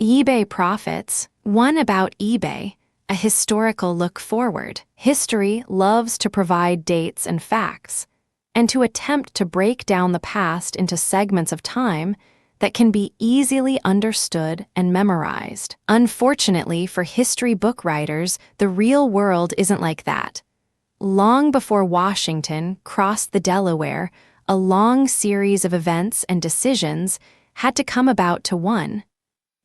eBay profits, one about eBay, a historical look forward. History loves to provide dates and facts, and to attempt to break down the past into segments of time that can be easily understood and memorized. Unfortunately for history book writers, the real world isn't like that. Long before Washington crossed the Delaware, a long series of events and decisions had to come about to 1.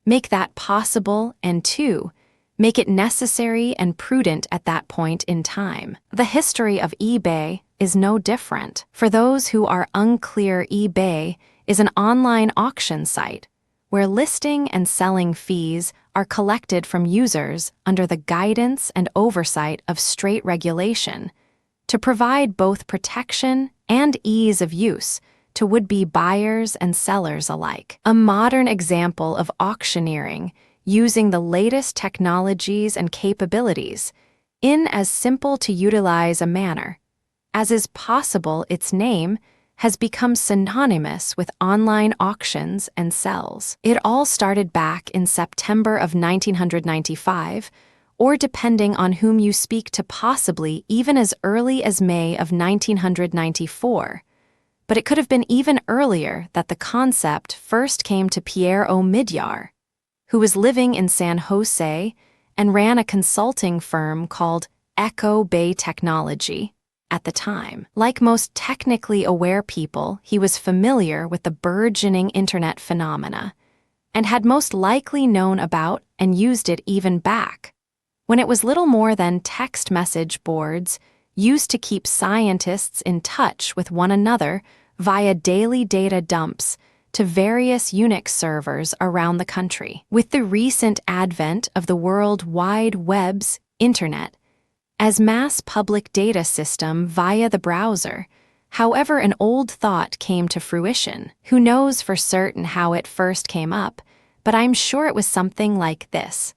Make that possible, and 2. Make it necessary and prudent at that point in time. The history of eBay is no different. For those who are unclear, eBay is an online auction site where listing and selling fees are collected from users under the guidance and oversight of straight regulation to provide both protection and ease of use to would-be buyers and sellers alike. A modern example of auctioneering using the latest technologies and capabilities in as simple to utilize a manner as is possible. Its name has become synonymous with online auctions and sells. It all started back in September of 1995, or depending on whom you speak to, possibly even as early as May of 1994. But it could have been even earlier that the concept first came to Pierre Omidyar, who was living in San Jose and ran a consulting firm called Echo Bay Technology at the time. Like most technically aware people, he was familiar with the burgeoning internet phenomena and had most likely known about and used it even back when it was little more than text message boards used to keep scientists in touch with one another via daily data dumps to various Unix servers around the country. With the recent advent of the World Wide Web's Internet as mass public data system via the browser, however, an old thought came to fruition. Who knows for certain how it first came up, but I'm sure it was something like this.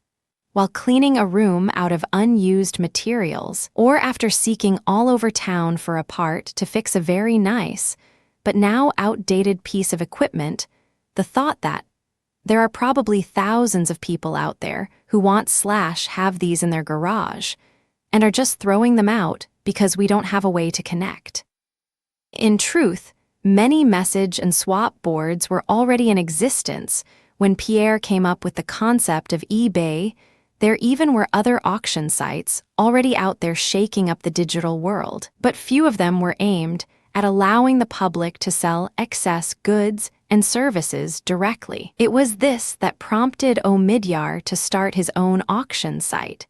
While cleaning a room out of unused materials, or after seeking all over town for a part to fix a very nice, but now outdated piece of equipment, the thought that there are probably thousands of people out there who want/have these in their garage and are just throwing them out because we don't have a way to connect. In truth, many message and swap boards were already in existence when Pierre came up with the concept of eBay. There even were other auction sites already out there shaking up the digital world, but few of them were aimed at allowing the public to sell excess goods and services directly. It was this that prompted Omidyar to start his own auction site,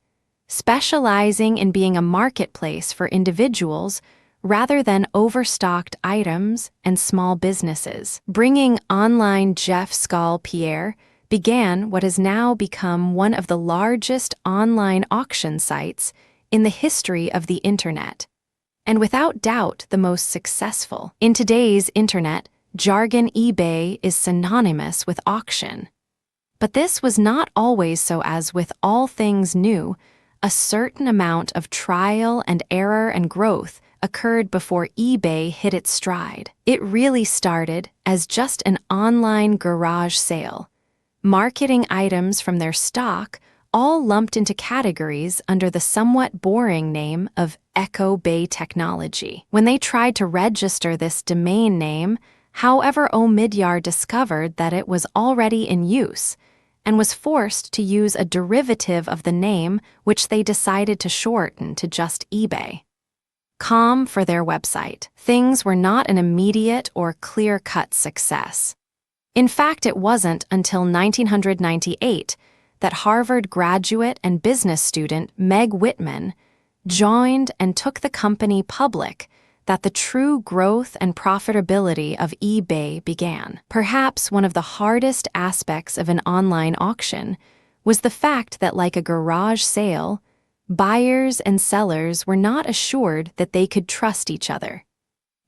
specializing in being a marketplace for individuals rather than overstocked items and small businesses. Bringing online Jeff Skull, Pierre began what has now become one of the largest online auction sites in the history of the Internet, and without doubt the most successful. In today's Internet jargon, eBay is synonymous with auction. But this was not always so. As with all things new, a certain amount of trial and error and growth occurred before eBay hit its stride. It really started as just an online garage sale, marketing items from their stock, all lumped into categories under the somewhat boring name of Echo Bay Technology. When they tried to register this domain name, however, Omidyar discovered that it was already in use and was forced to use a derivative of the name, which they decided to shorten to just eBay.com for their website. Things were not an immediate or clear-cut success. In fact, it wasn't until 1998 that Harvard graduate and business student Meg Whitman joined and took the company public that the true growth and profitability of eBay began. Perhaps one of the hardest aspects of an online auction was the fact that, like a garage sale, buyers and sellers were not assured that they could trust each other.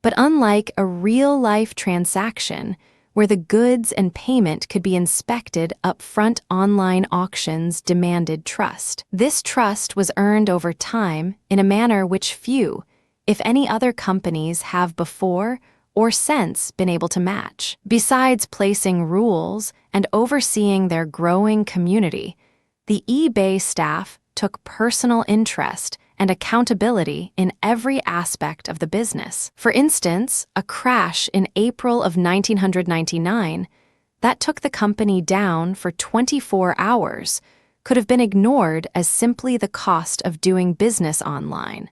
But unlike a real-life transaction, where the goods and payment could be inspected up front, online auctions demanded trust. This trust was earned over time in a manner which few, if any, other companies have before or since been able to match. Besides placing rules and overseeing their growing community, the eBay staff took personal interest and accountability in every aspect of the business. For instance, a crash in April of 1999 that took the company down for 24 hours could have been ignored as simply the cost of doing business online.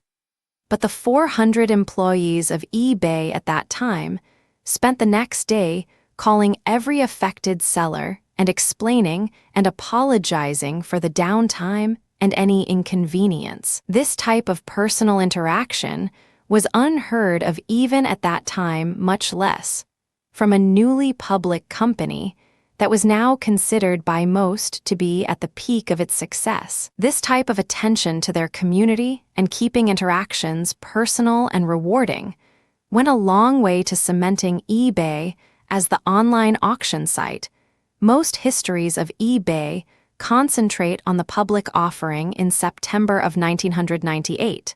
But the 400 employees of eBay at that time spent the next day calling every affected seller and explaining and apologizing for the downtime and any inconvenience. This type of personal interaction was unheard of even at that time, much less from a newly public company that was now considered by most to be at the peak of its success. This type of attention to their community and keeping interactions personal and rewarding went a long way to cementing eBay as the online auction site. Most histories of eBay concentrate on the public offering in September of 1998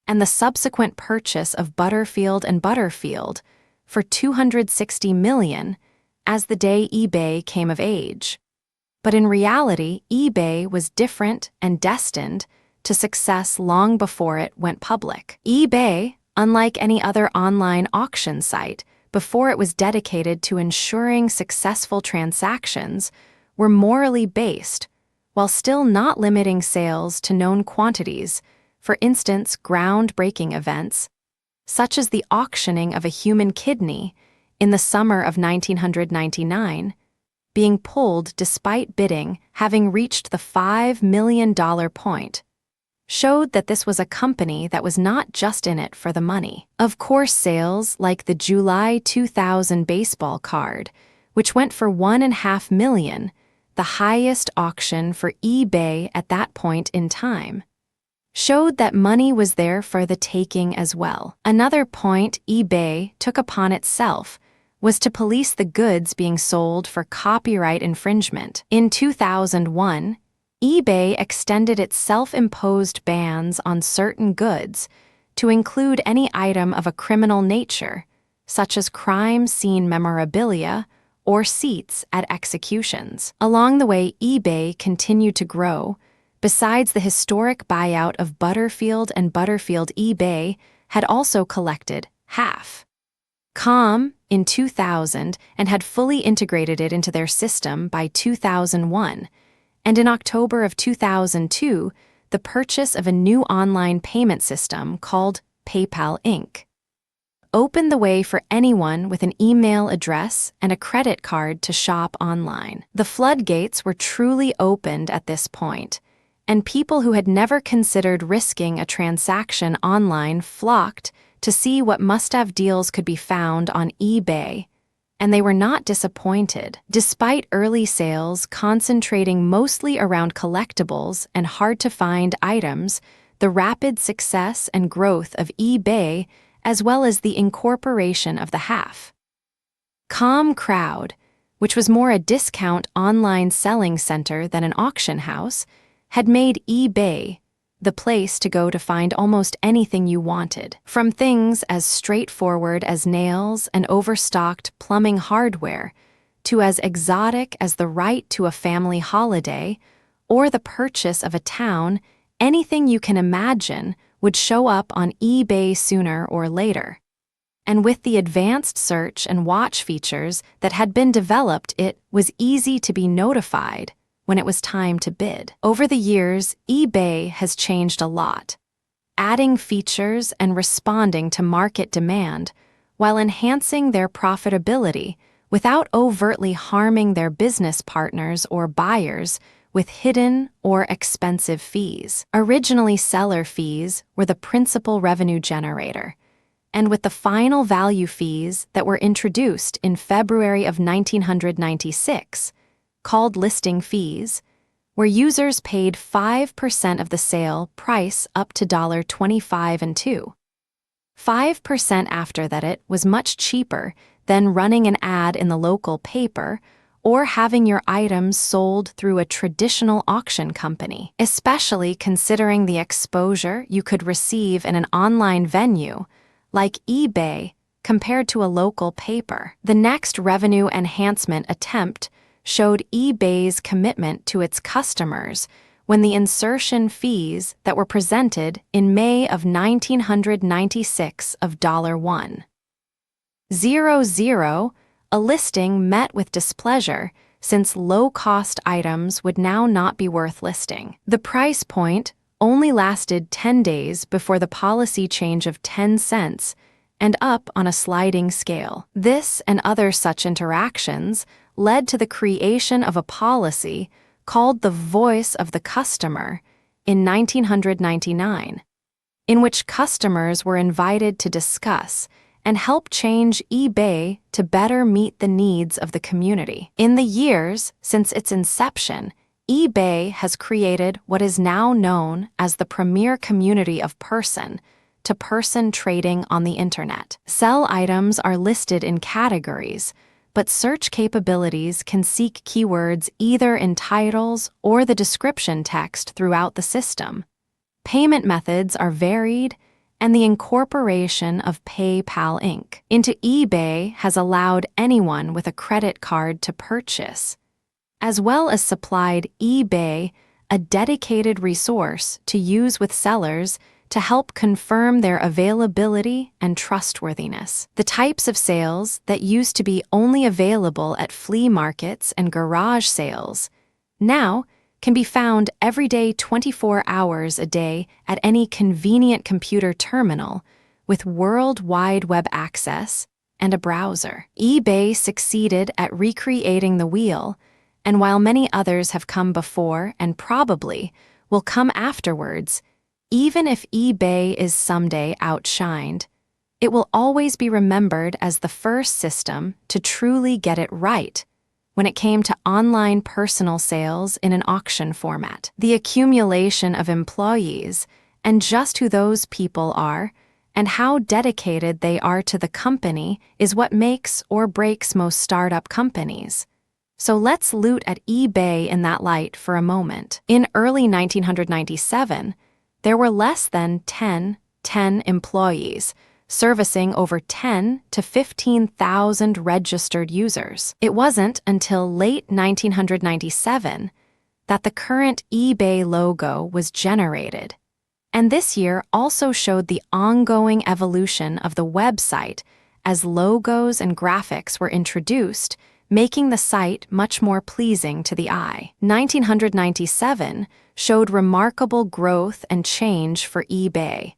and the subsequent purchase of Butterfield and Butterfield for $260 million as the day eBay came of age. But in reality, eBay was different and destined to success long before it went public. eBay, unlike any other online auction site, before it was dedicated to ensuring successful transactions, were morally based, while still not limiting sales to known quantities, for instance, groundbreaking events, such as the auctioning of a human kidney in the summer of 1999, being pulled despite bidding having reached the $5 million point, showed that this was a company that was not just in it for the money. Of course, sales like the July 2000 baseball card, which went for $1.5 million, the highest auction for eBay at that point in time, showed that money was there for the taking as well. Another point eBay took upon itself was to police the goods being sold for copyright infringement. In 2001, eBay extended its self-imposed bans on certain goods to include any item of a criminal nature, such as crime scene memorabilia or seats at executions. Along the way, eBay continued to grow. Besides the historic buyout of Butterfield and Butterfield, eBay had also collected half.com in 2000 and had fully integrated it into their system by 2001, and in October of 2002, the purchase of a new online payment system called PayPal Inc. opened the way for anyone with an email address and a credit card to shop online. The floodgates were truly opened at this point, and people who had never considered risking a transaction online flocked to see what must-have deals could be found on eBay, and they were not disappointed. Despite early sales concentrating mostly around collectibles and hard-to-find items, the rapid success and growth of eBay, as well as the incorporation of the half.com crowd, which was more a discount online selling center than an auction house, had made eBay the place to go to find almost anything you wanted, from things as straightforward as nails and overstocked plumbing hardware to as exotic as the right to a family holiday or the purchase of a town. Anything you can imagine would show up on eBay sooner or later. And with the advanced search and watch features that had been developed, it was easy to be notified when it was time to bid. Over the years, eBay has changed a lot, adding features and responding to market demand while enhancing their profitability without overtly harming their business partners or buyers with hidden or expensive fees. Originally, seller fees were the principal revenue generator, and with the final value fees that were introduced in February of 1996, called listing fees, where users paid 5% of the sale price up to $25 and 5% after that. It was much cheaper than running an ad in the local paper or having your items sold through a traditional auction company, especially considering the exposure you could receive in an online venue like eBay compared to a local paper. The next revenue enhancement attempt showed eBay's commitment to its customers when the insertion fees that were presented in May of 1996 of $1.00, a listing met with displeasure since low-cost items would now not be worth listing. The price point only lasted 10 days before the policy change of 10 cents and up on a sliding scale. This and other such interactions led to the creation of a policy called the Voice of the Customer in 1999, in which customers were invited to discuss and help change eBay to better meet the needs of the community. In the years since its inception, eBay has created what is now known as the premier community of person-to-person trading on the internet. Sell items are listed in categories, but search capabilities can seek keywords either in titles or the description text throughout the system. Payment methods are varied, and the incorporation of PayPal Inc. into eBay has allowed anyone with a credit card to purchase, as well as supplied eBay a dedicated resource to use with sellers to help confirm their availability and trustworthiness. The types of sales that used to be only available at flea markets and garage sales now can be found every day 24 hours a day at any convenient computer terminal with World Wide Web access and a browser. eBay succeeded at recreating the wheel, and while many others have come before and probably will come afterwards, even if eBay is someday outshined, it will always be remembered as the first system to truly get it right when it came to online personal sales in an auction format. The accumulation of employees and just who those people are and how dedicated they are to the company is what makes or breaks most startup companies. So let's look at eBay in that light for a moment. In early 1997, there were less than 10 employees, servicing over 10 to 15,000 registered users. It wasn't until late 1997 that the current eBay logo was generated, and this year also showed the ongoing evolution of the website as logos and graphics were introduced, making the site much more pleasing to the eye. 1997 showed remarkable growth and change for eBay,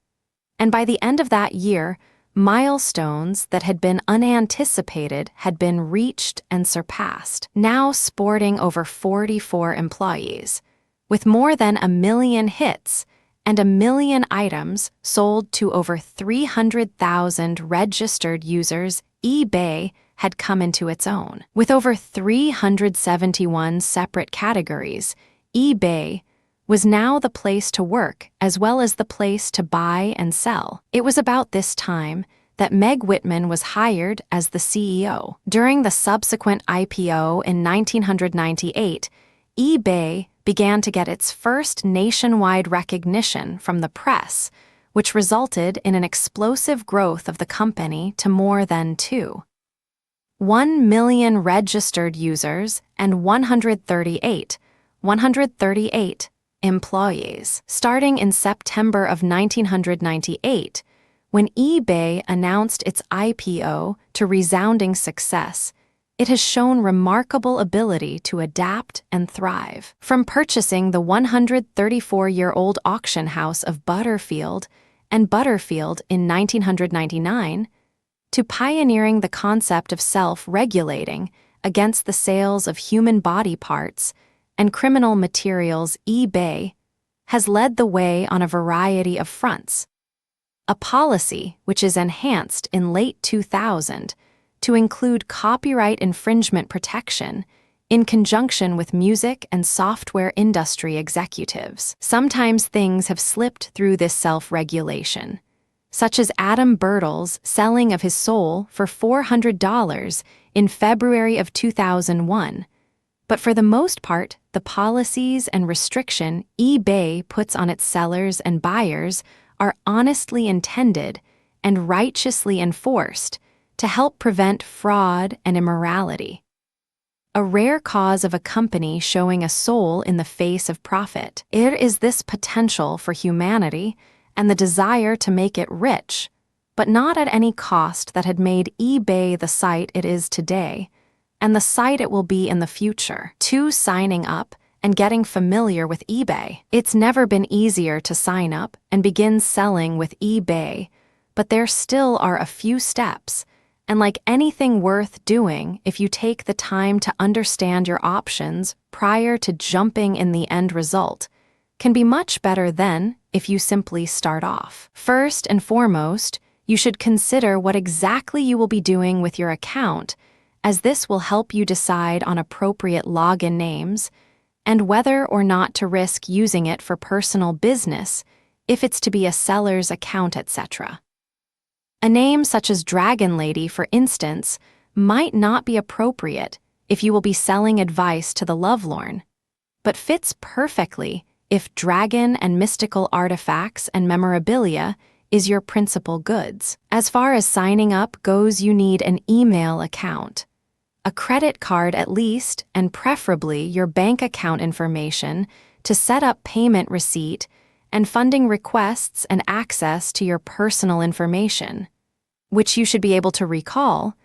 and by the end of that year, milestones that had been unanticipated had been reached and surpassed, now sporting over 44 employees, with more than 1 million hits and 1 million items sold to over 300,000 registered users. eBay had come into its own. With over 371 separate categories, eBay was now the place to work as well as the place to buy and sell. It was about this time that Meg Whitman was hired as the CEO. During the subsequent IPO in 1998, eBay began to get its first nationwide recognition from the press, which resulted in an explosive growth of the company to more than 1 million registered users and 138 employees. Starting in September of 1998, when eBay announced its IPO to resounding success, it has shown remarkable ability to adapt and thrive. From purchasing the 134-year-old auction house of Butterfield in 1999, to pioneering the concept of self-regulating against the sales of human body parts and criminal materials, eBay has led the way on a variety of fronts. A policy which is enhanced in late 2000 to include copyright infringement protection in conjunction with music and software industry executives. Sometimes things have slipped through this self-regulation, such as Adam Bertle's selling of his soul for $400 in February of 2001. But for the most part, the policies and restriction eBay puts on its sellers and buyers are honestly intended and righteously enforced to help prevent fraud and immorality. A rare cause of a company showing a soul in the face of profit. It is this potential for humanity and the desire to make it rich, but not at any cost, that had made eBay the site it is today, and the site it will be in the future. 2. Signing up and getting familiar with eBay. It's never been easier to sign up and begin selling with eBay, but there still are a few steps. And like anything worth doing, if you take the time to understand your options prior to jumping in, the end result can be much better than if you simply start off. First and foremost, you should consider what exactly you will be doing with your account, as this will help you decide on appropriate login names and whether or not to risk using it for personal business if it's to be a seller's account, etc. A name such as Dragon Lady, for instance, might not be appropriate if you will be selling advice to the lovelorn, but fits perfectly if dragon and mystical artifacts and memorabilia is your principal goods. As far as signing up goes, you need an email account, a credit card at least, and preferably your bank account information to set up payment receipt and funding requests and access to your personal information, which you should be able to recall,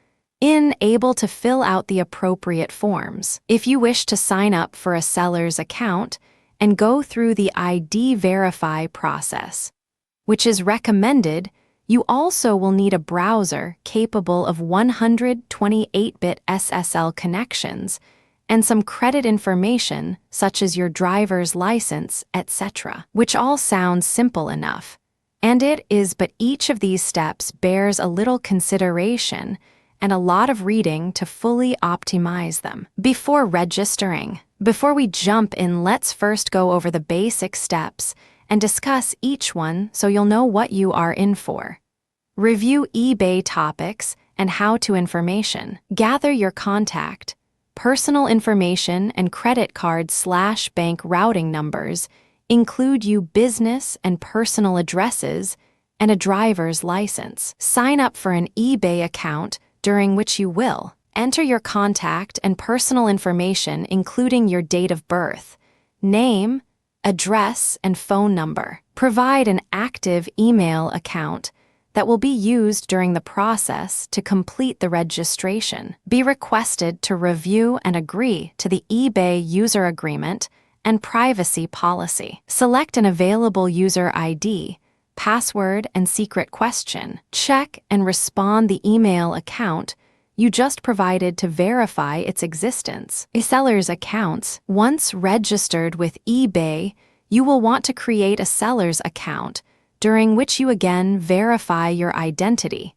able to fill out the appropriate forms. If you wish to sign up for a seller's account and go through the ID verify process, which is recommended, you also will need a browser capable of 128-bit SSL connections and some credit information such as your driver's license, etc., which all sounds simple enough. And it is, but each of these steps bears a little consideration and a lot of reading to fully optimize them. Before registering, before we jump in, let's first go over the basic steps and discuss each one so you'll know what you are in for. Review eBay topics and how-to information. Gather your contact, personal information, and credit card/bank routing numbers include your business and personal addresses and a driver's license. Sign up for an eBay account during which you will enter your contact and personal information, including your date of birth, name, address, and phone number. Provide an active email account that will be used during the process to complete the registration. Be requested to review and agree to the eBay user agreement and privacy policy. Select an available user ID, password, and secret question. Check and respond the email account you just provided to verify its existence. A seller's accounts. Once registered with eBay, you will want to create a seller's account during which you again verify your identity,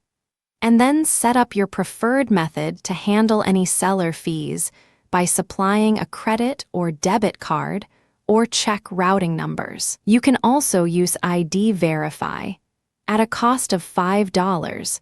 and then set up your preferred method to handle any seller fees by supplying a credit or debit card or check routing numbers. You can also use ID Verify at a cost of $5,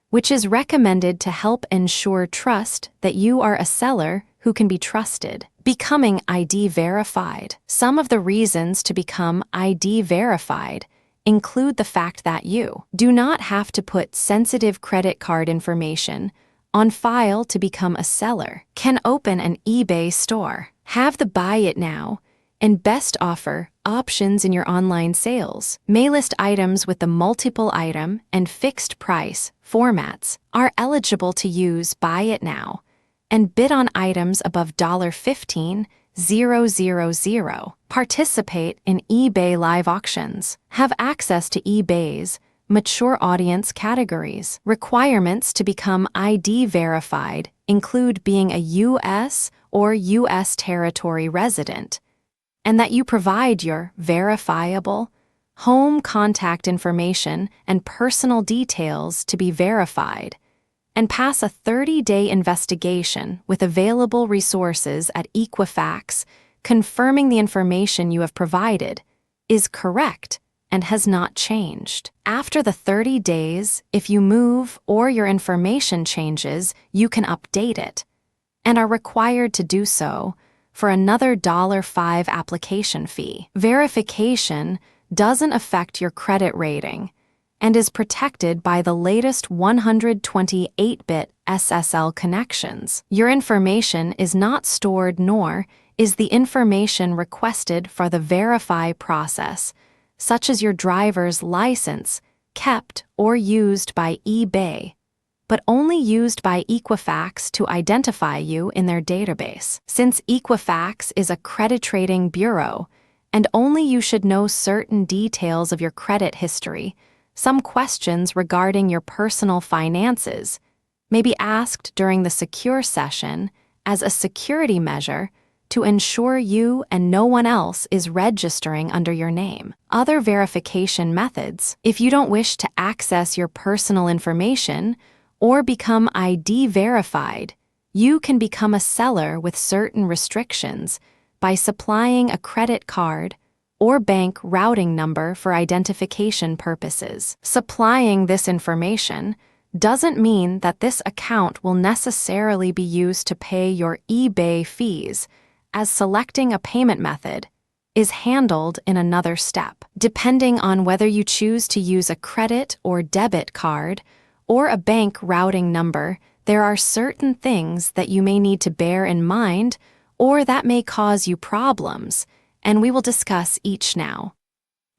which is recommended to help ensure trust that you are a seller who can be trusted. Becoming ID verified. Some of the reasons to become ID verified include the fact that you do not have to put sensitive credit card information on file to become a seller, can open an eBay store, have the buy it now and best offer options in your online sales, may list items with the multiple item and fixed price formats, are eligible to use buy it now, and bid on items above $15,000, participate in eBay live auctions, have access to eBay's mature audience categories. Requirements to become ID verified include being a U.S. or U.S. territory resident, and that you provide your verifiable home contact information and personal details to be verified, and pass a 30-day investigation with available resources at Equifax confirming the information you have provided is correct and has not changed. After the 30 days, if you move or your information changes, you can update it, and are required to do so for another $5 application fee. Verification doesn't affect your credit rating, and is protected by the latest 128-bit SSL connections. Your information is not stored, nor is the information requested for the verify process, such as your driver's license, kept or used by eBay, but only used by Equifax to identify you in their database. Since Equifax is a credit trading bureau, and only you should know certain details of your credit history, some questions regarding your personal finances may be asked during the secure session as a security measure to ensure you and no one else is registering under your name. Other verification methods: if you don't wish to access your personal information or become ID verified, you can become a seller with certain restrictions by supplying a credit card or bank routing number for identification purposes. Supplying this information doesn't mean that this account will necessarily be used to pay your eBay fees, as selecting a payment method is handled in another step. Depending on whether you choose to use a credit or debit card or a bank routing number, there are certain things that you may need to bear in mind or that may cause you problems, and we will discuss each now.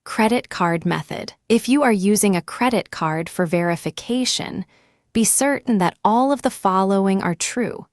Credit card method. If you are using a credit card for verification, be certain that all of the following are true.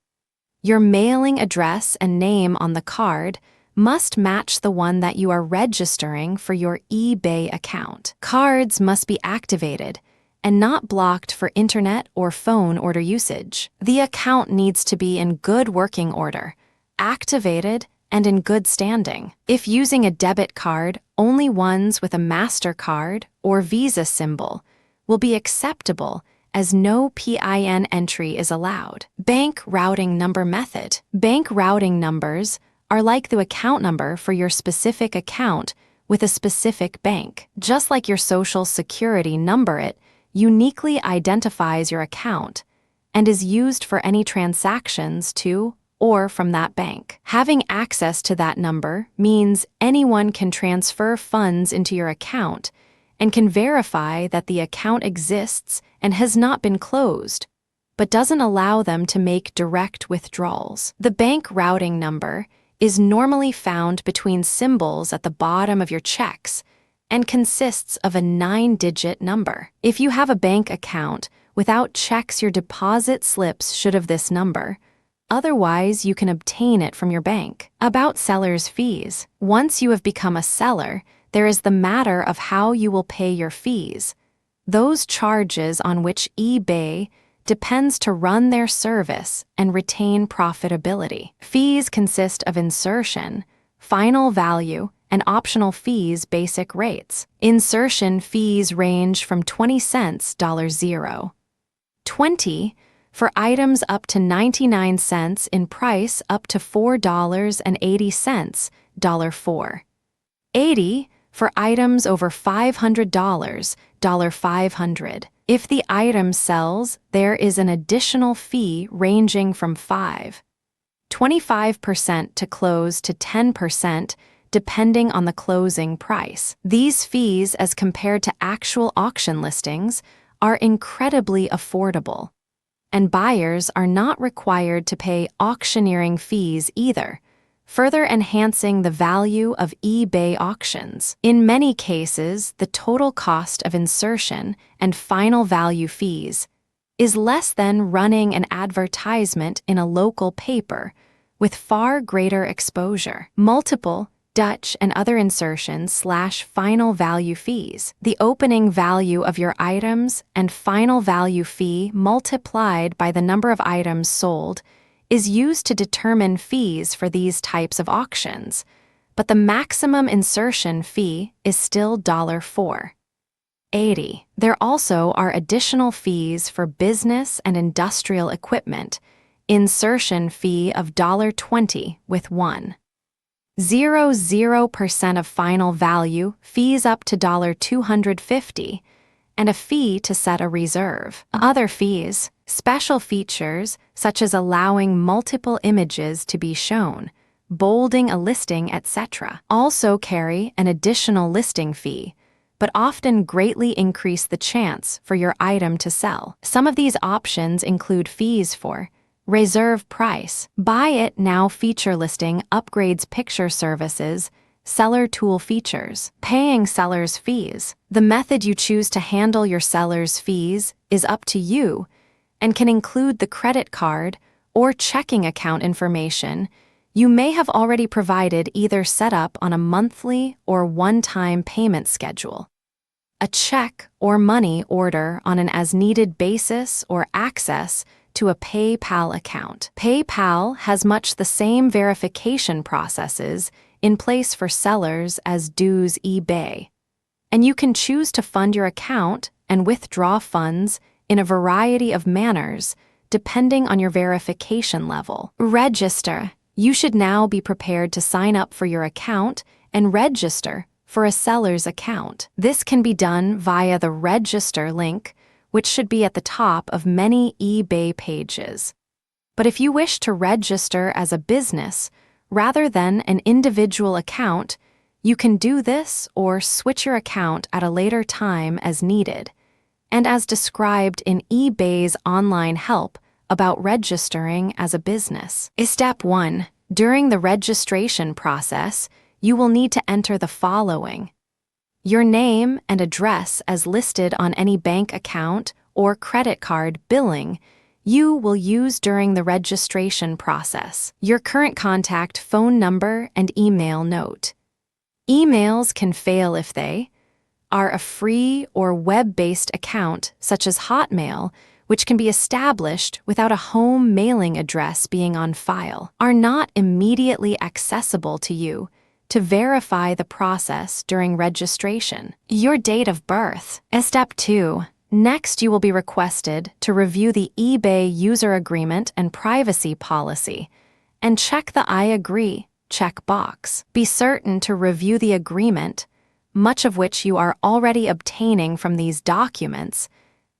Your mailing address and name on the card must match the one that you are registering for your eBay account. Cards must be activated and not blocked for internet or phone order usage. The account needs to be in good working order, activated, and in good standing. If using a debit card, only ones with a MasterCard or Visa symbol will be acceptable, as no PIN entry is allowed. Bank routing number method. Bank routing numbers are like the account number for your specific account with a specific bank. Just like your social security number, it uniquely identifies your account and is used for any transactions to or from that bank. Having access to that number means anyone can transfer funds into your account and can verify that the account exists and has not been closed, but doesn't allow them to make direct withdrawals. The bank routing number is normally found between symbols at the bottom of your checks and consists of a 9-digit number. If you have a bank account without checks, your deposit slips should have this number. Otherwise, you can obtain it from your bank. About seller's fees. Once you have become a seller, there is the matter of how you will pay your fees. Those charges on which eBay depends to run their service and retain profitability. Fees consist of insertion, final value, and optional fees basic rates. Insertion fees range from 20 cents $0, 20 for items up to 99 cents in price up to $4.80 $4, 80 for items over $500 $500. If the item sells, there is an additional fee ranging from 25% to close to 10%, depending on the closing price. These fees, as compared to actual auction listings, are incredibly affordable, and buyers are not required to pay auctioneering fees either, further enhancing the value of eBay auctions. In many cases, the total cost of insertion and final value fees is less than running an advertisement in a local paper with far greater exposure. Multiple Dutch and other insertions/final value fees. The opening value of your items and final value fee multiplied by the number of items sold is used to determine fees for these types of auctions, but the maximum insertion fee is still $4.80. There also are additional fees for business and industrial equipment. Insertion fee of $20 with 1.00% of final value, fees up to $250, and a fee to set a reserve. Other fees, special features such as allowing multiple images to be shown, bolding a listing, etc., also carry an additional listing fee, but often greatly increase the chance for your item to sell. Some of these options include fees for reserve price, buy it now feature listing upgrades picture services, seller tool features, paying sellers fees. The method you choose to handle your seller's fees is up to you and can include the credit card or checking account information you may have already provided, either set up on a monthly or one-time payment schedule, a check or money order on an as-needed basis, or access to a PayPal account. PayPal has much the same verification processes in place for sellers as does eBay, and you can choose to fund your account and withdraw funds in a variety of manners depending on your verification level. Register. You should now be prepared to sign up for your account and register for a seller's account. This can be done via the register link, which should be at the top of many eBay pages. But if you wish to register as a business rather than an individual account, you can do this or switch your account at a later time as needed, and as described in eBay's online help about registering as a business. Step 1. During the registration process, you will need to enter the following: your name and address as listed on any bank account or credit card billing you will use during the registration process, your current contact phone number and email note. Emails can fail if they are a free or web-based account, such as Hotmail, which can be established without a home mailing address being on file, are not immediately accessible to you to verify the process during registration. Your date of birth. Step 2. Next, you will be requested to review the eBay user agreement and privacy policy and check the I agree checkbox. Be certain to review the agreement, much of which you are already obtaining from these documents,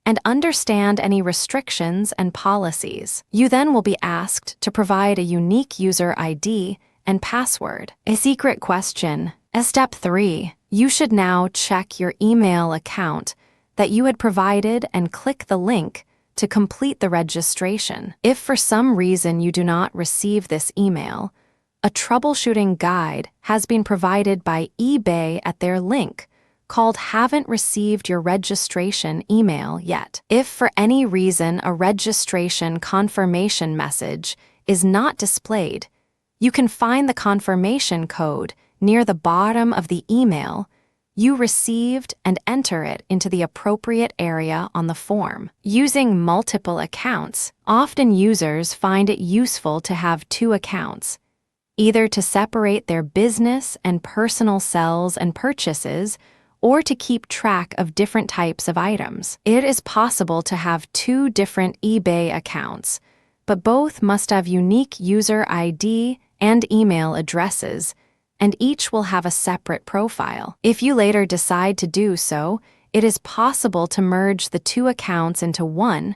and understand any restrictions and policies. You then will be asked to provide a unique user ID and password. A secret question. Step 3. You should now check your email account that you had provided and click the link to complete the registration. If for some reason you do not receive this email, a troubleshooting guide has been provided by eBay at their link called "Haven't Received Your Registration Email Yet." If for any reason a registration confirmation message is not displayed, you can find the confirmation code near the bottom of the email you received and enter it into the appropriate area on the form. Using multiple accounts. Often users find it useful to have two accounts, either to separate their business and personal sales and purchases, or to keep track of different types of items. It is possible to have two different eBay accounts, but both must have unique user ID and email addresses, and each will have a separate profile. If you later decide to do so, it is possible to merge the two accounts into one,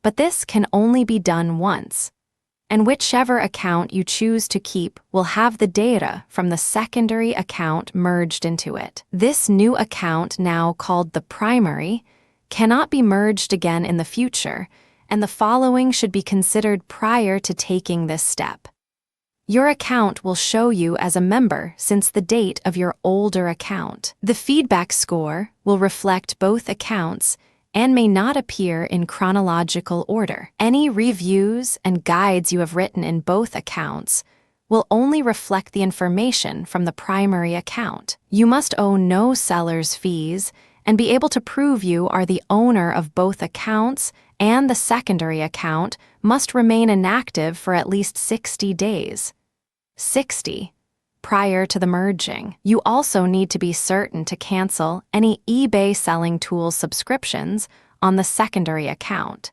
but this can only be done once, and whichever account you choose to keep will have the data from the secondary account merged into it. This new account, now called the primary, cannot be merged again in the future, and the following should be considered prior to taking this step. Your account will show you as a member since the date of your older account. The feedback score will reflect both accounts and may not appear in chronological order. Any reviews and guides you have written in both accounts will only reflect the information from the primary account. You must owe no seller's fees and be able to prove you are the owner of both accounts, and the secondary account must remain inactive for at least 60 days. 60. Prior to the merging. You also need to be certain to cancel any eBay Selling Tools subscriptions on the secondary account.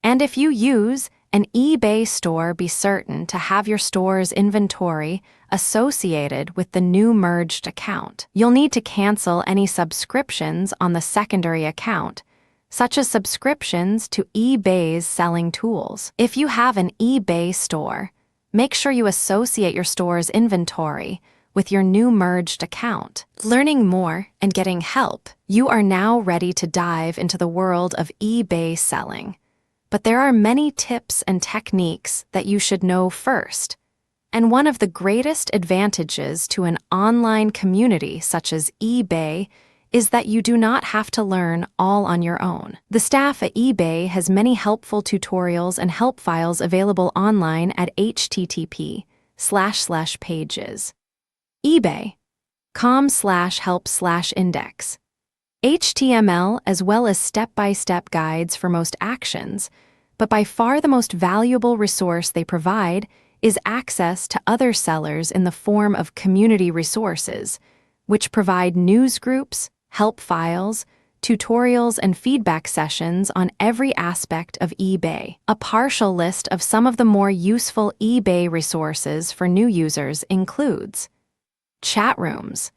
And if you use an eBay store, be certain to have your store's inventory associated with the new merged account. You'll need to cancel any subscriptions on the secondary account, such as subscriptions to eBay's Selling Tools. If you have an eBay store, make sure you associate your store's inventory with your new merged account. Learning more and getting help, you are now ready to dive into the world of eBay selling. But there are many tips and techniques that you should know first. And one of the greatest advantages to an online community such as eBay is that you do not have to learn all on your own. The staff at eBay has many helpful tutorials and help files available online at http://pages. ebay.com/help/index. HTML as well as step-by-step guides for most actions, but by far the most valuable resource they provide is access to other sellers in the form of community resources, which provide news groups, help files, tutorials, and feedback sessions on every aspect of eBay. A partial list of some of the more useful eBay resources for new users includes chat rooms,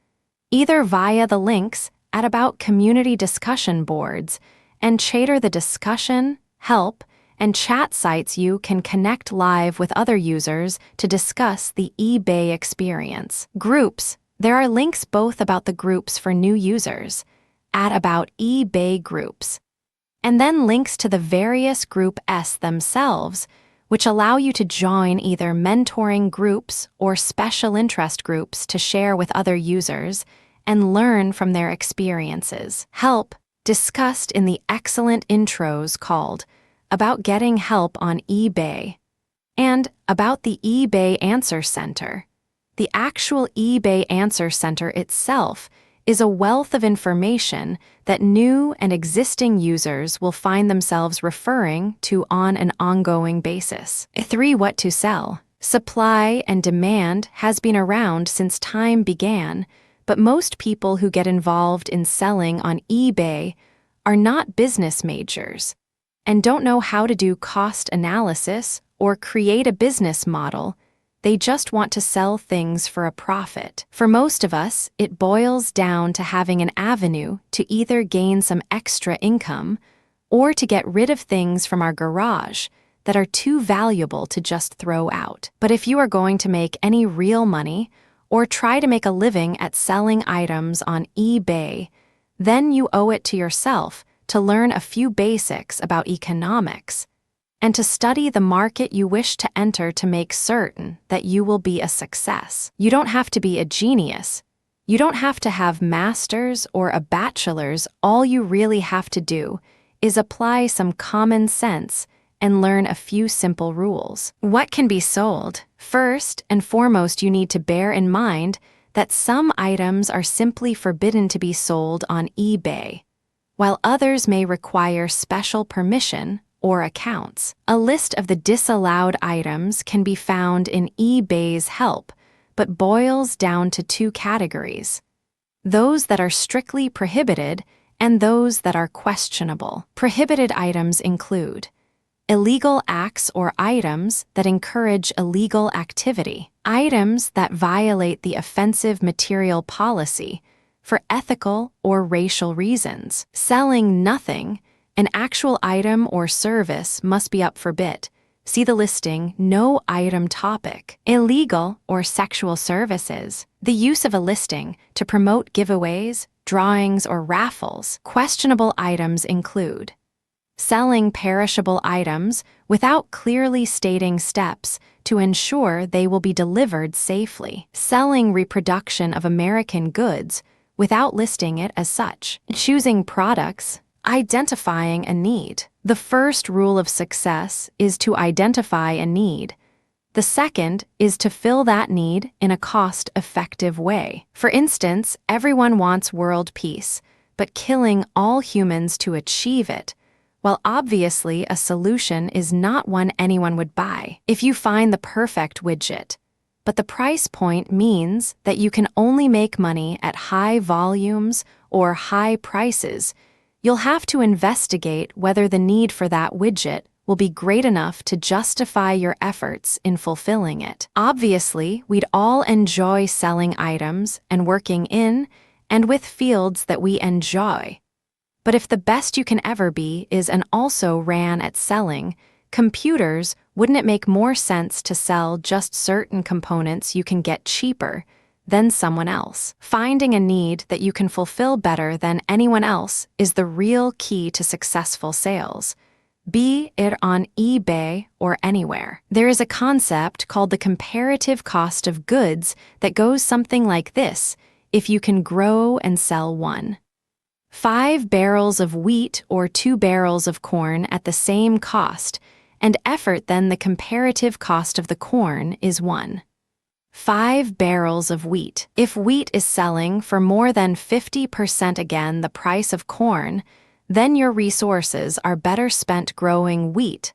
either via the links at About Community discussion boards and Chatter the discussion, help, and chat sites. You can connect live with other users to discuss the eBay experience. Groups. There are links both about the groups for new users, at About eBay groups, and then links to the various Group S themselves, which allow you to join either mentoring groups or special interest groups to share with other users and learn from their experiences. Help, discussed in the excellent intros called About Getting Help on eBay and About the eBay Answer Center. The actual eBay Answer Center itself is a wealth of information that new and existing users will find themselves referring to on an ongoing basis. 3. What to sell. Supply and demand has been around since time began, but most people who get involved in selling on eBay are not business majors and don't know how to do cost analysis or create a business model. They just want to sell things for a profit. For most of us, it boils down to having an avenue to either gain some extra income or to get rid of things from our garage that are too valuable to just throw out. But if you are going to make any real money or try to make a living at selling items on eBay, then you owe it to yourself to learn a few basics about economics and to study the market you wish to enter to make certain that you will be a success. You don't have to be a genius. You don't have to have masters or a bachelor's. All you really have to do is apply some common sense and learn a few simple rules. What can be sold? First and foremost, you need to bear in mind that some items are simply forbidden to be sold on eBay, while others may require special permission or accounts. A list of the disallowed items can be found in eBay's help, but boils down to 2 categories: those that are strictly prohibited and those that are questionable. Prohibited items include illegal acts or items that encourage illegal activity, items that violate the offensive material policy for ethical or racial reasons. Selling nothing. An actual item or service must be up for bid. See the listing, no item topic. Illegal or sexual services. The use of a listing to promote giveaways, drawings, or raffles. Questionable items include selling perishable items without clearly stating steps to ensure they will be delivered safely. Selling reproduction of American goods without listing it as such. Choosing products. Identifying a need. The first rule of success is to identify a need. The second is to fill that need in a cost-effective way. For instance, everyone wants world peace, but killing all humans to achieve it, while obviously a solution is not one anyone would buy. If you find the perfect widget, but the price point means that you can only make money at high volumes or high prices, you'll have to investigate whether the need for that widget will be great enough to justify your efforts in fulfilling it. Obviously, we'd all enjoy selling items and working in and with fields that we enjoy. But if the best you can ever be is and also ran at selling computers, wouldn't it make more sense to sell just certain components you can get cheaper then someone else. Finding a need that you can fulfill better than anyone else is the real key to successful sales, be it on eBay or anywhere. There is a concept called the comparative cost of goods that goes something like this: if you can grow and sell 5 barrels of wheat or 2 barrels of corn at the same cost and effort, then the comparative cost of the corn is 5 barrels of wheat. If wheat is selling for more than 50% again the price of corn, then your resources are better spent growing wheat,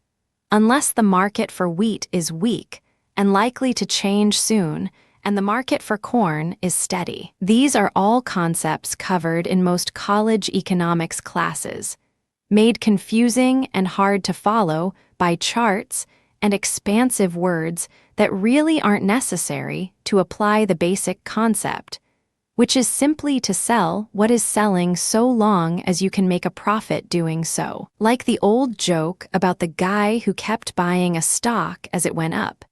unless the market for wheat is weak and likely to change soon, and the market for corn is steady. These are all concepts covered in most college economics classes, made confusing and hard to follow by charts and expansive words that really aren't necessary to apply the basic concept, which is simply to sell what is selling so long as you can make a profit doing so. Like the old joke about the guy who kept buying a stock as it went up,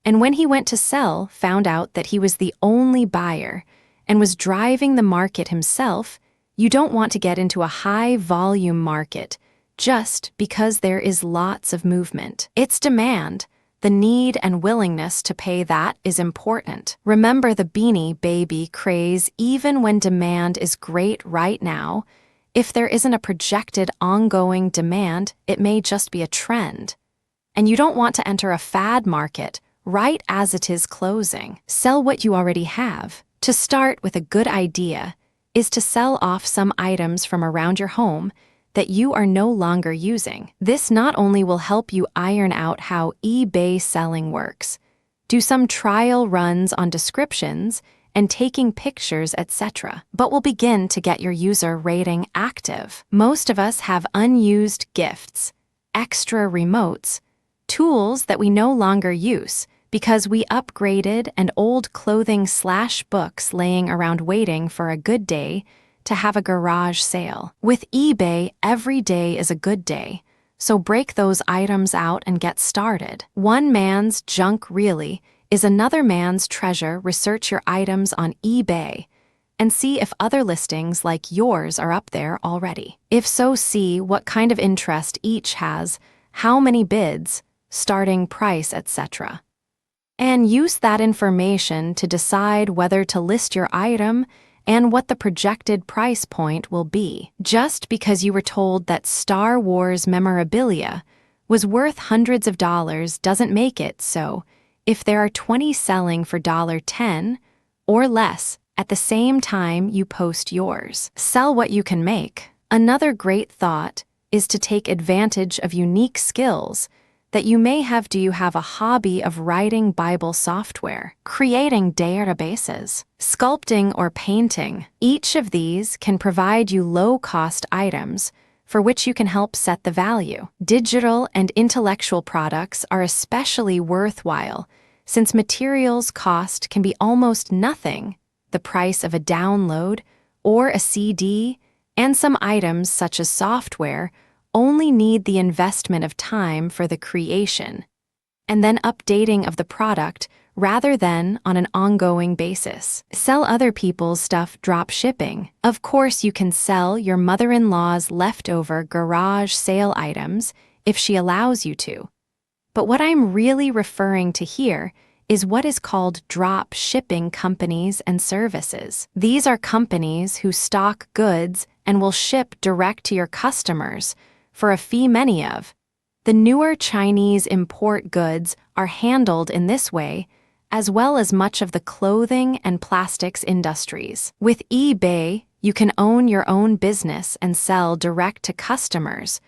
and when he went to sell, found out that he was the only buyer and was driving the market himself. You don't want to get into a high-volume market just because there is lots of movement. It's demand. The need and willingness to pay that is important. Remember the Beanie Baby craze. Even when demand is great right now, if there isn't a projected ongoing demand, it may just be a trend. And you don't want to enter a fad market right as it is closing. Sell what you already have. To start with, a good idea is to sell off some items from around your home that you are no longer using. This not only will help you iron out how eBay selling works, do some trial runs on descriptions and taking pictures, etc., but will begin to get your user rating active. Most of us have unused gifts, extra remotes, tools that we no longer use because we upgraded, and old clothing/books laying around waiting for a good day to have a garage sale. With eBay, every day is a good day, so break those items out and get started. One man's junk really is another man's treasure. Research your items on eBay and see if other listings like yours are up there already. If so, see what kind of interest each has, how many bids, starting price, etc. And use that information to decide whether to list your item and what the projected price point will be. Just because you were told that Star Wars memorabilia was worth hundreds of dollars doesn't make it so. If there are 20 selling for $10 or less at the same time you post yours, sell what you can make. Another great thought is to take advantage of unique skills that you may have. Do you have a hobby of writing Bible software, creating databases, sculpting, or painting? Each of these can provide you low-cost items for which you can help set the value. Digital and intellectual products are especially worthwhile since materials cost can be almost nothing, the price of a download or a CD, and some items such as software only need the investment of time for the creation and then updating of the product rather than on an ongoing basis. Sell other people's stuff. Drop shipping. Of course, you can sell your mother-in-law's leftover garage sale items if she allows you to. But what I'm really referring to here is what is called drop shipping companies and services. These are companies who stock goods and will ship direct to your customers for a fee. Many of the newer Chinese import goods are handled in this way, as well as much of the clothing and plastics industries. With eBay, you can own your own business and sell direct to customers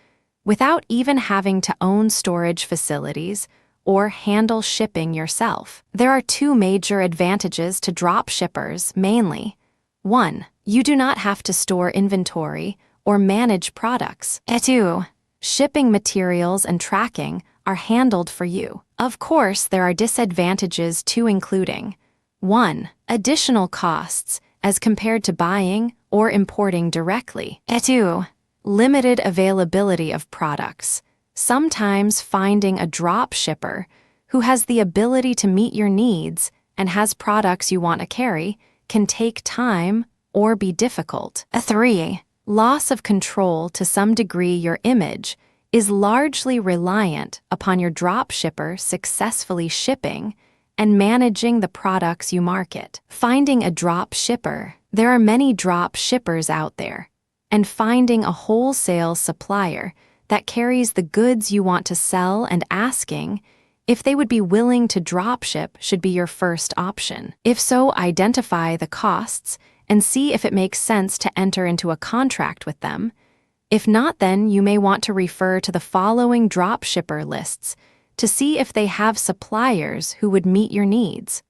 without even having to own storage facilities or handle shipping yourself. There are 2 major advantages to drop shippers mainly. 1. You do not have to store inventory or manage products. 2. Shipping materials and tracking are handled for you. Of course, there are disadvantages too, including 1. Additional costs as compared to buying or importing directly. 2. Limited availability of products. Sometimes finding a drop shipper who has the ability to meet your needs and has products you want to carry can take time or be difficult. 3. Loss of control. To some degree, your image is largely reliant upon your dropshipper successfully shipping and managing the products you market. Finding a drop shipper. There are many drop shippers out there, and finding a wholesale supplier that carries the goods you want to sell and asking if they would be willing to dropship should be your first option. If so, identify the costs and see if it makes sense to enter into a contract with them. If not, then you may want to refer to the following dropshipper lists to see if they have suppliers who would meet your needs.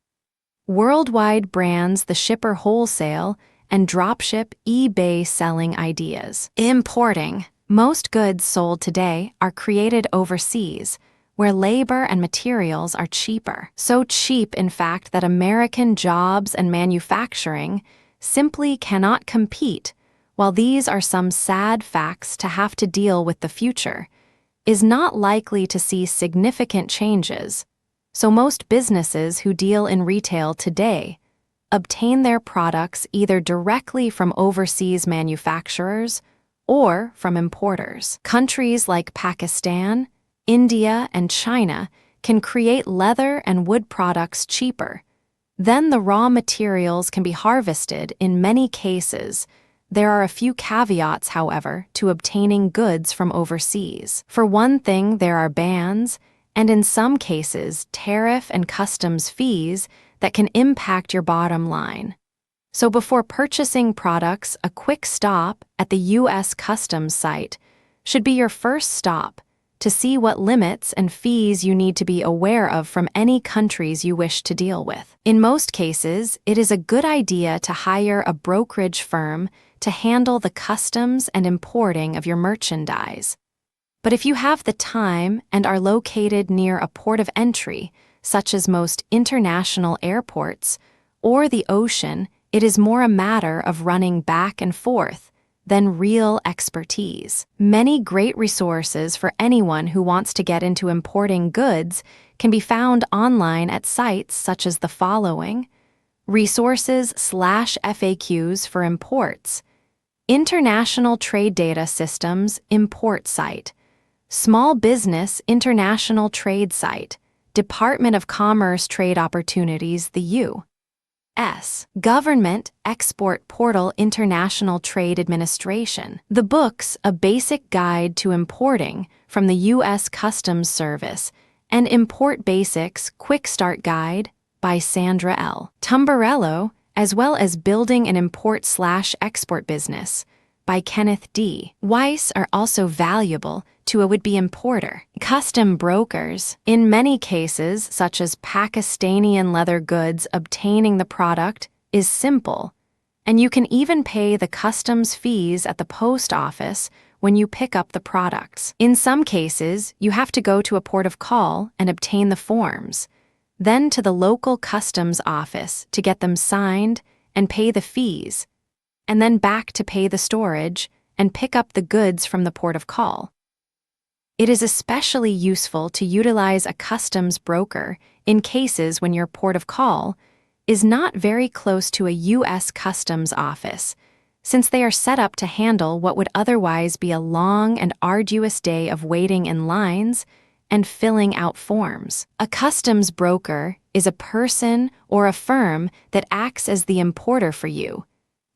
Worldwide brands, the shipper wholesale, and dropship eBay selling ideas. Importing. Most goods sold today are created overseas, where labor and materials are cheaper. So cheap, in fact, that American jobs and manufacturing simply cannot compete. While these are some sad facts to have to deal with, the future is not likely to see significant changes. So most businesses who deal in retail today obtain their products either directly from overseas manufacturers or from importers. Countries like Pakistan, India, and China can create leather and wood products cheaper. Then the raw materials can be harvested in many cases. There are a few caveats, however, to obtaining goods from overseas. For one thing, there are bans, and in some cases, tariff and customs fees that can impact your bottom line. So before purchasing products, a quick stop at the U.S. Customs site should be your first stop to see what limits and fees you need to be aware of from any countries you wish to deal with. In most cases, it is a good idea to hire a brokerage firm to handle the customs and importing of your merchandise. But if you have the time and are located near a port of entry, such as most international airports, or the ocean, it is more a matter of running back and forth than real expertise. Many great resources for anyone who wants to get into importing goods can be found online at sites such as the following: resources/FAQs for imports, International Trade Data Systems import site, Small Business International Trade site, Department of Commerce Trade Opportunities, the U.S. Government Export Portal, International Trade Administration. The books A Basic Guide to Importing from the U.S. Customs Service and Import Basics Quick Start Guide by Sandra L. Tumbarello, as well as Building an Import/Export Business by Kenneth D. Weiss, are also valuable to a would-be importer. Custom brokers. In many cases, such as Pakistani leather goods, obtaining the product is simple, and you can even pay the customs fees at the post office when you pick up the products. In some cases, you have to go to a port of call and obtain the forms, then to the local customs office to get them signed and pay the fees, and then back to pay the storage and pick up the goods from the port of call. It is especially useful to utilize a customs broker in cases when your port of call is not very close to a U.S. Customs office, since they are set up to handle what would otherwise be a long and arduous day of waiting in lines and filling out forms. A customs broker is a person or a firm that acts as the importer for you,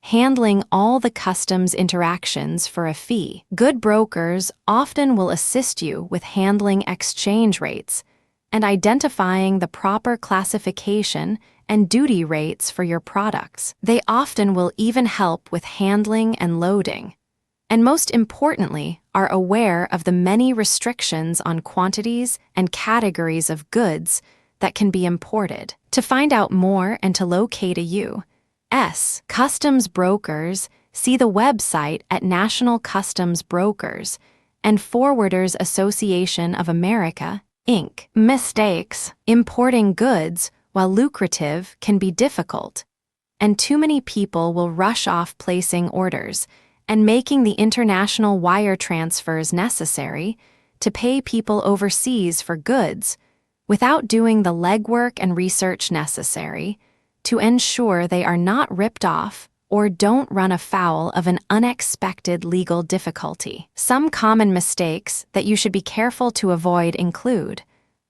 handling all the customs interactions for a fee. Good brokers often will assist you with handling exchange rates and identifying the proper classification and duty rates for your products. They often will even help with handling and loading, and most importantly, are aware of the many restrictions on quantities and categories of goods that can be imported. To find out more and to locate a U.S. Customs brokers, see the website at National Customs Brokers and Forwarders Association of America, Inc. Mistakes. Importing goods, while lucrative, can be difficult, and too many people will rush off placing orders and making the international wire transfers necessary to pay people overseas for goods, without doing the legwork and research necessary to ensure they are not ripped off or don't run afoul of an unexpected legal difficulty. Some common mistakes that you should be careful to avoid include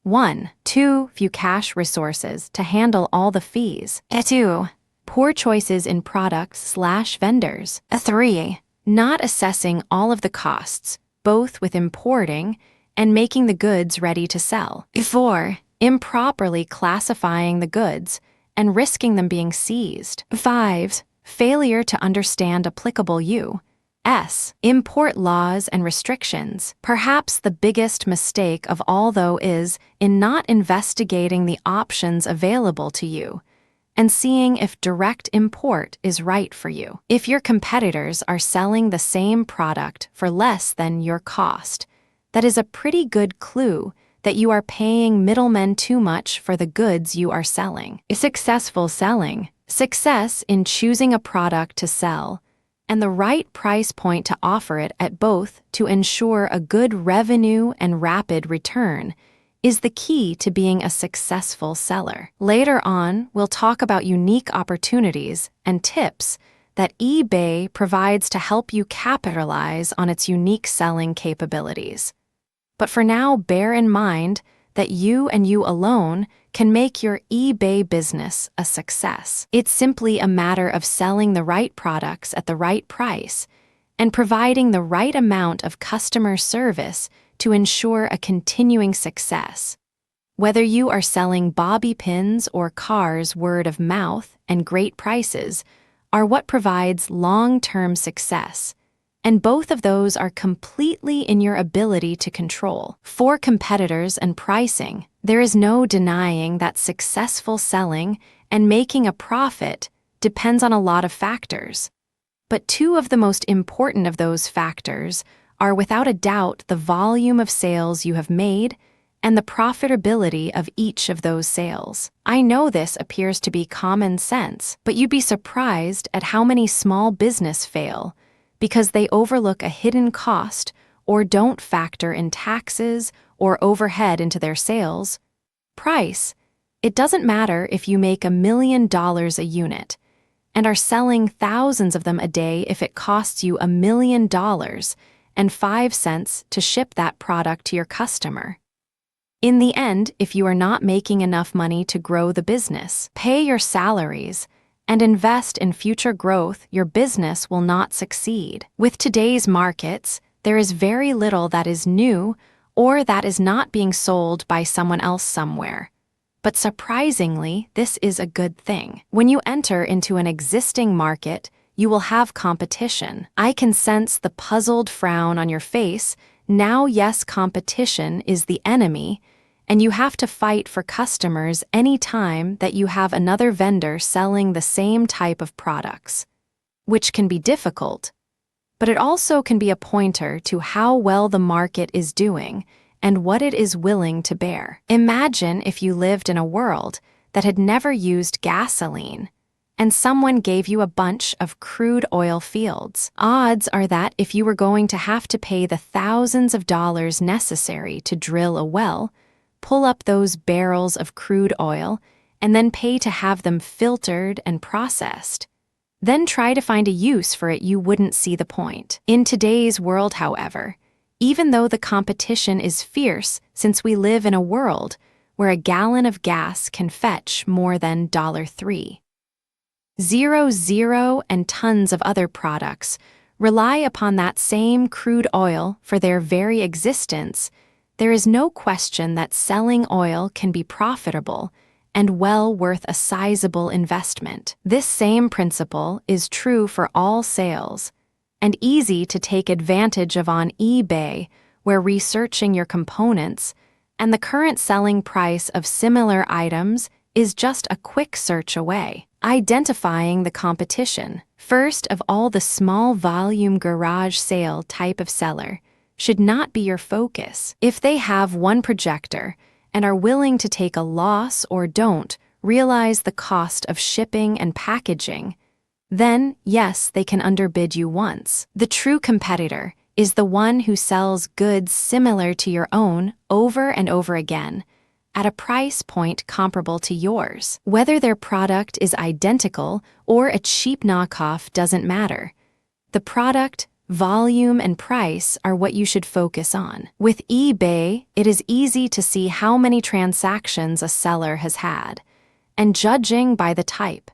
1. Too few cash resources to handle all the fees. 2. Poor choices in products/vendors. 3. Not assessing all of the costs, both with importing and making the goods ready to sell. 4. Improperly classifying the goods and risking them being seized. 5. Failure to understand applicable U.S. import laws and restrictions. Perhaps the biggest mistake of all, though, is in not investigating the options available to you and seeing if direct import is right for you. If your competitors are selling the same product for less than your cost, that is a pretty good clue that you are paying middlemen too much for the goods you are selling. Successful selling. Success in choosing a product to sell and the right price point to offer it at both to ensure a good revenue and rapid return is the key to being a successful seller. Later on, we'll talk about unique opportunities and tips that eBay provides to help you capitalize on its unique selling capabilities. But for now, bear in mind that you and you alone can make your eBay business a success. It's simply a matter of selling the right products at the right price and providing the right amount of customer service to ensure a continuing success. Whether you are selling bobby pins or cars, word of mouth and great prices are what provides long-term success, and both of those are completely in your ability to control. For competitors and pricing, there is no denying that successful selling and making a profit depends on a lot of factors. But two of the most important of those factors are without a doubt the volume of sales you have made and the profitability of each of those sales. I know this appears to be common sense, but you'd be surprised at how many small business fail because they overlook a hidden cost or don't factor in taxes or overhead into their sales price. It doesn't matter if you make $1 million a unit and are selling thousands of them a day if it costs you $1 million and 5 cents to ship that product to your customer. In the end, if you are not making enough money to grow the business, pay your salaries, and invest in future growth, your business will not succeed. With today's markets, there is very little that is new or that is not being sold by someone else somewhere. But surprisingly, this is a good thing. When you enter into an existing market, you will have competition. I can sense the puzzled frown on your face. Now, yes, competition is the enemy, and you have to fight for customers any time that you have another vendor selling the same type of products, which can be difficult, but it also can be a pointer to how well the market is doing and what it is willing to bear. Imagine if you lived in a world that had never used gasoline, and someone gave you a bunch of crude oil fields. Odds are that if you were going to have to pay the thousands of dollars necessary to drill a well, pull up those barrels of crude oil, and then pay to have them filtered and processed, then try to find a use for it, you wouldn't see the point. In today's world, however, even though the competition is fierce, since we live in a world where a gallon of gas can fetch more than $3.00 and tons of other products rely upon that same crude oil for their very existence, there is no question that selling oil can be profitable and well worth a sizable investment. This same principle is true for all sales and easy to take advantage of on eBay, where researching your components and the current selling price of similar items is just a quick search away. Identifying the competition. First of all, the small volume garage sale type of seller should not be your focus. If they have one projector and are willing to take a loss or don't realize the cost of shipping and packaging, then yes, they can underbid you once. The true competitor is the one who sells goods similar to your own over and over again at a price point comparable to yours. Whether their product is identical or a cheap knockoff doesn't matter. The product, volume, and price are what you should focus on. With eBay, it is easy to see how many transactions a seller has had, and judging by the type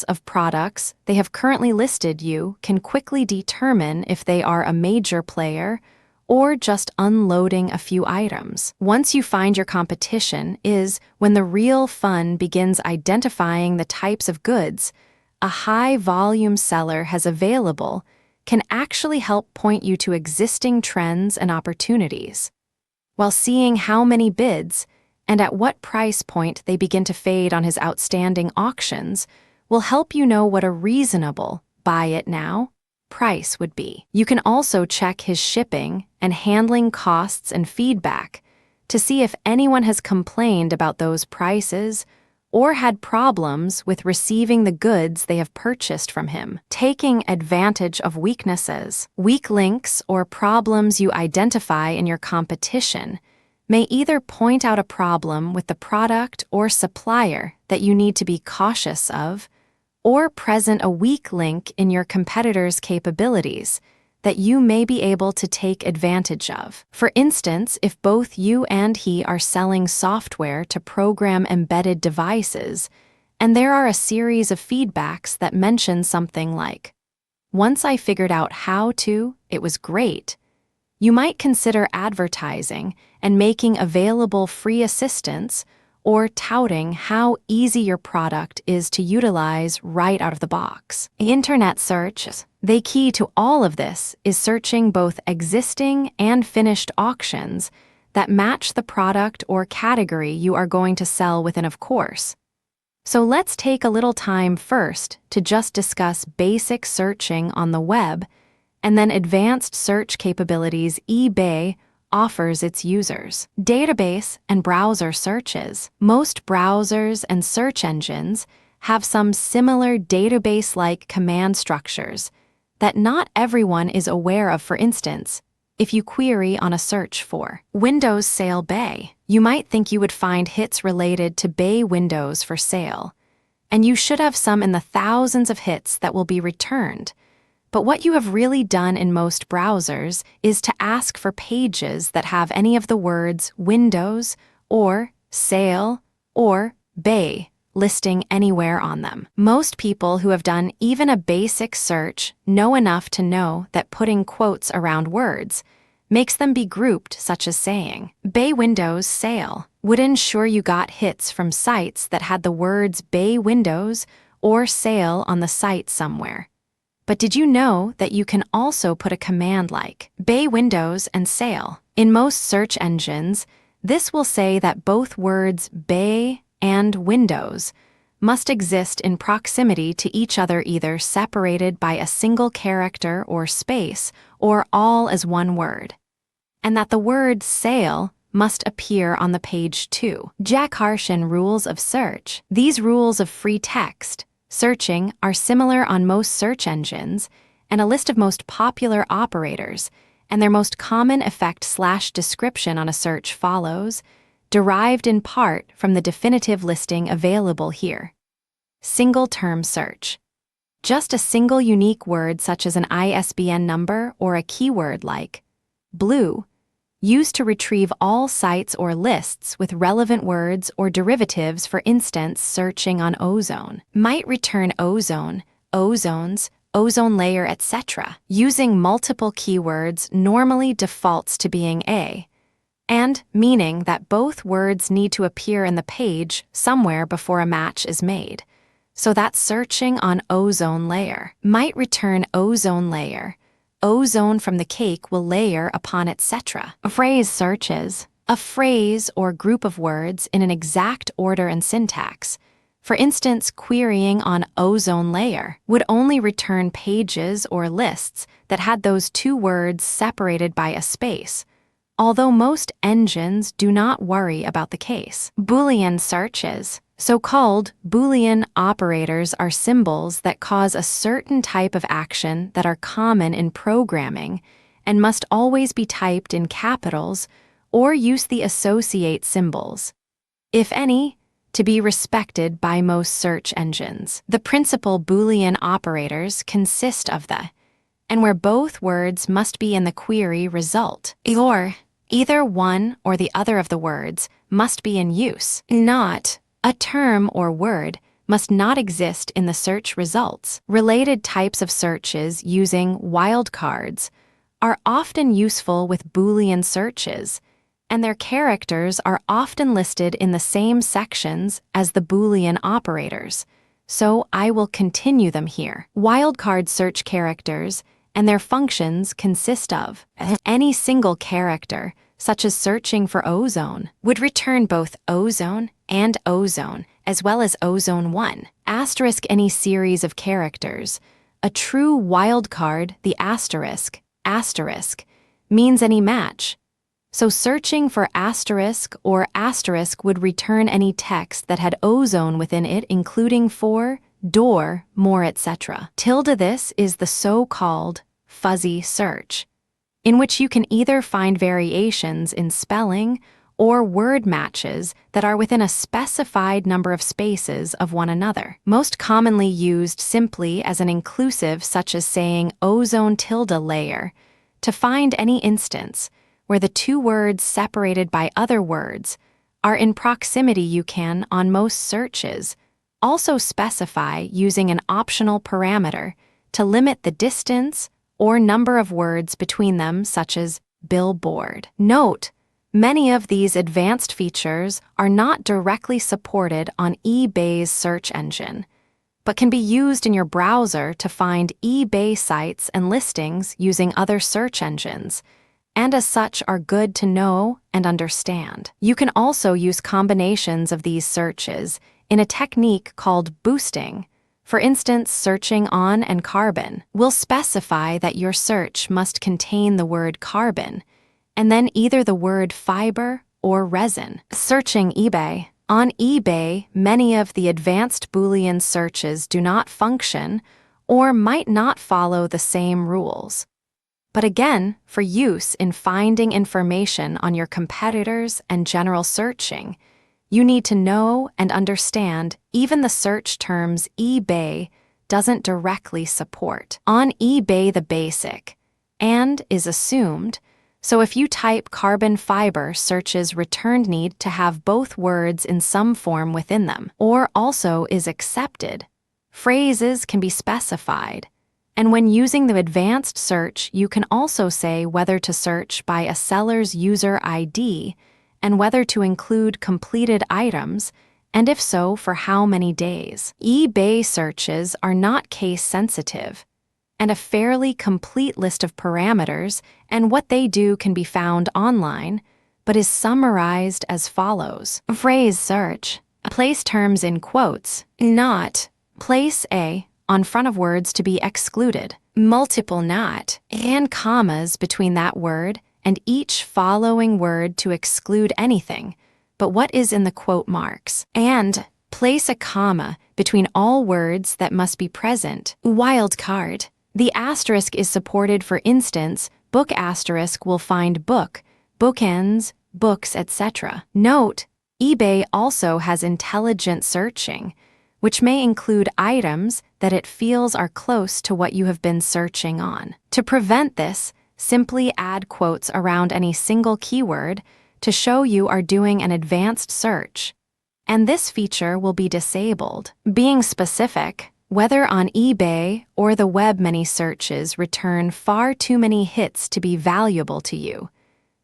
of products they have currently listed you can quickly determine if they are a major player or just unloading a few items. Once you find your competition is when the real fun begins identifying the types of goods a high-volume seller has available can actually help point you to existing trends and opportunities. While seeing how many bids and at what price point they begin to fade on his outstanding auctions will help you know what a reasonable buy it now price would be. You can also check his shipping and handling costs and feedback to see if anyone has complained about those prices or had problems with receiving the goods they have purchased from him. Taking advantage of weaknesses, weak links, or problems you identify in your competition may either point out a problem with the product or supplier that you need to be cautious of, or present a weak link in your competitor's capabilities that you may be able to take advantage of. For instance, if both you and he are selling software to program embedded devices, and there are a series of feedbacks that mention something like, "Once I figured out how to, it was great," you might consider advertising and making available free assistance or touting how easy your product is to utilize right out of the box. Internet searches. The key to all of this is searching both existing and finished auctions that match the product or category you are going to sell within, of course. So let's take a little time first to just discuss basic searching on the web and then advanced search capabilities eBay offers its users. Database and browser searches. Most browsers and search engines have some similar database-like command structures that not everyone is aware of. For instance, if you query on a search for Windows Sale Bay, you might think you would find hits related to Bay Windows for sale, and you should have some in the thousands of hits that will be returned. But what you have really done in most browsers is to ask for pages that have any of the words Windows or Sale or Bay listing anywhere on them. Most people who have done even a basic search know enough to know that putting quotes around words makes them be grouped, such as saying, "Bay Windows Sale" would ensure you got hits from sites that had the words Bay Windows or Sale on the site somewhere. But did you know that you can also put a command like Bay Windows and Sale? In most search engines, this will say that both words Bay and Windows must exist in proximity to each other, either separated by a single character or space, or all as one word. And that the word Sale must appear on the page too. Jack Harshen rules of search. These rules of free text searching are similar on most search engines, and a list of most popular operators and their most common effect/description on a search follows, derived in part from the definitive listing available here. Single-term search. Just a single unique word such as an ISBN number or a keyword like blue, used to retrieve all sites or lists with relevant words or derivatives. For instance, searching on ozone might return ozone, ozones, ozone layer, etc. Using multiple keywords normally defaults to being a, and meaning that both words need to appear in the page somewhere before a match is made. So that searching on ozone layer might return ozone layer, ozone from the cake will layer upon, etc. Phrase searches. A phrase or group of words in an exact order and syntax. For instance, querying on ozone layer would only return pages or lists that had those two words separated by a space, although most engines do not worry about the case. Boolean searches. So-called Boolean operators are symbols that cause a certain type of action that are common in programming and must always be typed in capitals or use the associate symbols. if any, to be respected by most search engines. The principal Boolean operators consist of the and where both words must be in the query result, or either one or the other of the words must be in use. Not a term or word must not exist in the search results. Related types of searches using wildcards are often useful with Boolean searches, and their characters are often listed in the same sections as the Boolean operators, so I will continue them here. Wildcard search characters and their functions consist of any single character, such as searching for ozone, would return both ozone and ozone, as well as ozone 1. Asterisk any series of characters. A true wildcard, the asterisk, means any match. So searching for asterisk or asterisk would return any text that had ozone within it, including for, door, more, etc. Tilde this is the so-called fuzzy search, in which you can either find variations in spelling or word matches that are within a specified number of spaces of one another. Most commonly used simply as an inclusive, such as saying ozone tilde layer, to find any instance where the two words separated by other words are in proximity. You can, on most searches, also specify using an optional parameter to limit the distance or number of words between them, such as billboard. Note, many of these advanced features are not directly supported on eBay's search engine, but can be used in your browser to find eBay sites and listings using other search engines, and as such are good to know and understand. You can also use combinations of these searches in a technique called boosting. For instance, searching on and carbon will specify that your search must contain the word carbon, and then either the word fiber or resin. Searching eBay. On eBay, many of the advanced Boolean searches do not function or might not follow the same rules. But again, for use in finding information on your competitors and general searching, you need to know and understand even the search terms eBay doesn't directly support. On eBay, the basic and is assumed, so if you type carbon fiber, searches returned need to have both words in some form within them, or also is accepted. Phrases can be specified, and when using the advanced search, you can also say whether to search by a seller's user ID and whether to include completed items, and if so, for how many days. eBay searches are not case-sensitive, and a fairly complete list of parameters and what they do can be found online, but is summarized as follows. Phrase search. Place terms in quotes, not. Place a on front of words to be excluded. Multiple not and commas between that word and each following word to exclude anything but what is in the quote marks. And place a comma between all words that must be present. Wildcard. The asterisk is supported. For instance, book asterisk will find book, bookends, books, etc. Note, eBay also has intelligent searching, which may include items that it feels are close to what you have been searching on. To prevent this, simply add quotes around any single keyword to show you are doing an advanced search, and this feature will be disabled. Being specific, whether on eBay or the web, many searches return far too many hits to be valuable to you.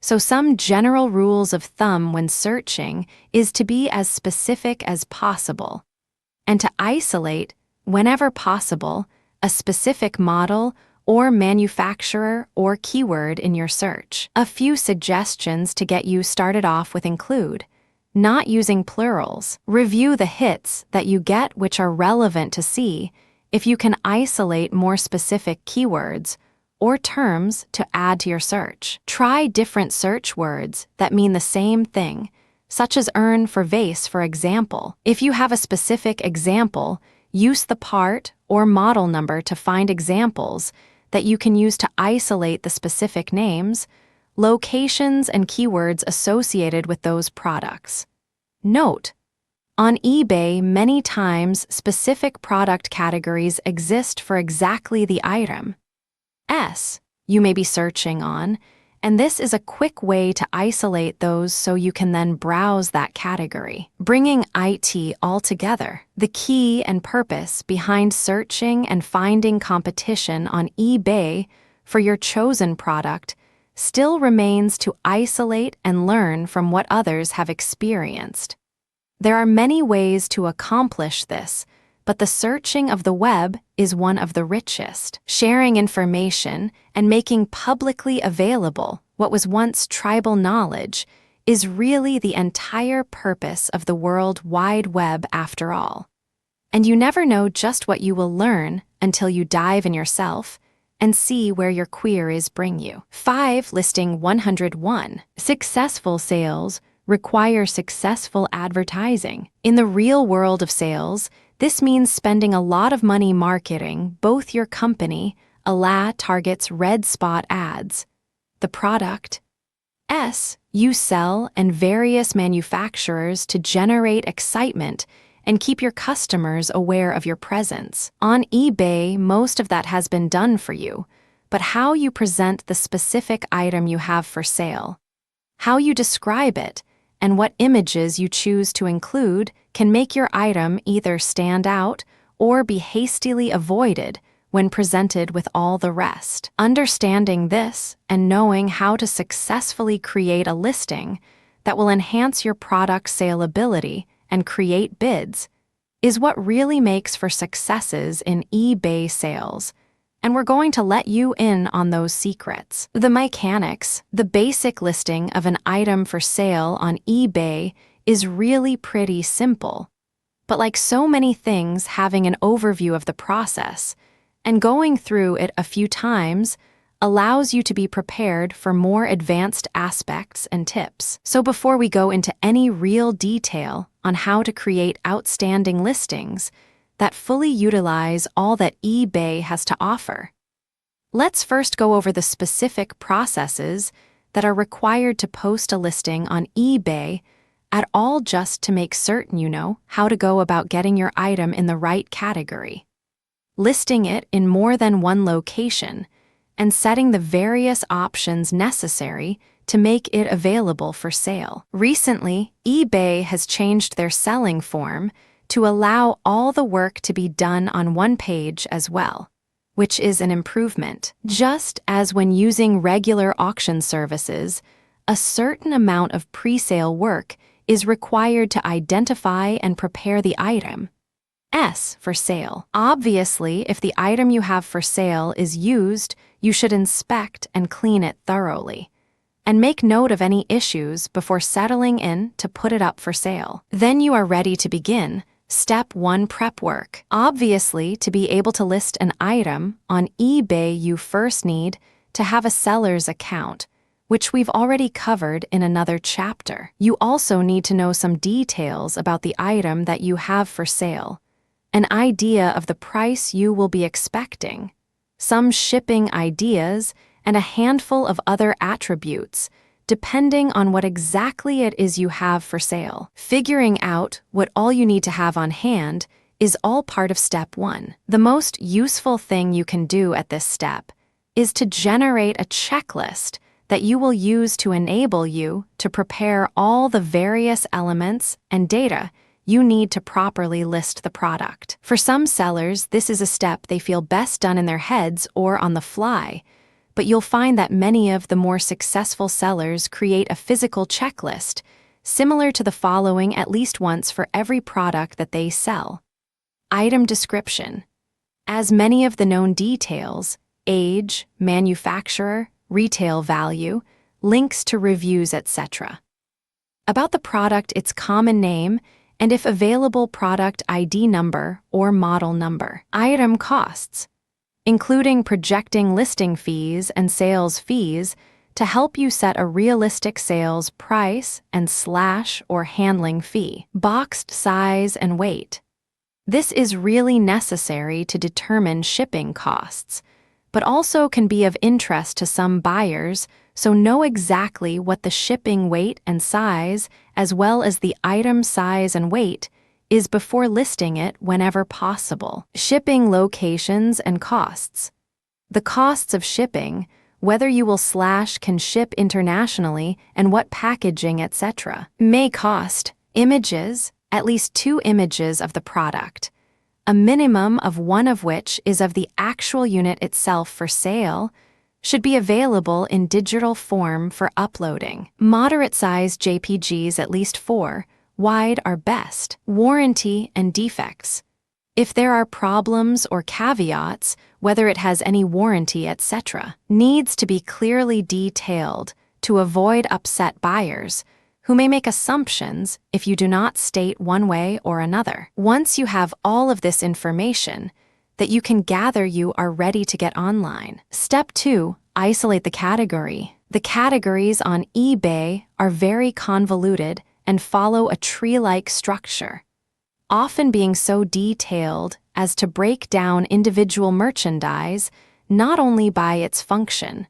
So some general rules of thumb when searching is to be as specific as possible, and to isolate, whenever possible, a specific model or manufacturer or keyword in your search. A few suggestions to get you started off with include not using plurals. Review the hits that you get which are relevant to see if you can isolate more specific keywords or terms to add to your search. Try different search words that mean the same thing, such as earn for vase, for example. If you have a specific example, use the part or model number to find examples that you can use to isolate the specific names, locations, and keywords associated with those products. Note: on eBay, many times specific product categories exist for exactly the item you may be searching on, and this is a quick way to isolate those so you can then browse that category. Bringing IT all together, the key and purpose behind searching and finding competition on eBay for your chosen product still remains to isolate and learn from what others have experienced. There are many ways to accomplish this, but the searching of the web is one of the richest. Sharing information and making publicly available what was once tribal knowledge is really the entire purpose of the World Wide Web after all. And you never know just what you will learn until you dive in yourself and see where your queries bring you. 5. Listing 101. Successful sales require successful advertising. In the real world of sales, this means spending a lot of money marketing both your company, targets red spot ads, the product you sell, and various manufacturers to generate excitement and keep your customers aware of your presence. On eBay, most of that has been done for you, but how you present the specific item you have for sale, how you describe it, and what images you choose to include can make your item either stand out or be hastily avoided when presented with all the rest. Understanding this and knowing how to successfully create a listing that will enhance your product's salability and create bids is what really makes for successes in eBay sales. And we're going to let you in on those secrets. The mechanics, the basic listing of an item for sale on eBay is really pretty simple. But like so many things, having an overview of the process and going through it a few times allows you to be prepared for more advanced aspects and tips. So before we go into any real detail on how to create outstanding listings that fully utilize all that eBay has to offer, let's first go over the specific processes that are required to post a listing on eBay at all, just to make certain you know how to go about getting your item in the right category, listing it in more than one location, and setting the various options necessary to make it available for sale. Recently, eBay has changed their selling form to allow all the work to be done on one page as well, which is an improvement. Just as when using regular auction services, a certain amount of pre-sale work is required to identify and prepare the item for sale. Obviously, if the item you have for sale is used, you should inspect and clean it thoroughly, and make note of any issues before settling in to put it up for sale. Then you are ready to begin Step 1: prep work. Obviously, to be able to list an item on eBay, you first need to have a seller's account, which we've already covered in another chapter. You also need to know some details about the item that you have for sale, an idea of the price you will be expecting, some shipping ideas, and a handful of other attributes, depending on what exactly it is you have for sale. Figuring out what all you need to have on hand is all part of Step 1. The most useful thing you can do at this step is to generate a checklist that you will use to enable you to prepare all the various elements and data you need to properly list the product. For some sellers, this is a step they feel best done in their heads or on the fly, but you'll find that many of the more successful sellers create a physical checklist similar to the following at least once for every product that they sell. Item description. As many of the known details, age, manufacturer, retail value, links to reviews, etc. About the product, its common name, and if available, product ID number or model number. Item costs, including projecting listing fees and sales fees to help you set a realistic sales price and or handling fee. Boxed size and weight. This is really necessary to determine shipping costs, but also can be of interest to some buyers so know exactly what the shipping weight and size, as well as the item size and weight, is before listing it whenever possible. Shipping locations and costs. The costs of shipping, whether you will / can ship internationally, and what packaging, etc., may cost. Images, at least 2 images of the product, a minimum of 1 of which is of the actual unit itself for sale, should be available in digital form for uploading. Moderate-sized JPGs, at least 4, wide are best. Warranty and defects. If there are problems or caveats, whether it has any warranty, etc., needs to be clearly detailed to avoid upset buyers, who may make assumptions if you do not state one way or another. Once you have all of this information that you can gather, you are ready to get online. Step 2, isolate the category. The categories on eBay are very convoluted and follow a tree-like structure, often being so detailed as to break down individual merchandise not only by its function,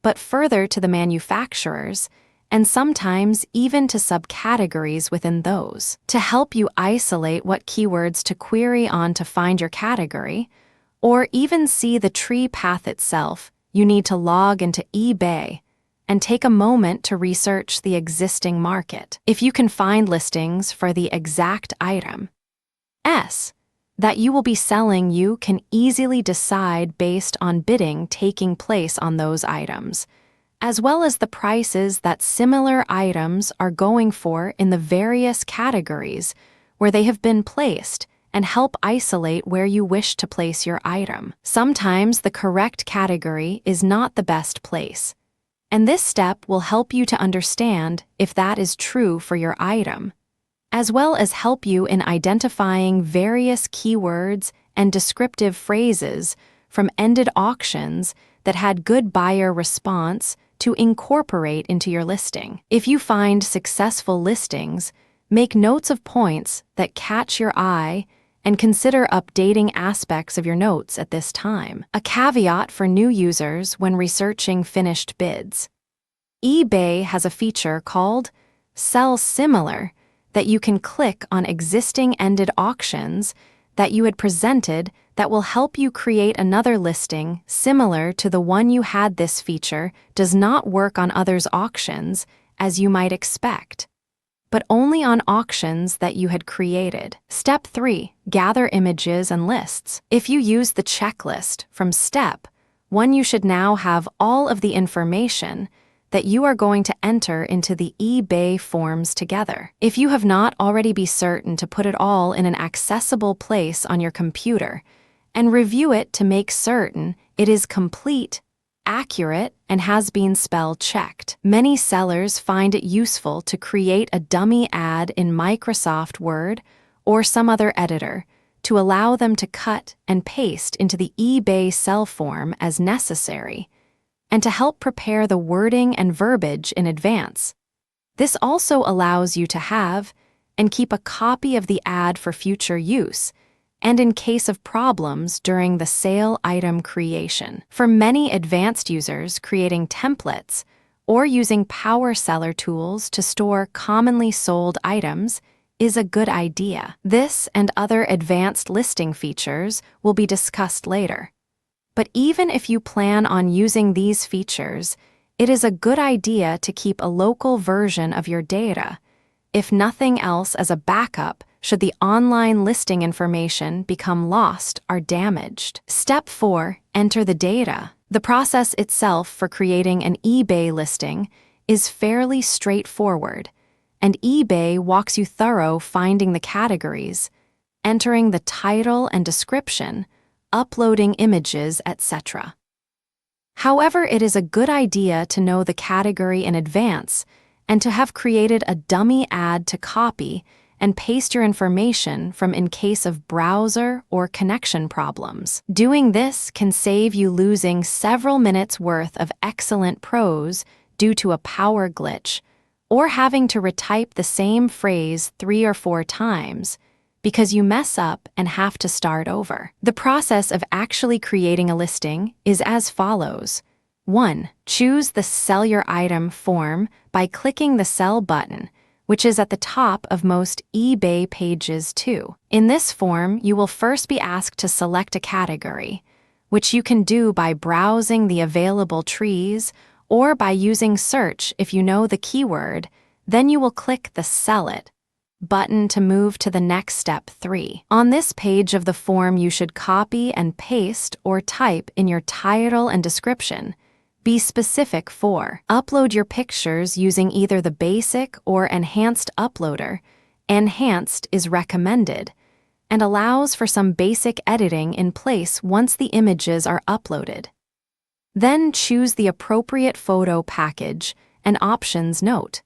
but further to the manufacturers, and sometimes even to subcategories within those. To help you isolate what keywords to query on to find your category, or even see the tree path itself, you need to log into eBay and take a moment to research the existing market. If you can find listings for the exact item that you will be selling, you can easily decide based on bidding taking place on those items, as well as the prices that similar items are going for in the various categories where they have been placed, and help isolate where you wish to place your item. Sometimes the correct category is not the best place, and this step will help you to understand if that is true for your item, as well as help you in identifying various keywords and descriptive phrases from ended auctions that had good buyer response to incorporate into your listing. If you find successful listings, make notes of points that catch your eye and consider updating aspects of your notes at this time. A caveat for new users when researching finished bids. eBay has a feature called Sell Similar that you can click on existing ended auctions that you had presented that will help you create another listing similar to the one you had. This feature does not work on others' auctions, as you might expect, but only on auctions that you had created. Step 3, gather images and lists. If you use the checklist from Step 1, you should now have all of the information that you are going to enter into the eBay forms together. If you have not already, be certain to put it all in an accessible place on your computer and review it to make certain it is complete, accurate, and has been spell checked. Many sellers find it useful to create a dummy ad in Microsoft Word or some other editor to allow them to cut and paste into the eBay sell form as necessary, and to help prepare the wording and verbiage in advance. This also allows you to have and keep a copy of the ad for future use, and in case of problems during the sale item creation. For many advanced users, creating templates or using power seller tools to store commonly sold items is a good idea. This and other advanced listing features will be discussed later. But even if you plan on using these features, it is a good idea to keep a local version of your data, if nothing else, as a backup should the online listing information become lost or damaged. Step 4, enter the data. The process itself for creating an eBay listing is fairly straightforward, and eBay walks you through finding the categories, entering the title and description, uploading images, etc. However, it is a good idea to know the category in advance and to have created a dummy ad to copy and paste your information from in case of browser or connection problems. Doing this can save you losing several minutes worth of excellent prose due to a power glitch, or having to retype the same phrase 3 or 4 times because you mess up and have to start over. The process of actually creating a listing is as follows. 1. Choose the Sell Your Item form by clicking the Sell button, which is at the top of most eBay pages too. In this form, you will first be asked to select a category, which you can do by browsing the available trees or by using search if you know the keyword. Then you will click the Sell It button to move to the next step 3. On this page of the form, you should copy and paste or type in your title and description. Be specific for. Upload your pictures using either the basic or enhanced uploader. Enhanced is recommended and allows for some basic editing in place once the images are uploaded. Then choose the appropriate photo package and options note.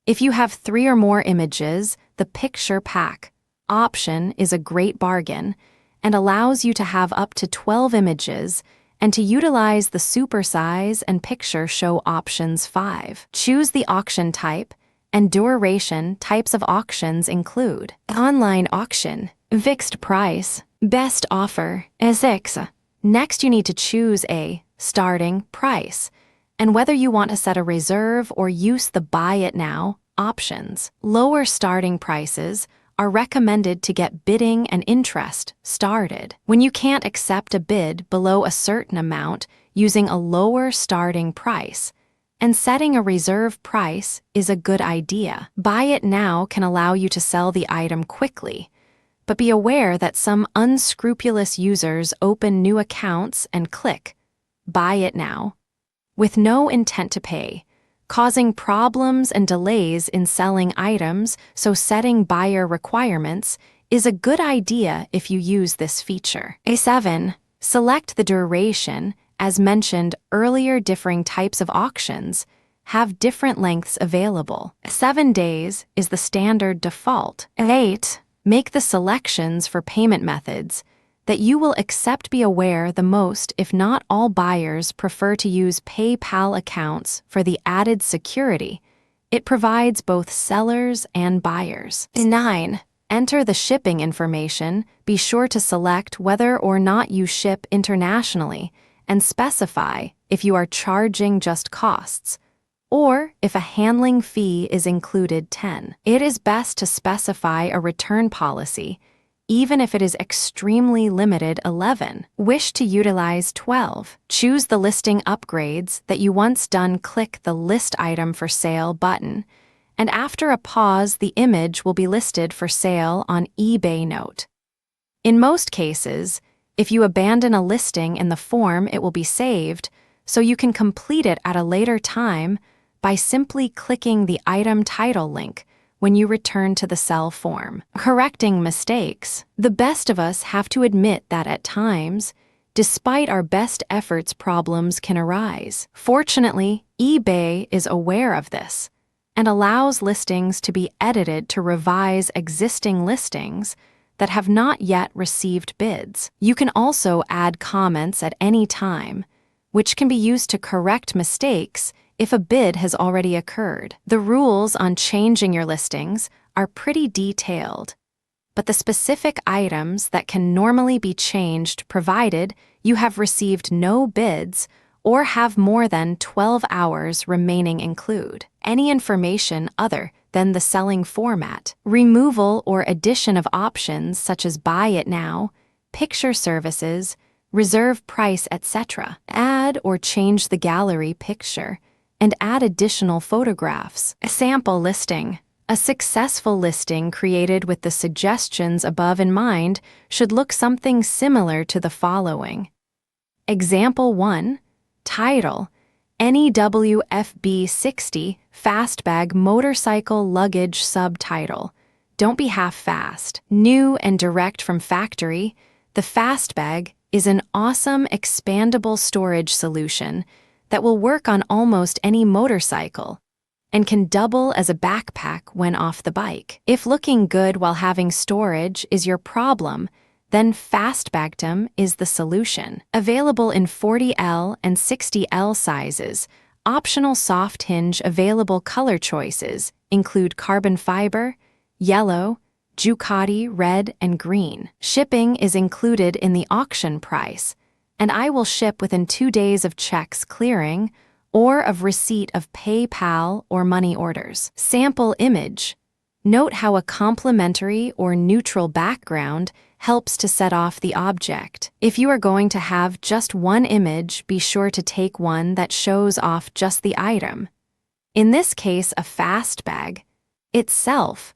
If you have 3 or more images, the picture pack option is a great bargain and allows you to have up to 12 images and to utilize the supersize and picture show options 5. Choose the auction type and duration. Types of auctions include online auction, fixed price, best offer, etc. Next, you need to choose a starting price and whether you want to set a reserve or use the buy it now options. Lower starting prices are recommended to get bidding and interest started. When you can't accept a bid below a certain amount, using a lower starting price and setting a reserve price is a good idea. Buy it now can allow you to sell the item quickly, but be aware that some unscrupulous users open new accounts and click buy it now with no intent to pay, causing problems and delays in selling items. So setting buyer requirements is a good idea if you use this feature. A7. Select the duration. As mentioned earlier, differing types of auctions have different lengths available. 7 days is the standard default. 8. Make the selections for payment methods that you will accept. Be aware the most, if not all buyers prefer to use PayPal accounts for the added security it provides both sellers and buyers. 9. Enter the shipping information. Be sure to select whether or not you ship internationally and specify if you are charging just costs or if a handling fee is included. 10. It is best to specify a return policy even if it is extremely limited. 11. Wish to utilize 12. Choose the listing upgrades that you once done. Click the List Item for Sale button, and after a pause, the image will be listed for sale on eBay. Note: in most cases, if you abandon a listing in the form, it will be saved, so you can complete it at a later time by simply clicking the item title link when you return to the sell form. Correcting mistakes. The best of us have to admit that at times, despite our best efforts, problems can arise. Fortunately, eBay is aware of this and allows listings to be edited to revise existing listings that have not yet received bids. You can also add comments at any time, which can be used to correct mistakes if a bid has already occurred. The rules on changing your listings are pretty detailed, but the specific items that can normally be changed provided you have received no bids or have more than 12 hours remaining include any information other than the selling format, removal or addition of options such as buy it now, picture services, reserve price, etc. Add or change the gallery picture and add additional photographs. A sample listing. A successful listing created with the suggestions above in mind should look something similar to the following. Example 1. Title: NEWFB 60 Fastbag Motorcycle Luggage. Subtitle: Don't be half-fast. New and direct from factory, the Fastbag is an awesome expandable storage solution that will work on almost any motorcycle and can double as a backpack when off the bike. If looking good while having storage is your problem, then Fastbagdom is the solution. Available in 40L and 60L sizes, optional soft hinge. Available color choices include carbon fiber, yellow, Ducati red, and green. Shipping is included in the auction price. and I will ship within 2 days of checks clearing or of receipt of PayPal or money orders. Sample image. Note how a complementary or neutral background helps to set off the object. If you are going to have just one image, be sure to take one that shows off just the item. In this case, a fast bag itself.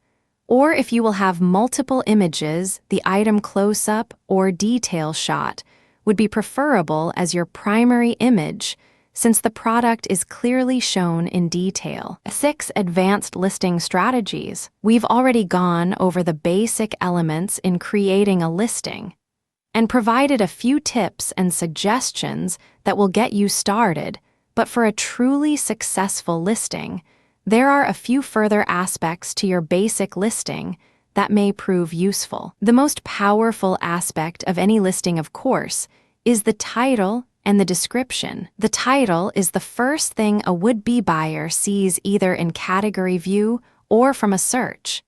Or if you will have multiple images, the item close-up or detail shot would be preferable as your primary image, since the product is clearly shown in detail. 6. Advanced listing strategies. We've already gone over the basic elements in creating a listing and provided a few tips and suggestions that will get you started, but for a truly successful listing, there are a few further aspects to your basic listing that may prove useful. The most powerful aspect of any listing, of course, is the title and the description. The title is the first thing a would-be buyer sees either in category view or from a search.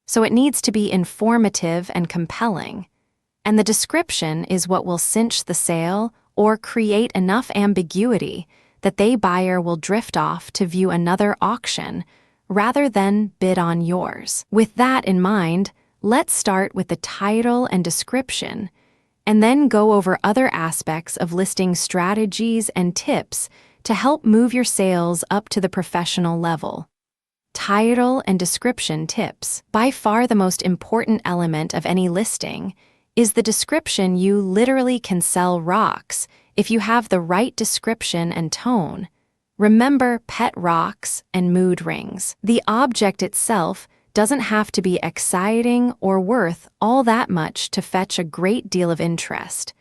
So it needs to be informative and compelling. And the description is what will cinch the sale or create enough ambiguity that the buyer will drift off to view another auction rather than bid on yours. With that in mind, let's start with the title and description, and then go over other aspects of listing strategies and tips to help move your sales up to the professional level. Title and description tips. By far the most important element of any listing is the description. You literally can sell rocks if you have the right description and tone. Remember pet rocks and mood rings. The object itself doesn't have to be exciting or worth all that much to fetch a great deal of interest.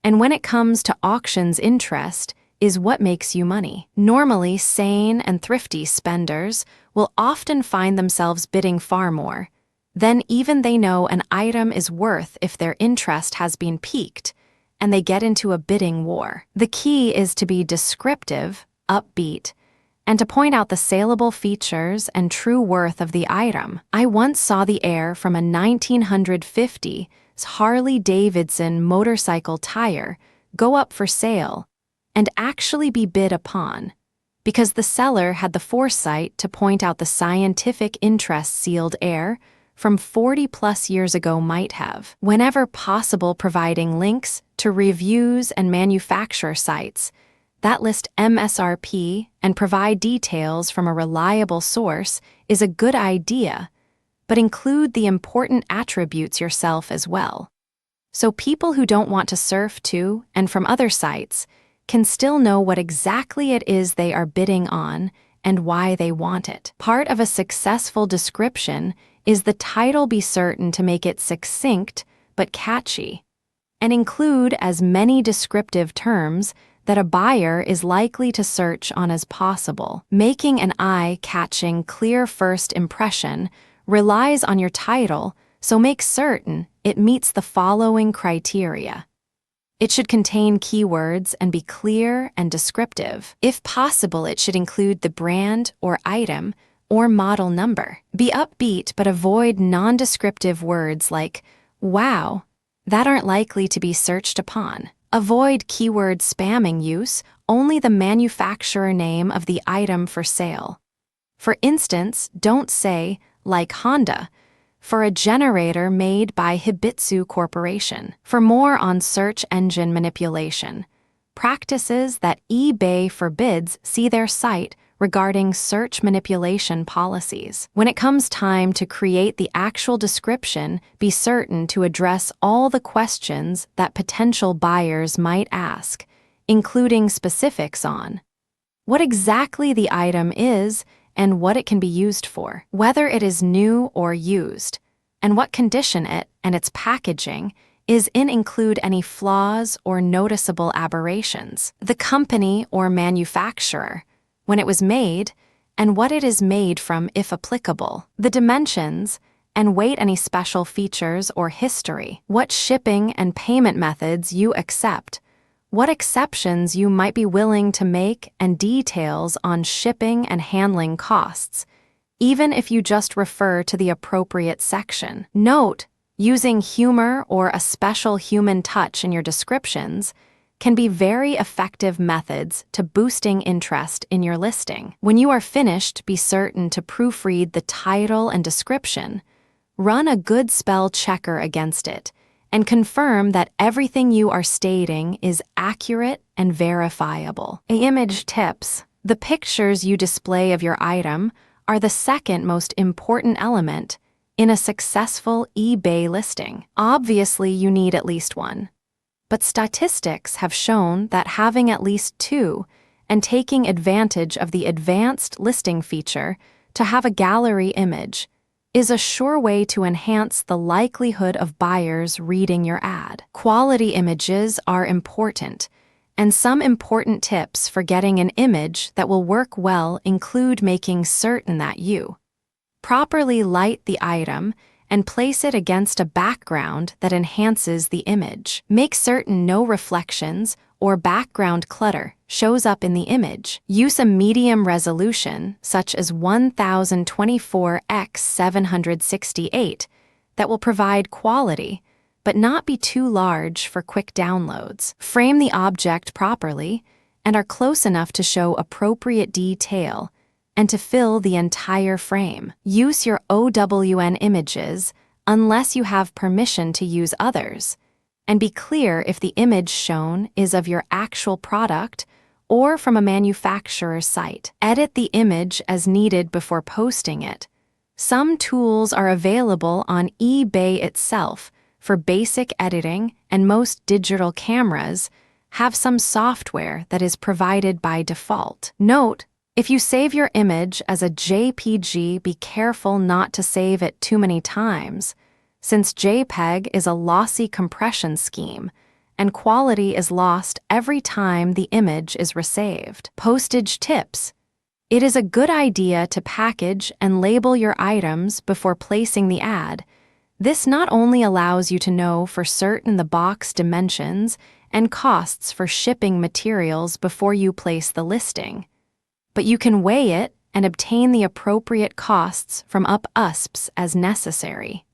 And when it comes to auctions, interest is what makes you money. Normally, sane and thrifty spenders will often find themselves bidding far more than even they know an item is worth if their interest has been piqued, and they get into a bidding war. The key is to be descriptive, upbeat, and to point out the saleable features and true worth of the item. I once saw the air from a 1950s Harley-Davidson motorcycle tire go up for sale and actually be bid upon, because the seller had the foresight to point out the scientific interest sealed air from 40+ years ago might have. Whenever possible, providing links to reviews and manufacturer sites that list MSRP and provide details from a reliable source is a good idea, but include the important attributes yourself as well, so people who don't want to surf to and from other sites can still know what exactly it is they are bidding on and why they want it. Part of a successful description is the title. Be certain to make it succinct but catchy, and include as many descriptive terms that a buyer is likely to search on as possible. Making an eye-catching, clear first impression relies on your title, so make certain it meets the following criteria. It should contain keywords and be clear and descriptive. If possible, it should include the brand or item or model number. Be upbeat, but avoid non-descriptive words like "wow" that aren't likely to be searched upon. Avoid keyword spamming use, only the manufacturer name of the item for sale. For instance, don't say, like Honda, for a generator made by Hibitsu Corporation. For more on search engine manipulation practices that eBay forbids, see their site regarding search manipulation policies. When it comes time to create the actual description, be certain to address all the questions that potential buyers might ask, including specifics on what exactly the item is and what it can be used for, whether it is new or used, and what condition it and its packaging is in. Include any flaws or noticeable aberrations, the company or manufacturer, when it was made, and what it is made from if applicable, the dimensions and weight, any special features or history, what shipping and payment methods you accept, what exceptions you might be willing to make, and details on shipping and handling costs, even if you just refer to the appropriate section. Note, using humor or a special human touch in your descriptions can be very effective methods to boosting interest in your listing. When you are finished, be certain to proofread the title and description. Run a good spell checker against it, and confirm that everything you are stating is accurate and verifiable. Image tips. The pictures you display of your item are the second most important element in a successful eBay listing. Obviously, you need at least one. But statistics have shown that having at least two and taking advantage of the advanced listing feature to have a gallery image is a sure way to enhance the likelihood of buyers reading your ad. Quality images are important, and some important tips for getting an image that will work well include making certain that you properly light the item and place it against a background that enhances the image. Make certain no reflections or background clutter shows up in the image. Use a medium resolution, such as 1024x768, that will provide quality, but not be too large for quick downloads. Frame the object properly and are close enough to show appropriate detail and to fill the entire frame. Use your OWN images unless you have permission to use others, and be clear if the image shown is of your actual product or from a manufacturer's site. Edit the image as needed before posting it. Some tools are available on eBay itself for basic editing, and most digital cameras have some software that is provided by default. Note, if you save your image as a JPG, be careful not to save it too many times, since JPEG is a lossy compression scheme, and quality is lost every time the image is resaved. Postage tips. It is a good idea to package and label your items before placing the ad. This not only allows you to know for certain the box dimensions and costs for shipping materials before you place the listing, but you can weigh it and obtain the appropriate costs from USPs as necessary.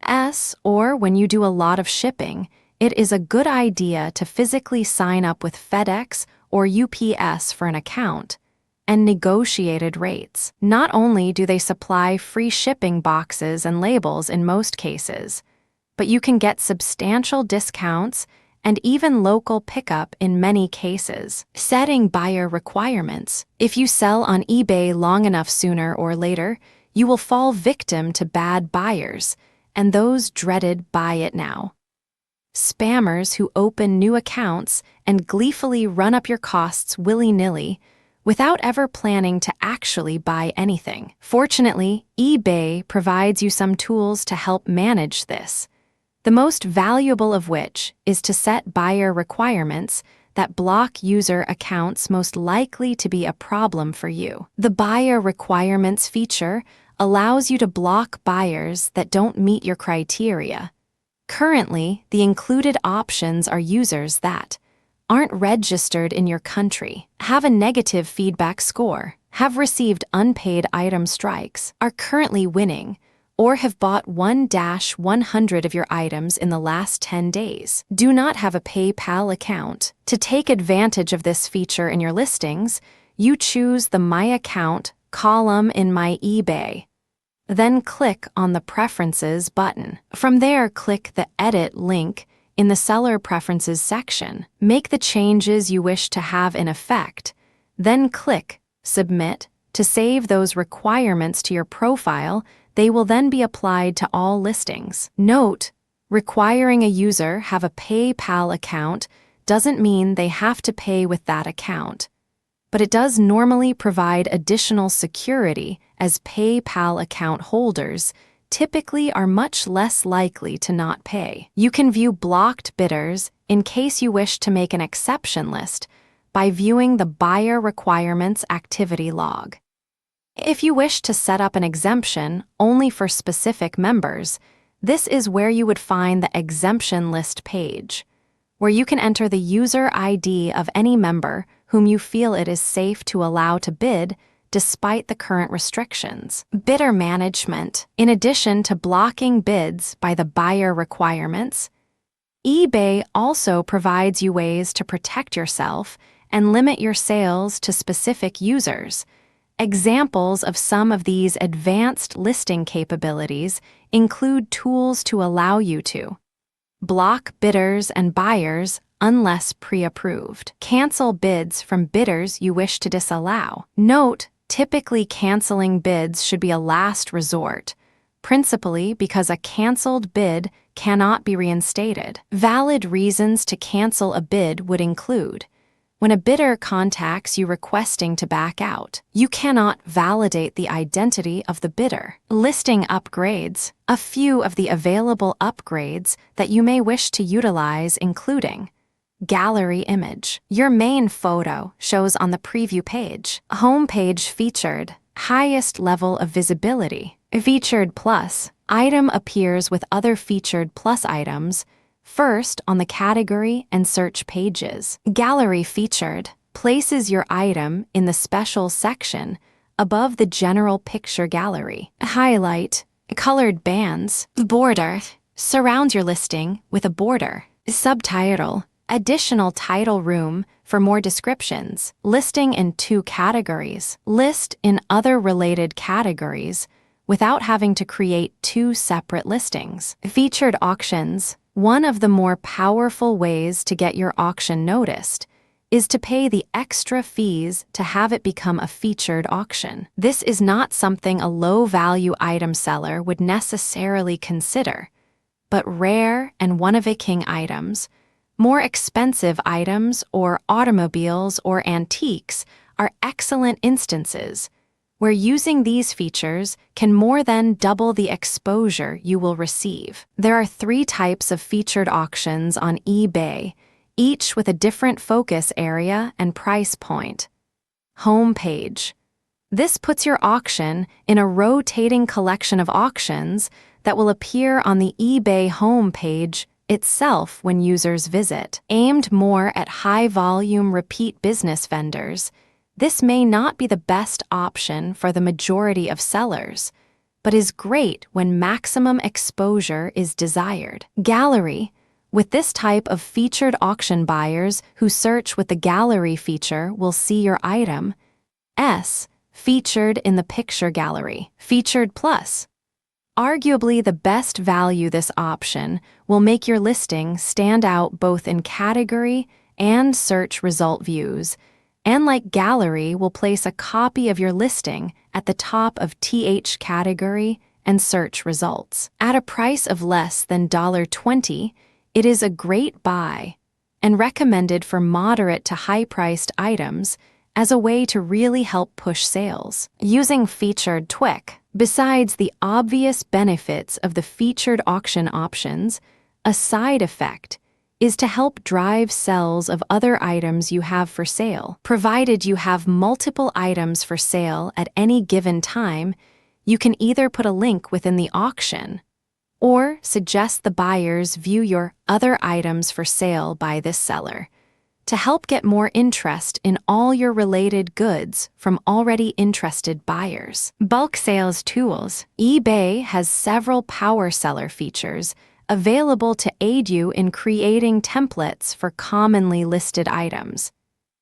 Or when you do a lot of shipping, it is a good idea to physically sign up with FedEx or UPS for an account and negotiated rates. Not only do they supply free shipping boxes and labels in most cases, but you can get substantial discounts and even local pickup in many cases. Setting buyer requirements. If you sell on eBay long enough, sooner or later, you will fall victim to bad buyers and those dreaded buy it now spammers who open new accounts and gleefully run up your costs willy-nilly without ever planning to actually buy anything. Fortunately, eBay provides you some tools to help manage this, the most valuable of which is to set buyer requirements that block user accounts most likely to be a problem for you. The buyer requirements feature allows you to block buyers that don't meet your criteria. Currently, the included options are users that aren't registered in your country, have a negative feedback score, have received unpaid item strikes, are currently winning, or have bought 1-100 of your items in the last 10 days. Do not have a PayPal account. To take advantage of this feature in your listings, you choose the My Account column in My eBay. Then click on the Preferences button. From there, click the Edit link in the Seller Preferences section. Make the changes you wish to have in effect. Then click Submit to save those requirements to your profile. They will then be applied to all listings. Note, requiring a user have a PayPal account doesn't mean they have to pay with that account, but it does normally provide additional security, as PayPal account holders typically are much less likely to not pay. You can view blocked bidders in case you wish to make an exception list by viewing the Buyer Requirements Activity log. If you wish to set up an exemption only for specific members, this is where you would find the Exemption List page, where you can enter the user ID of any member whom you feel it is safe to allow to bid despite the current restrictions. Bidder management. In addition to blocking bids by the buyer requirements, eBay also provides you ways to protect yourself and limit your sales to specific users. Examples of some of these advanced listing capabilities include tools to allow you to block bidders and buyers unless pre-approved, cancel bids from bidders you wish to disallow. Note, typically canceling bids should be a last resort, principally because a canceled bid cannot be reinstated. Valid reasons to cancel a bid would include when a bidder contacts you requesting to back out, you cannot validate the identity of the bidder. Listing upgrades. A few of the available upgrades that you may wish to utilize including gallery image. Your main photo shows on the preview page. Homepage featured. Highest level of visibility. Featured plus. Item appears with other featured plus items first on the category and search pages. Gallery featured places your item in the special section above the general picture gallery. Highlight, colored bands, border, surround your listing with a border. Subtitle, additional title room for more descriptions. Listing in 2 categories. List in other related categories without having to create 2 separate listings. Featured auctions. One of the more powerful ways to get your auction noticed is to pay the extra fees to have it become a featured auction. This is not something a low-value item seller would necessarily consider, but rare and one-of-a-kind items, more expensive items or automobiles or antiques are excellent instances where using these features can more than double the exposure you will receive. There are 3 types of featured auctions on eBay, each with a different focus area and price point. Homepage. This puts your auction in a rotating collection of auctions that will appear on the eBay homepage itself when users visit. Aimed more at high-volume repeat business vendors, this may not be the best option for the majority of sellers, but is great when maximum exposure is desired. Gallery. With this type of featured auction, buyers who search with the gallery feature will see your item featured in the picture gallery. Featured plus. Arguably the best value, this option will make your listing stand out both in category and search result views, and like gallery will place a copy of your listing at the top of TH category and search results. At a price of less than $20, it is a great buy and recommended for moderate to high-priced items as a way to really help push sales. Using featured TWIC. Besides the obvious benefits of the featured auction options, a side effect is to help drive sales of other items you have for sale. Provided you have multiple items for sale at any given time, you can either put a link within the auction or suggest the buyers view your other items for sale by this seller to help get more interest in all your related goods from already interested buyers. Bulk sales tools. eBay has several power seller features available to aid you in creating templates for commonly listed items,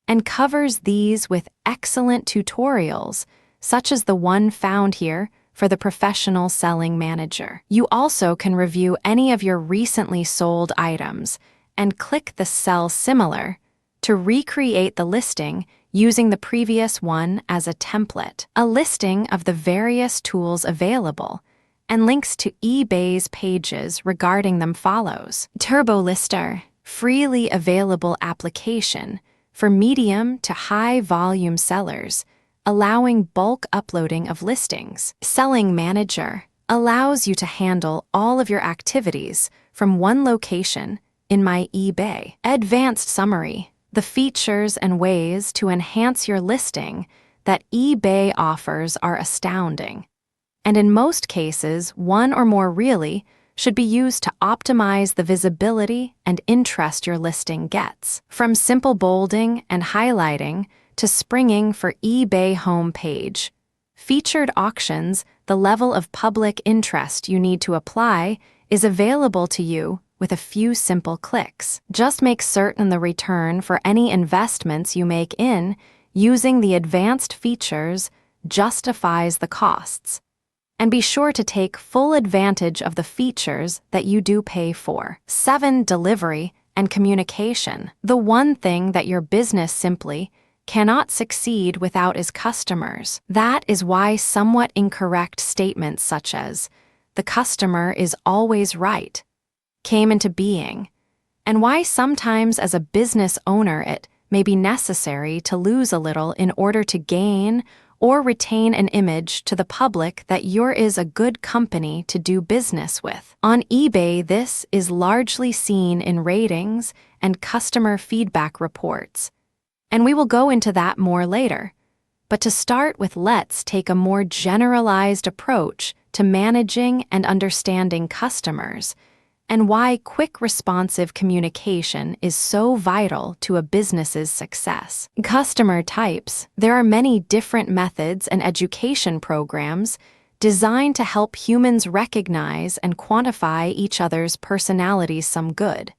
and covers these with excellent tutorials, such as the one found here for the professional selling manager. You also can review any of your recently sold items and click the Sell Similar to recreate the listing using the previous one as a template. A listing of the various tools available and links to eBay's pages regarding them follows. Turbo Lister, freely available application for medium to high volume sellers, allowing bulk uploading of listings. Selling Manager allows you to handle all of your activities from one location in My eBay. Advanced Summary, the features and ways to enhance your listing that eBay offers are astounding, and in most cases, one or more really should be used to optimize the visibility and interest your listing gets. From simple bolding and highlighting to springing for eBay homepage, featured auctions, the level of public interest you need to apply is available to you with a few simple clicks. Just make certain the return for any investments you make in using the advanced features justifies the costs. And be sure to take full advantage of the features that you do pay for. 7. Delivery and communication. The one thing that your business simply cannot succeed without is customers. That is why somewhat incorrect statements such as, "the customer is always right," came into being, and why sometimes as a business owner it may be necessary to lose a little in order to gain or retain an image to the public that you're is a good company to do business with. On eBay, this is largely seen in ratings and customer feedback reports, and we will go into that more later. But to start with, let's take a more generalized approach to managing and understanding customers, and why quick responsive communication is so vital to a business's success. Customer types. There are many different methods and education programs designed to help humans recognize and quantify each other's personalities, some good,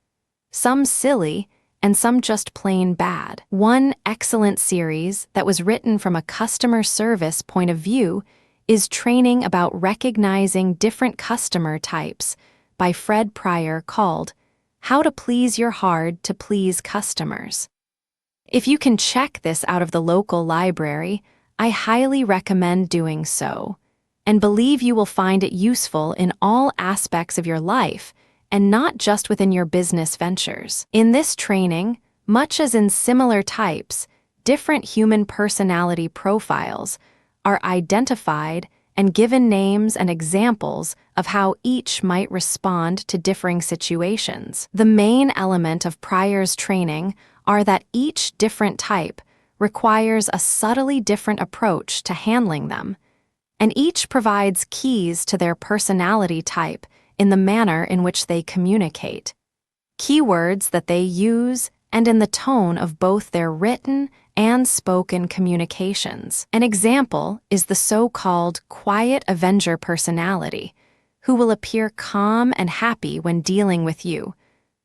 some silly, and some just plain bad. One excellent series that was written from a customer service point of view is training about recognizing different customer types by Fred Pryor, called How to Please Your Hard to Please Customers. If you can check this out of the local library, I highly recommend doing so, and believe you will find it useful in all aspects of your life and not just within your business ventures. In this training, much as in similar types, different human personality profiles are identified and given names and examples of how each might respond to differing situations. The main element of Pryor's training are that each different type requires a subtly different approach to handling them, and each provides keys to their personality type in the manner in which they communicate, keywords that they use, and in the tone of both their written and spoken communications. An example is the so-called quiet Avenger personality, who will appear calm and happy when dealing with you,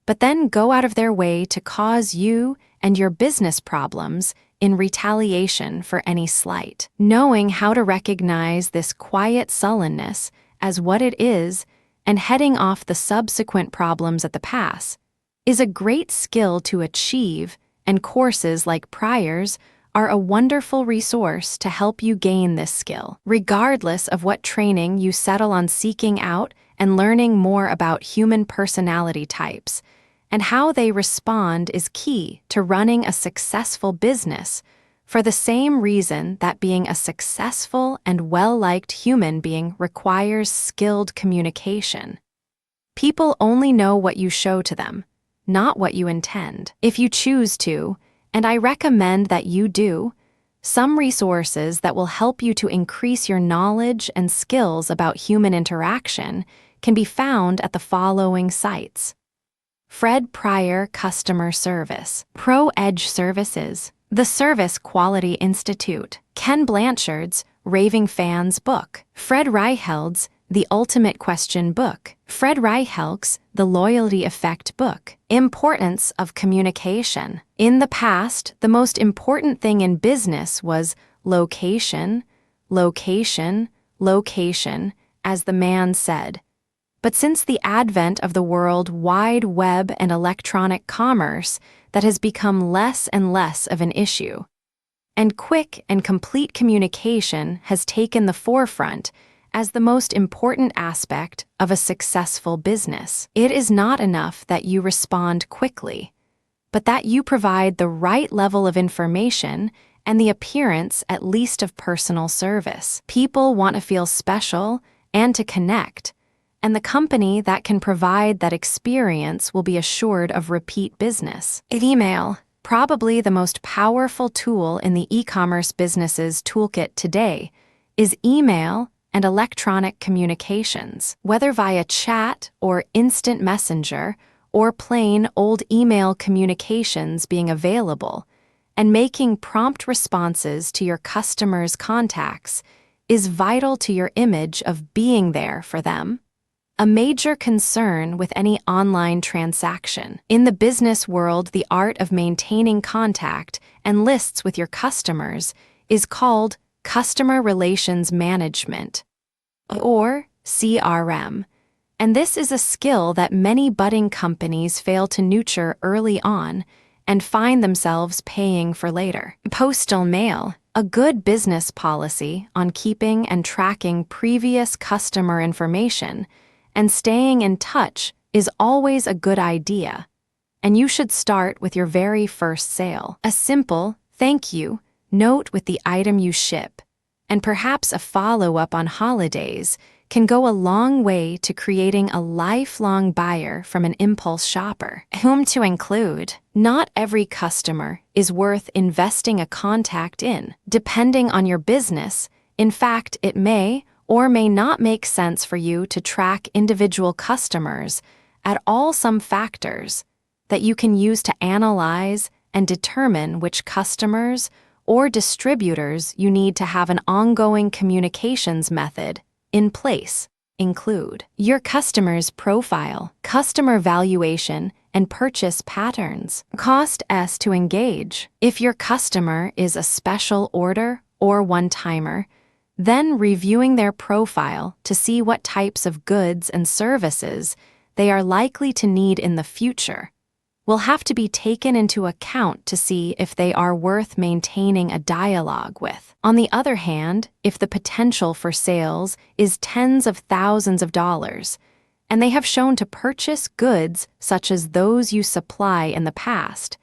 but then go out of their way to cause you and your business problems in retaliation for any slight. Knowing how to recognize this quiet sullenness as what it is and heading off the subsequent problems at the pass is a great skill to achieve, and courses like Pryor's are a wonderful resource to help you gain this skill. Regardless of what training you settle on seeking out and learning more about human personality types and how they respond is key to running a successful business, for the same reason that being a successful and well-liked human being requires skilled communication. People only know what you show to them, not what you intend. If you choose to, and I recommend that you do, some resources that will help you to increase your knowledge and skills about human interaction can be found at the following sites: Fred Pryor Customer Service, Pro Edge Services, the Service Quality Institute, Ken Blanchard's Raving Fans book, Fred Reicheld's The Ultimate Question book, Fred Reichelk's The Loyalty Effect book, Importance of Communication. In the past, the most important thing in business was location, location, location, as the man said. But since the advent of the World Wide Web and electronic commerce, that has become less and less of an issue. And quick and complete communication has taken the forefront as the most important aspect of a successful business. It is not enough that you respond quickly, but that you provide the right level of information and the appearance at least of personal service. People want to feel special and to connect, and the company that can provide that experience will be assured of repeat business. Email, probably the most powerful tool in the e-commerce business's toolkit today, is email and electronic communications. Whether via chat or instant messenger or plain old email communications being available, and making prompt responses to your customers' contacts is vital to your image of being there for them. a major concern with any online transaction. In the business world, the art of maintaining contact and lists with your customers is called Customer Relations Management, or CRM. And this is a skill that many budding companies fail to nurture early on and find themselves paying for later. Postal mail, a good business policy on keeping and tracking previous customer information and staying in touch is always a good idea, and you should start with your very first sale. A simple thank you note with the item you ship, and perhaps a follow-up on holidays can go a long way to creating a lifelong buyer from an impulse shopper. Whom to include? Not every customer is worth investing a contact in. Depending on your business, in fact, it may or may not make sense for you to track individual customers at all. Some factors that you can use to analyze and determine which customers or distributors you need to have an ongoing communications method in place include your customer's profile, customer valuation, and purchase patterns. Cost to engage. If your customer is a special order or one-timer, then reviewing their profile to see what types of goods and services they are likely to need in the future will have to be taken into account to see if they are worth maintaining a dialogue with. On the other hand, if the potential for sales is tens of thousands of dollars, and they have shown to purchase goods such as those you supply in the past,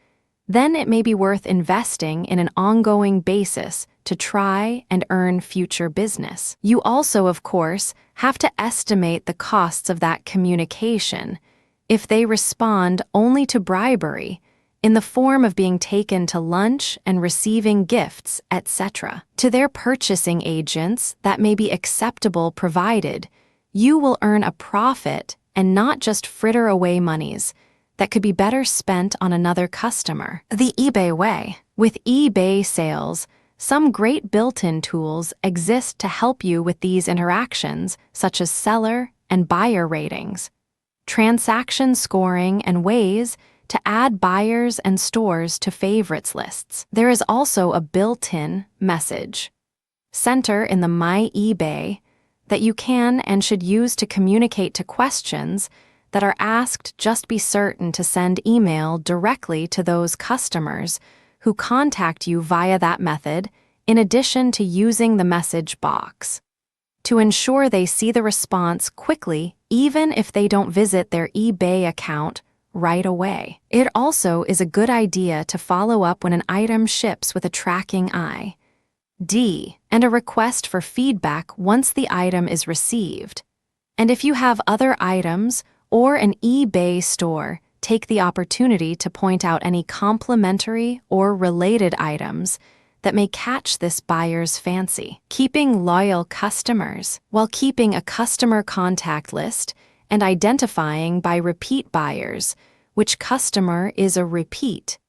then it may be worth investing in an ongoing basis to try and earn future business. You also, of course, have to estimate the costs of that communication if they respond only to bribery in the form of being taken to lunch and receiving gifts, etc. To their purchasing agents, that may be acceptable provided you will earn a profit and not just fritter away monies that could be better spent on another customer. The eBay way. With eBay sales, some great built-in tools exist to help you with these interactions, such as seller and buyer ratings, transaction scoring, and ways to add buyers and stores to favorites lists. There is also a built-in message center in the My eBay that you can and should use to communicate to questions that are asked. Just be certain to send email directly to those customers who contact you via that method, in addition to using the message box, to ensure they see the response quickly even if they don't visit their eBay account right away. It also is a good idea to follow up when an item ships with a tracking ID and a request for feedback once the item is received. And if you have other items or an eBay store, take the opportunity to point out any complementary or related items that may catch this buyer's fancy. Keeping loyal customers. While keeping a customer contact list and identifying by repeat buyers which customer is a repeat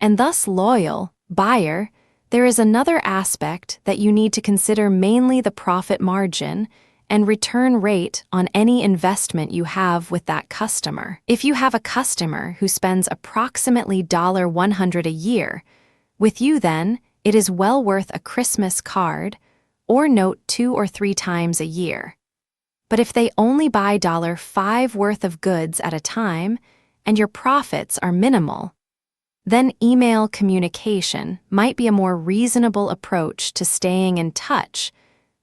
and thus loyal buyer, there is another aspect that you need to consider, mainly the profit margin and return rate on any investment you have with that customer. If you have a customer who spends approximately $100 a year with you, then it is well worth a Christmas card or note 2 or 3 times a year. But if they only buy $5 worth of goods at a time and your profits are minimal, then email communication might be a more reasonable approach to staying in touch.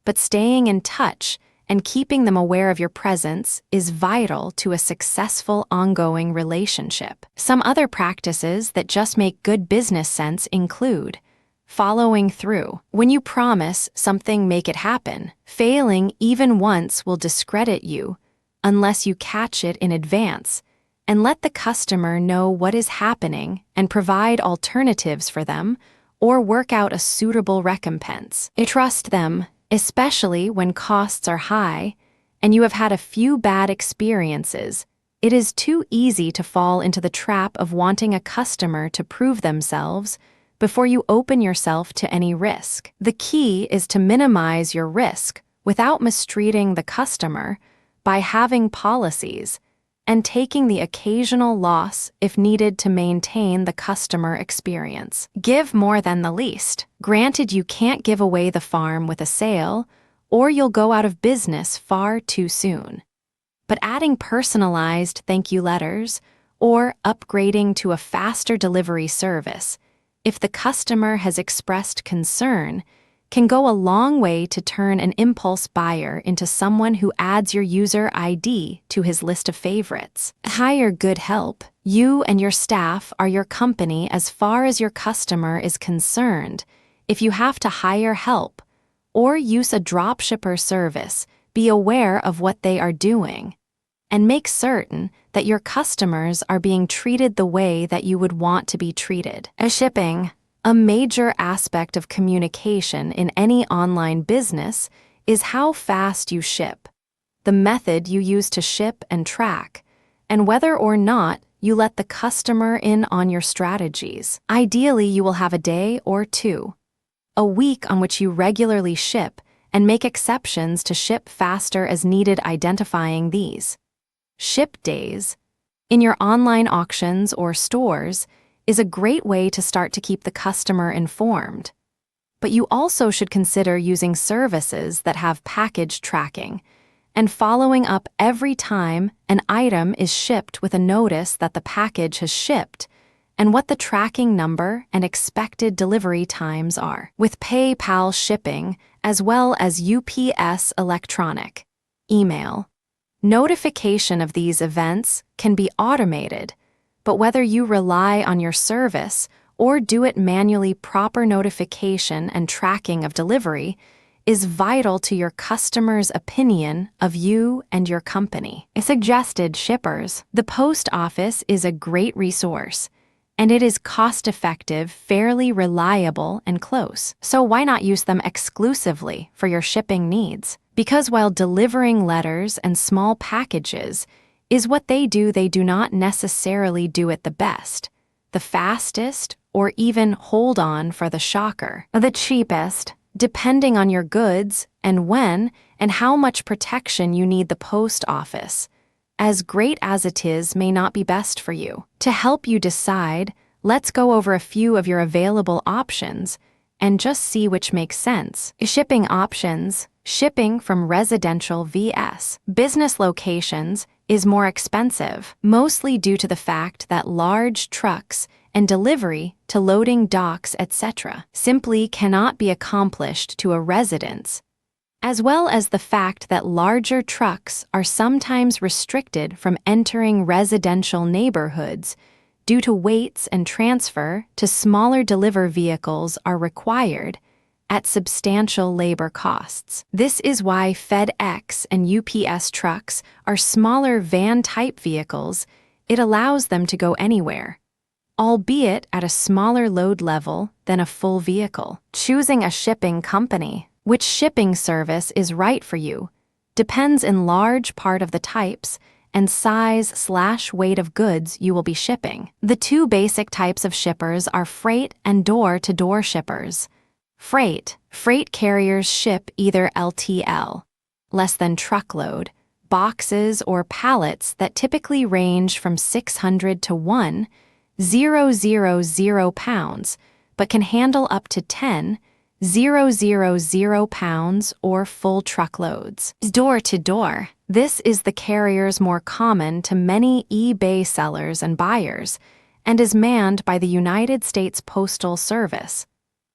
But staying in touch and keeping them aware of your presence is vital to a successful ongoing relationship. Some other practices that just make good business sense include following through. When you promise something, make it happen. Failing even once will discredit you unless you catch it in advance and let the customer know what is happening and provide alternatives for them or work out a suitable recompense. Trust them, especially when costs are high and you have had a few bad experiences. It is too easy to fall into the trap of wanting a customer to prove themselves before you open yourself to any risk. The key is to minimize your risk without mistreating the customer by having policies and taking the occasional loss if needed to maintain the customer experience. Give more than the least. Granted, you can't give away the farm with a sale, or you'll go out of business far too soon. But adding personalized thank you letters or upgrading to a faster delivery service, if the customer has expressed concern, can go a long way to turn an impulse buyer into someone who adds your user ID to his list of favorites. Hire good help. You and your staff are your company as far as your customer is concerned. If you have to hire help or use a dropshipper service, be aware of what they are doing and make certain that your customers are being treated the way that you would want to be treated. Shipping. A major aspect of communication in any online business is how fast you ship, the method you use to ship and track, and whether or not you let the customer in on your strategies. Ideally, you will have a day or two, a week on which you regularly ship and make exceptions to ship faster as needed, identifying these. Ship days in your online auctions or stores is a great way to start to keep the customer informed. But you also should consider using services that have package tracking and following up every time an item is shipped with a notice that the package has shipped and what the tracking number and expected delivery times are. With PayPal shipping, as well as UPS electronic email, notification of these events can be automated. But whether you rely on your service or do it manually, proper notification and tracking of delivery is vital to your customer's opinion of you and your company. Suggested shippers. The post office is a great resource, and it is cost-effective, fairly reliable, and close. So why not use them exclusively for your shipping needs? Because while delivering letters and small packages is what they do not necessarily do it the best, the fastest, or even hold on for the shocker. The cheapest, depending on your goods and when and how much protection you need. The post office, as great as it is, may not be best for you. To help you decide, let's go over a few of your available options and just see which makes sense. Shipping options. Shipping from residential vs. business locations is more expensive, mostly due to the fact that large trucks and delivery to loading docks, etc., simply cannot be accomplished to a residence, as well as the fact that larger trucks are sometimes restricted from entering residential neighborhoods due to weights, and transfer to smaller deliver vehicles are required at substantial labor costs. This is why FedEx and UPS trucks are smaller van-type vehicles. It allows them to go anywhere, albeit at a smaller load level than a full vehicle. Choosing a shipping company. Which shipping service is right for you depends in large part of the types and size/weight of goods you will be shipping. The two basic types of shippers are freight and door-to-door shippers. Freight carriers ship either LTL, less than truckload, boxes or pallets that typically range from 600 to 1,000 pounds, but can handle up to 10,000 pounds or full truckloads. Door-to-door. This is the carriers more common to many eBay sellers and buyers, and is manned by the United States Postal Service,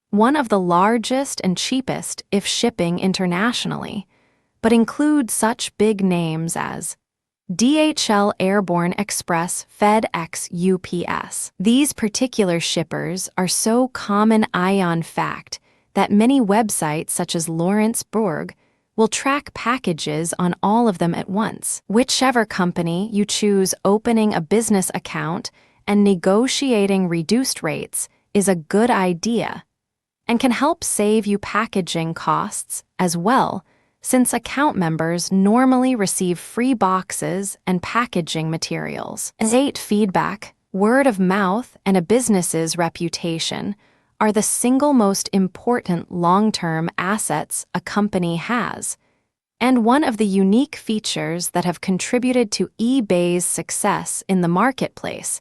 one of the largest and cheapest if shipping internationally, but includes such big names as DHL Airborne Express, FedEx, UPS. These particular shippers are so common in fact that many websites such as Lawrenceburg will track packages on all of them at once. Whichever company you choose, opening a business account and negotiating reduced rates is a good idea and can help save you packaging costs as well, since account members normally receive free boxes and packaging materials. 8. Feedback. Word of mouth and a business's reputation are the single most important long-term assets a company has, And one of the unique features that have contributed to eBay's success in the marketplace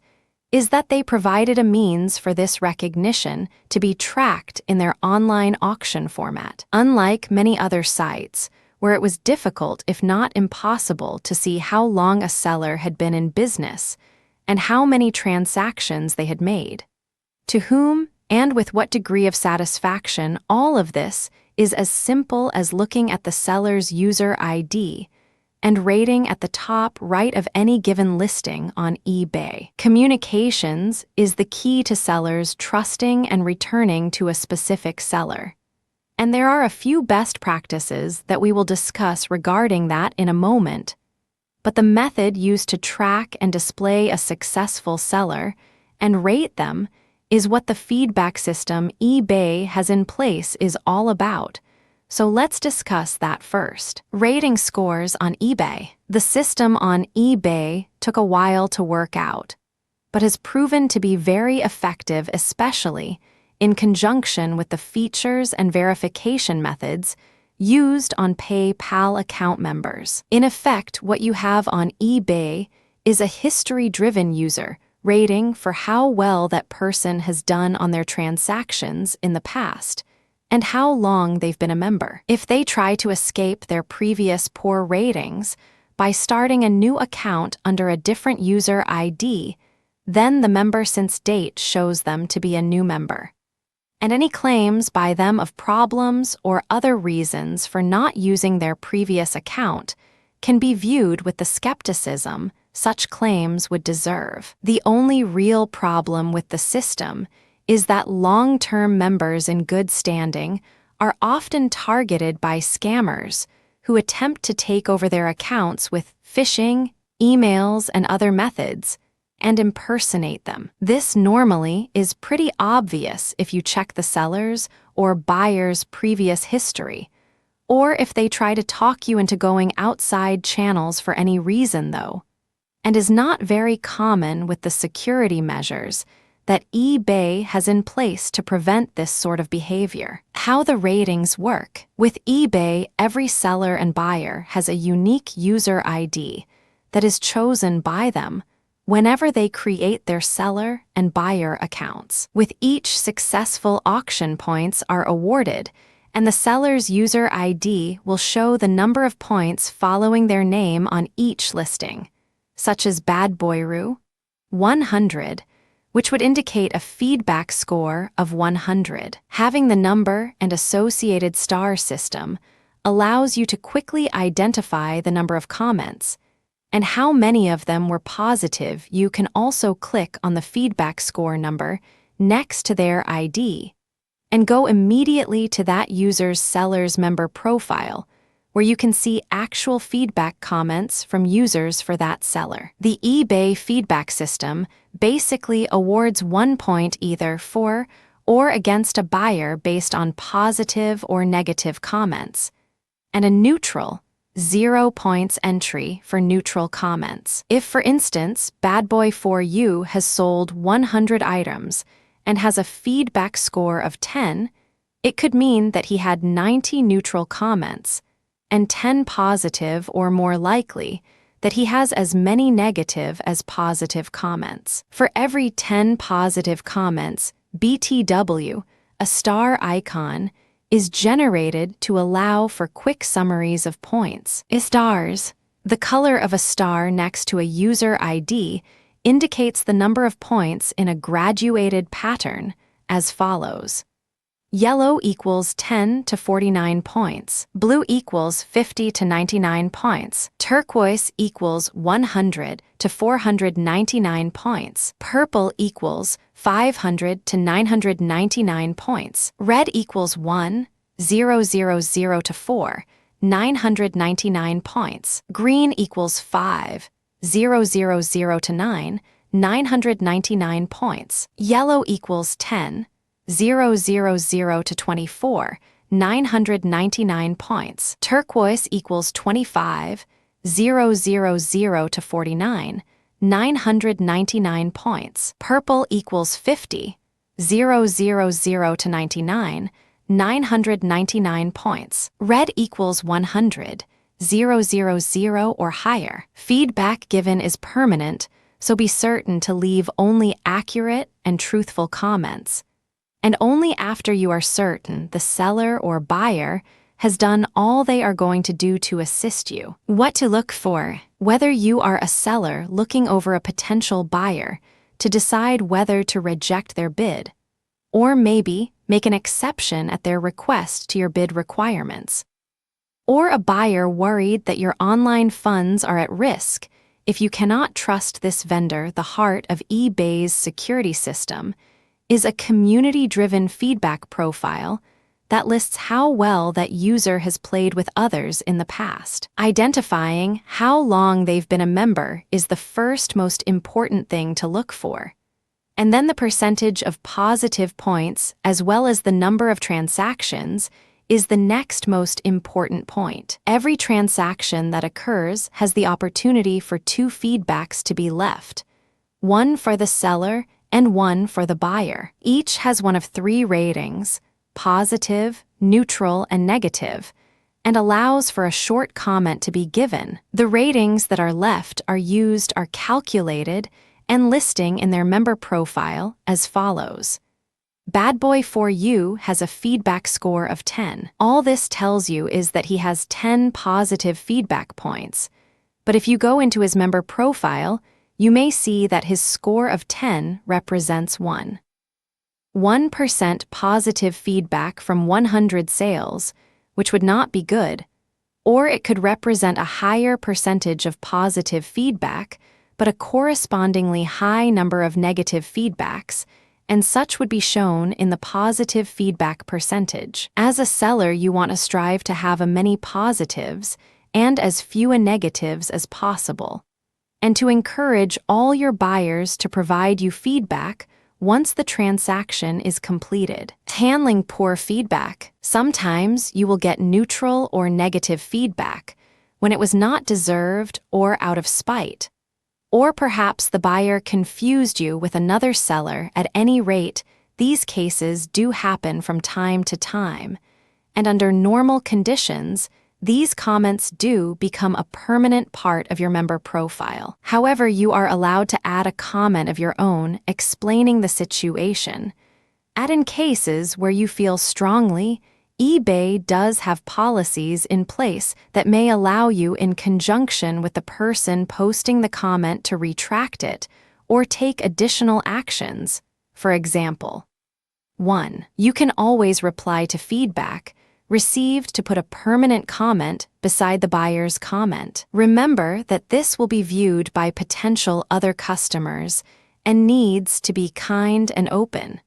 is that they provided a means for this recognition to be tracked in their online auction format. Unlike many other sites, where it was difficult, if not impossible, to see how long a seller had been in business and how many transactions they had made, to whom and with what degree of satisfaction, all of this is as simple as looking at the seller's user ID and rating at the top right of any given listing on eBay. Communications is the key to sellers trusting and returning to a specific seller. And there are a few best practices that we will discuss regarding that in a moment. But the method used to track and display a successful seller and rate them is what the feedback system eBay has in place is all about. So let's discuss that first. Rating scores on eBay. The system on eBay took a while to work out, but has proven to be very effective, especially in conjunction with the features and verification methods used on PayPal account members. In effect, what you have on eBay is a history-driven user rating for how well that person has done on their transactions in the past and how long they've been a member. If they try to escape their previous poor ratings by starting a new account under a different user ID, then the member since date shows them to be a new member. And any claims by them of problems or other reasons for not using their previous account can be viewed with the skepticism such claims would deserve. The only real problem with the system is that long-term members in good standing are often targeted by scammers who attempt to take over their accounts with phishing, emails, and other methods, and impersonate them. This normally is pretty obvious if you check the seller's or buyer's previous history, or if they try to talk you into going outside channels for any reason, though, and is not very common with the security measures that eBay has in place to prevent this sort of behavior. How the ratings work. With eBay, every seller and buyer has a unique user ID that is chosen by them whenever they create their seller and buyer accounts. With each successful auction, points are awarded, and the seller's user ID will show the number of points following their name on each listing, such as Bad Boyru, 100, which would indicate a feedback score of 100. Having the number and associated star system allows you to quickly identify the number of comments, and how many of them were positive. You can also click on the feedback score number next to their ID and go immediately to that user's seller's member profile, where you can see actual feedback comments from users for that seller. The eBay feedback system basically awards 1 point either for or against a buyer based on positive or negative comments, and a neutral 0 points entry for neutral comments. If, for instance, Bad Boy For You has sold 100 items and has a feedback score of 10, it could mean that he had 90 neutral comments and 10 positive, or more likely, that he has as many negative as positive comments. For every 10 positive comments, BTW, a star icon, is generated to allow for quick summaries of points. Stars, the color of a star next to a user ID, indicates the number of points in a graduated pattern as follows. Yellow equals 10 to 49 points. Blue equals 50 to 99 points. Turquoise equals 100 to 499 points. Purple equals 500 to 999 points. Red equals 1, 000 to 4, 999 points. Green equals 5, 000 to 9, 999 points. Yellow equals 10, 000 to 24, 999 points. Turquoise equals 25, 000 to 49, 999 points. Purple equals 50, 000 to 99, 999 points. Red equals 100, 000 or higher. Feedback given is permanent, so be certain to leave only accurate and truthful comments. And only after you are certain the seller or buyer has done all they are going to do to assist you. What to look for: whether you are a seller looking over a potential buyer to decide whether to reject their bid, or maybe make an exception at their request to your bid requirements. Or a buyer worried that your online funds are at risk if you cannot trust this vendor. The heart of eBay's security system is a community-driven feedback profile that lists how well that user has played with others in the past. Identifying how long they've been a member is the first most important thing to look for. And then the percentage of positive points, as well as the number of transactions, is the next most important point. Every transaction that occurs has the opportunity for 2 feedbacks to be left, one for the seller and one for the buyer. Each has one of 3 ratings: positive, neutral, and negative, and allows for a short comment to be given. The ratings that are left are calculated and listing in their member profile as follows. Bad Boy For You has a feedback score of 10. All this tells you is that he has 10 positive feedback points. But if you go into his member profile, you may see that his score of 10 represents 1% positive feedback from 100 sales, which would not be good, or it could represent a higher percentage of positive feedback, but a correspondingly high number of negative feedbacks, and such would be shown in the positive feedback percentage. As a seller, you want to strive to have as many positives and as few negatives as possible, and to encourage all your buyers to provide you feedback once the transaction is completed. Handling poor feedback: sometimes you will get neutral or negative feedback when it was not deserved or out of spite. Or perhaps the buyer confused you with another seller. At any rate, these cases do happen from time to time, and under normal conditions, these comments do become a permanent part of your member profile. However, you are allowed to add a comment of your own explaining the situation. Add in cases where you feel strongly. eBay does have policies in place that may allow you, in conjunction with the person posting the comment, to retract it or take additional actions. For example, 1. You can always reply to feedback received to put a permanent comment beside the buyer's comment. Remember that this will be viewed by potential other customers and needs to be kind and open,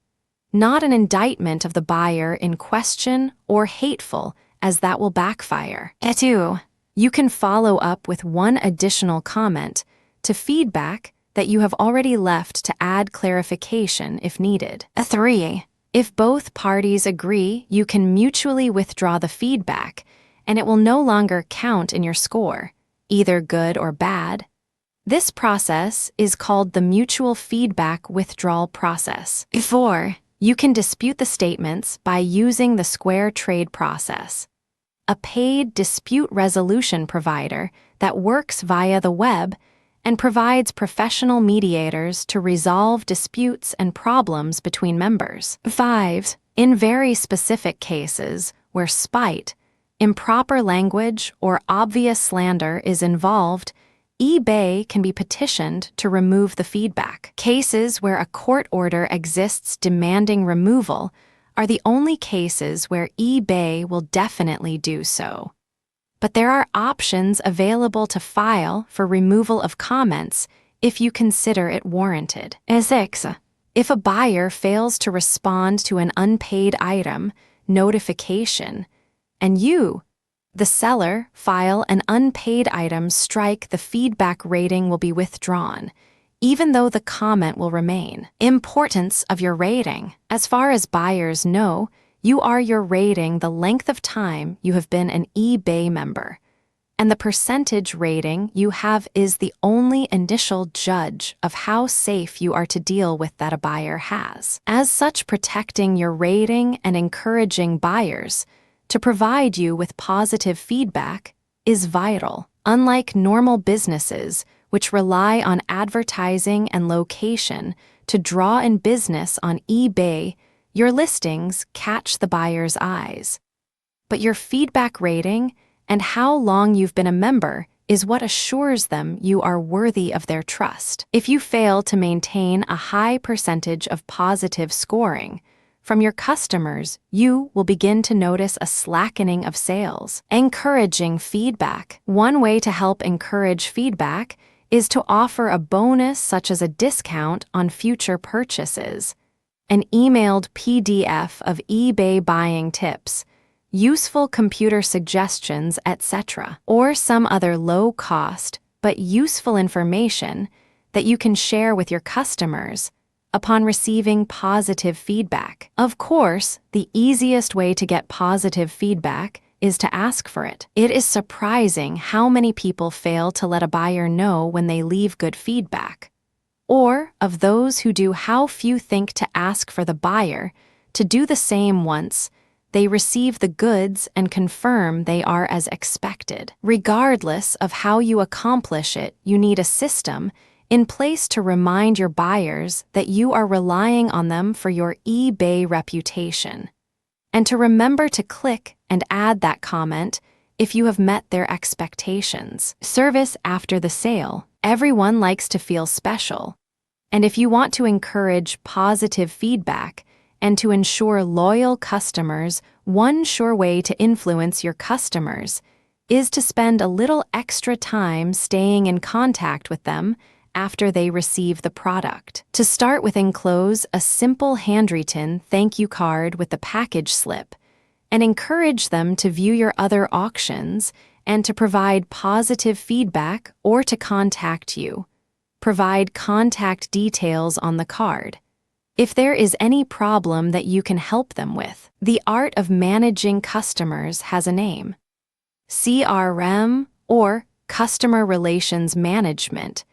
not an indictment of the buyer in question or hateful, as that will backfire. 2. You can follow up with one additional comment to feedback that you have already left to add clarification if needed. 3. If both parties agree, you can mutually withdraw the feedback, and it will no longer count in your score, either good or bad. This process is called the mutual feedback withdrawal process. 4. You can dispute the statements by using the square trade process, a paid dispute resolution provider that works via the web and provides professional mediators to resolve disputes and problems between members. 5. In very specific cases where spite, improper language, or obvious slander is involved, eBay can be petitioned to remove the feedback. Cases where a court order exists demanding removal are the only cases where eBay will definitely do so. But there are options available to file for removal of comments if you consider it warranted. 6. If a buyer fails to respond to an unpaid item notification, and you, the seller, file an unpaid item strike, the feedback rating will be withdrawn, even though the comment will remain. Importance of your rating. As far as buyers know, you are your rating the length of time you have been an eBay member, and the percentage rating you have is the only initial judge of how safe you are to deal with that a buyer has. As such, protecting your rating and encouraging buyers to provide you with positive feedback is vital. Unlike normal businesses, which rely on advertising and location to draw in business on eBay, your listings catch the buyer's eyes. But your feedback rating and how long you've been a member is what assures them you are worthy of their trust. If you fail to maintain a high percentage of positive scoring from your customers, you will begin to notice a slackening of sales. Encouraging feedback. One way to help encourage feedback is to offer a bonus such as a discount on future purchases, an emailed PDF of eBay buying tips, useful computer suggestions, etc., or some other low-cost but useful information that you can share with your customers upon receiving positive feedback. Of course, the easiest way to get positive feedback is to ask for it. It is surprising how many people fail to let a buyer know when they leave good feedback, or of those who do, how few think to ask for the buyer to do the same once they receive the goods and confirm they are as expected. Regardless of how you accomplish it, you need a system in place to remind your buyers that you are relying on them for your eBay reputation, and to remember to click and add that comment if you have met their expectations. Service after the sale. Everyone likes to feel special, and if you want to encourage positive feedback and to ensure loyal customers, one sure way to influence your customers is to spend a little extra time staying in contact with them after they receive the product. To start with, enclose a simple handwritten thank you card with the package slip and encourage them to view your other auctions and to provide positive feedback or to contact you. Provide contact details on the card if there is any problem that you can help them with. The art of managing customers has a name: CRM, or Customer Relations Management,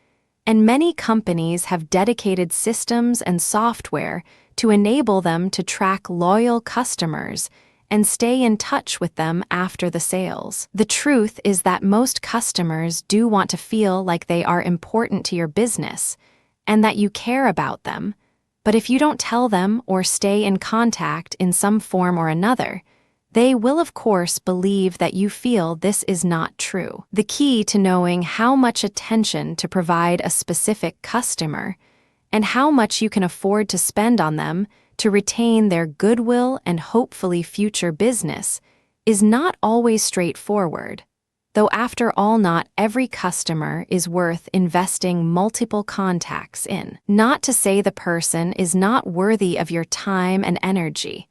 and many companies have dedicated systems and software to enable them to track loyal customers and stay in touch with them after the sales. The truth is that most customers do want to feel like they are important to your business and that you care about them, but if you don't tell them or stay in contact in some form or another, they will of course believe that you feel this is not true. The key to knowing how much attention to provide a specific customer and how much you can afford to spend on them to retain their goodwill and hopefully future business is not always straightforward, though after all, not every customer is worth investing multiple contacts in. Not to say the person is not worthy of your time and energy,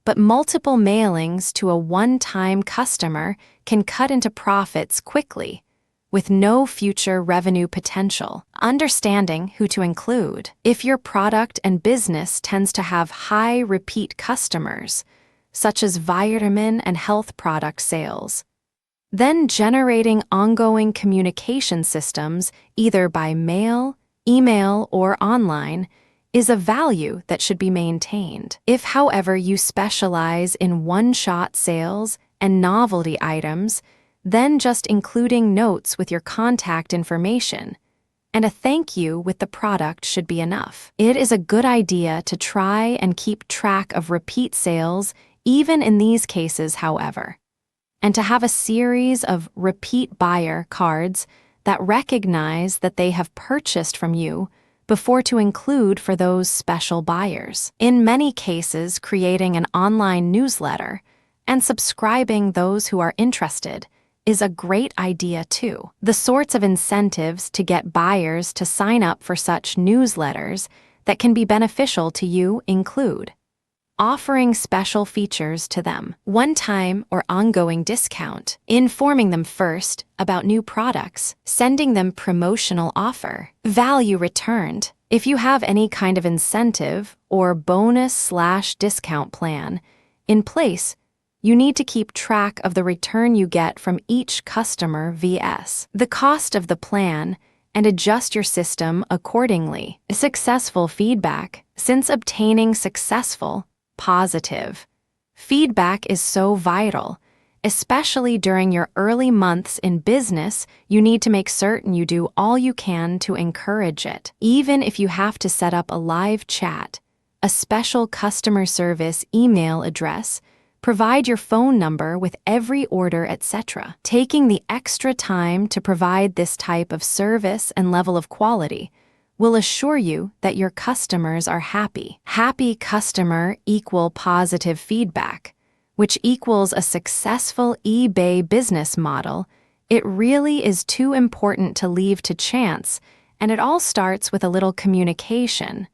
but multiple mailings to a one-time customer can cut into profits quickly, with no future revenue potential. Understanding who to include. If your product and business tends to have high repeat customers, such as vitamin and health product sales, then generating ongoing communication systems, either by mail, email, or online, is a value that should be maintained. If, however, you specialize in one-shot sales and novelty items, then just including notes with your contact information and a thank you with the product should be enough. It is a good idea to try and keep track of repeat sales even in these cases, however, and to have a series of repeat buyer cards that recognize that they have purchased from you before to include for those special buyers. In many cases, creating an online newsletter and subscribing those who are interested is a great idea too. The sorts of incentives to get buyers to sign up for such newsletters that can be beneficial to you include offering special features to them, one-time or ongoing discount, informing them first about new products, sending them promotional offer, value returned. If you have any kind of incentive or bonus/discount plan in place, you need to keep track of the return you get from each customer vs. the cost of the plan and adjust your system accordingly. Successful feedback. Since obtaining successful, positive feedback is so vital Especially during your early months in business, you need to make certain you do all you can to encourage it. Even if you have to set up a live chat, a special customer service email address, provide your phone number with every order, etc. Taking the extra time to provide this type of service and level of quality will assure you that your customers are happy. Happy customer equal positive feedback, which equals a successful eBay business model. It really is too important to leave to chance, and it all starts with a little communication,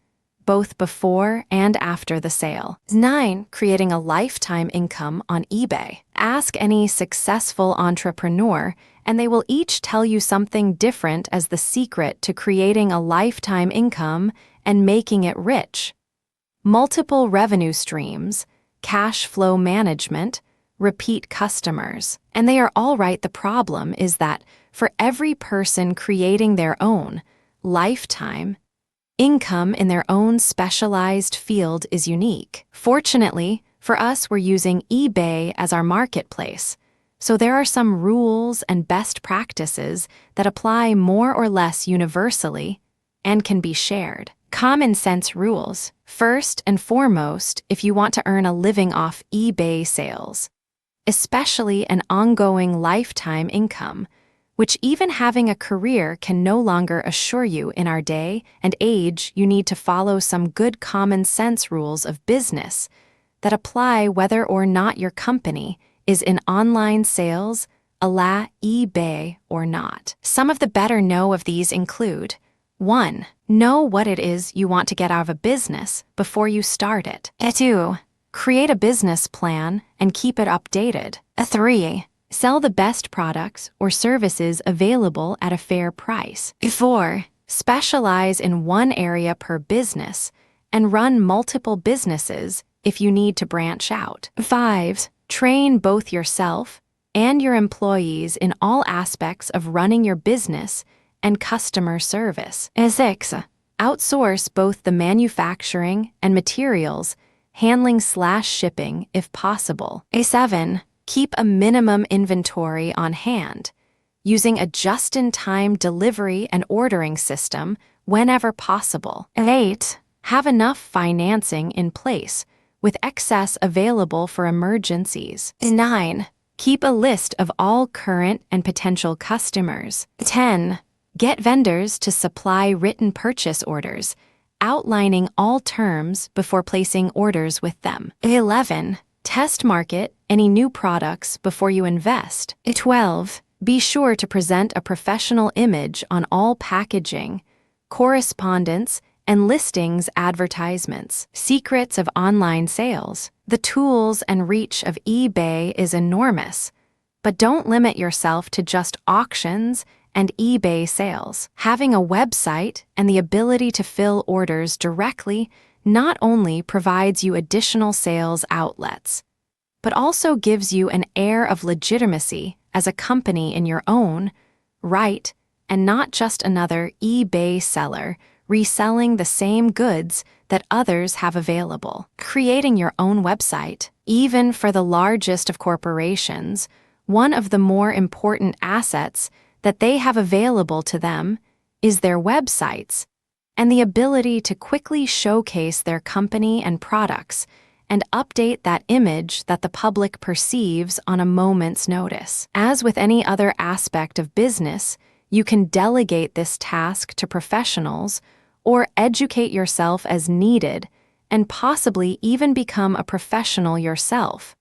both before and after the sale. 9. Creating a lifetime income on eBay. Ask any successful entrepreneur, and they will each tell you something different as the secret to creating a lifetime income and making it rich. Multiple revenue streams, cash flow management, repeat customers. And they are all right. The problem is that for every person creating their own lifetime income in their own specialized field is unique. Fortunately, for us, we're using eBay as our marketplace, so there are some rules and best practices that apply more or less universally and can be shared. Common sense rules. First and foremost, if you want to earn a living off eBay sales, especially an ongoing lifetime income, which even having a career can no longer assure you in our day and age, you need to follow some good common sense rules of business that apply whether or not your company is in online sales, a la eBay or not. Some of the better know of these include: 1. Know what it is you want to get out of a business before you start it. 2. Create a business plan and keep it updated. 3. Sell the best products or services available at a fair price. 4. Specialize in one area per business and run multiple businesses if you need to branch out. 5. Train both yourself and your employees in all aspects of running your business and customer service. 6. Outsource both the manufacturing and materials handling/shipping if possible. 7. Keep a minimum inventory on hand, using a just-in-time delivery and ordering system whenever possible. 8. Have enough financing in place, with excess available for emergencies. 9. Keep a list of all current and potential customers. 10. Get vendors to supply written purchase orders, outlining all terms before placing orders with them. 11. Test market any new products before you invest. 12. Be sure to present a professional image on all packaging, correspondence, and listings advertisements. Secrets of online sales. The tools and reach of eBay is enormous, but don't limit yourself to just auctions and eBay sales. Having a website and the ability to fill orders directly not only provides you additional sales outlets, but also gives you an air of legitimacy as a company in your own right and not just another eBay seller reselling the same goods that others have available. Creating your own website, even for the largest of corporations, one of the more important assets that they have available to them is their websites and the ability to quickly showcase their company and products and update that image that the public perceives on a moment's notice. As with any other aspect of business, you can delegate this task to professionals or educate yourself as needed and possibly even become a professional yourself.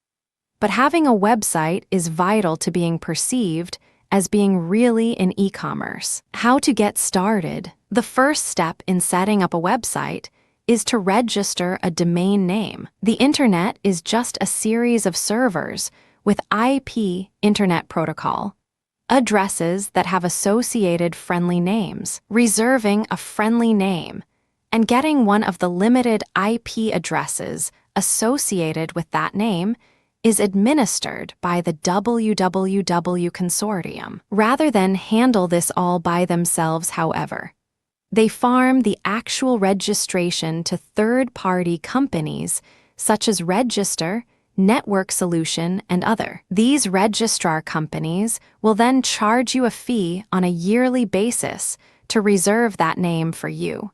But having a website is vital to being perceived as being really in e-commerce. How to get started? The first step in setting up a website is to register a domain name. The internet is just a series of servers with IP Internet Protocol addresses that have associated friendly names. Reserving a friendly name and getting one of the limited IP addresses associated with that name is administered by the www Consortium. Rather than handle this all by themselves, however, they farm the actual registration to third-party companies such as Register, network solution, and other. These registrar companies will then charge you a fee on a yearly basis to reserve that name for you,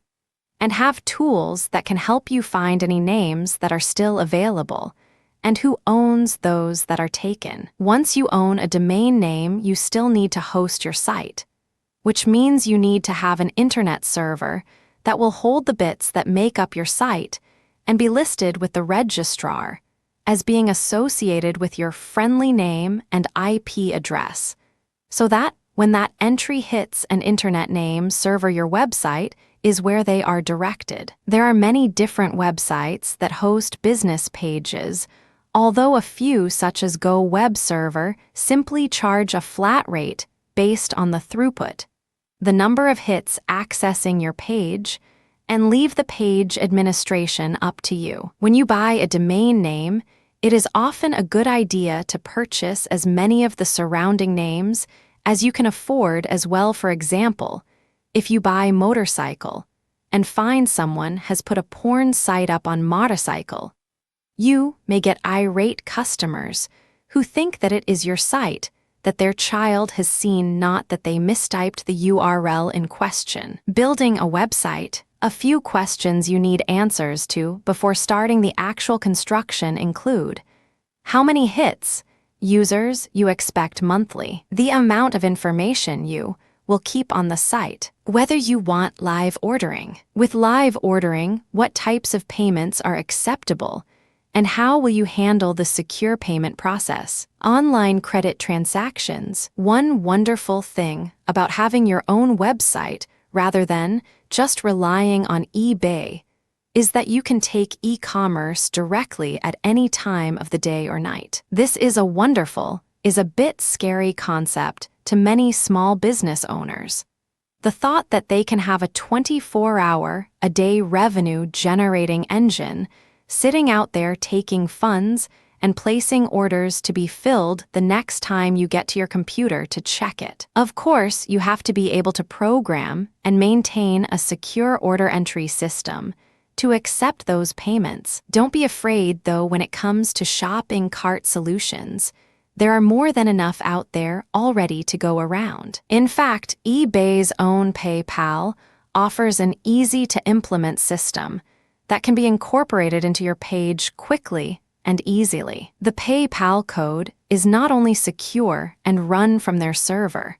and have tools that can help you find any names that are still available and who owns those that are taken. Once you own a domain name, you still need to host your site, which means you need to have an internet server that will hold the bits that make up your site and be listed with the registrar as being associated with your friendly name and IP address, so that when that entry hits an internet name server, your website is where they are directed. There are many different websites that host business pages, although a few, such as Go Web Server, simply charge a flat rate based on the throughput, the number of hits accessing your page, and leave the page administration up to you. When you buy a domain name, it is often a good idea to purchase as many of the surrounding names as you can afford as well. For example, if you buy motorcycle and find someone has put a porn site up on motorcycle, you may get irate customers who think that it is your site that their child has seen, not that they mistyped the URL in question. Building a website, a few questions you need answers to before starting the actual construction include: how many hits, users you expect monthly, the amount of information you will keep on the site, whether you want live ordering. With live ordering, what types of payments are acceptable, and how will you handle the secure payment process? Online credit transactions. One wonderful thing about having your own website rather than just relying on eBay is that you can take e-commerce directly at any time of the day or night. This is a bit scary concept to many small business owners. The thought that they can have a 24-hour-a-day revenue-generating engine sitting out there taking funds and placing orders to be filled the next time you get to your computer to check it. Of course, you have to be able to program and maintain a secure order entry system to accept those payments. Don't be afraid, though, when it comes to shopping cart solutions. There are more than enough out there already to go around. In fact, eBay's own PayPal offers an easy-to-implement system that can be incorporated into your page quickly and easily. The PayPal code is not only secure and run from their server,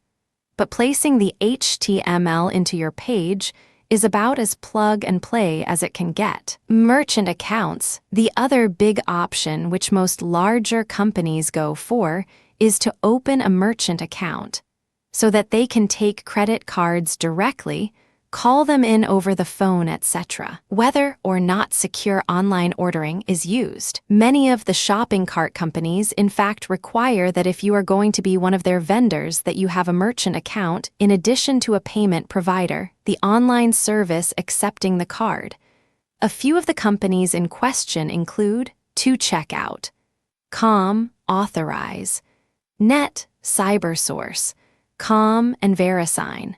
but placing the HTML into your page is about as plug-and-play as it can get. Merchant accounts. The other big option which most larger companies go for is to open a merchant account so that they can take credit cards directly, call them in over the phone, etc. Whether or not secure online ordering is used, many of the shopping cart companies in fact require that if you are going to be one of their vendors that you have a merchant account in addition to a payment provider, the online service accepting the card. A few of the companies in question include 2Checkout, Authorize, Net, CyberSource, and VeriSign.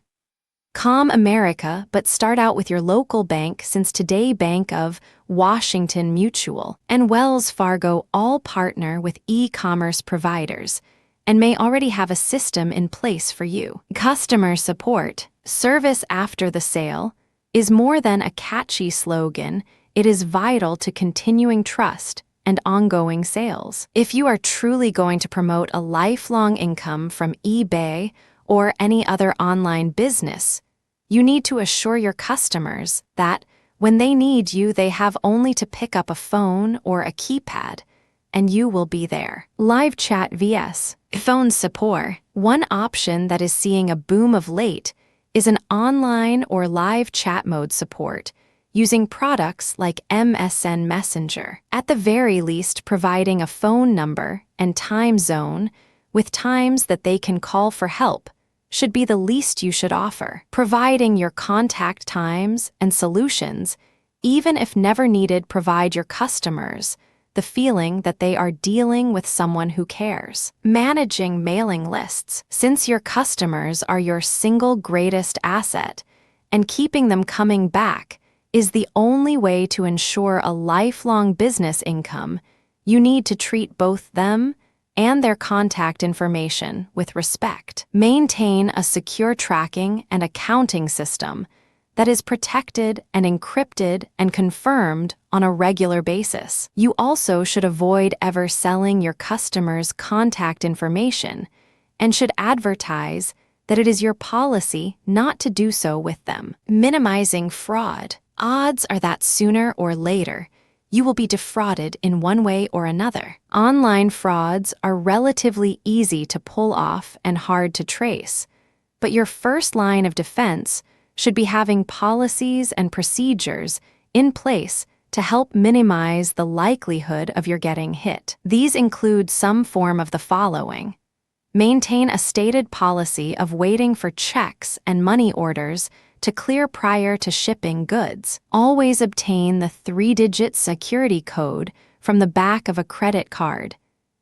America, but start out with your local bank, since today Bank of Washington Mutual and Wells Fargo all partner with e-commerce providers and may already have a system in place for you. Customer support, service after the sale, is more than a catchy slogan. It is vital to continuing trust and ongoing sales. If you are truly going to promote a lifelong income from eBay or any other online business, you need to assure your customers that when they need you, they have only to pick up a phone or a keypad, and you will be there. Live chat vs. phone support. One option that is seeing a boom of late is an online or live chat mode support using products like MSN Messenger, at the very least providing a phone number and time zone with times that they can call for help should be the least you should offer. Providing your contact times and solutions, even if never needed, provide your customers the feeling that they are dealing with someone who cares. Managing mailing lists. Since your customers are your single greatest asset, and keeping them coming back is the only way to ensure a lifelong business income, You need to treat both them and their contact information with respect. Maintain a secure tracking and accounting system that is protected and encrypted and confirmed on a regular basis. You also should avoid ever selling your customers' contact information and should advertise that it is your policy not to do so with them. Minimizing fraud. Odds are that sooner or later, you will be defrauded in one way or another. Online frauds are relatively easy to pull off and hard to trace, but your first line of defense should be having policies and procedures in place to help minimize the likelihood of your getting hit. These include some form of the following. Maintain a stated policy of waiting for checks and money orders to clear prior to shipping goods. Always obtain the 3-digit security code from the back of a credit card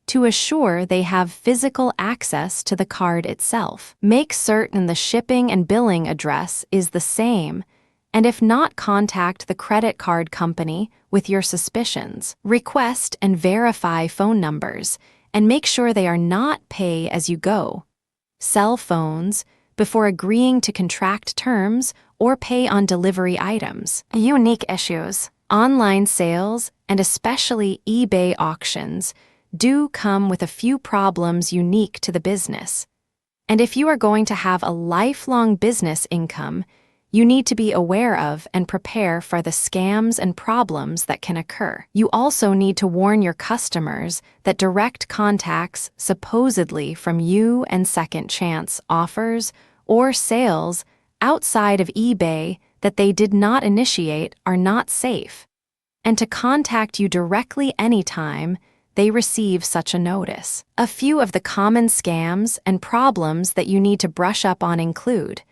to assure they have physical access to the card itself. Make certain the shipping and billing address is the same, and if not, contact the credit card company with your suspicions. Request and verify phone numbers, and make sure they are not pay-as-you-go cell phones before agreeing to contract terms or pay on delivery items. Unique issues. Online sales, and especially eBay auctions, do come with a few problems unique to the business. And if you are going to have a lifelong business income, you need to be aware of and prepare for the scams and problems that can occur. You also need to warn your customers that direct contacts supposedly from you and second chance offers or sales outside of eBay that they did not initiate are not safe, and to contact you directly anytime they receive such a notice. A few of the common scams and problems that you need to brush up on include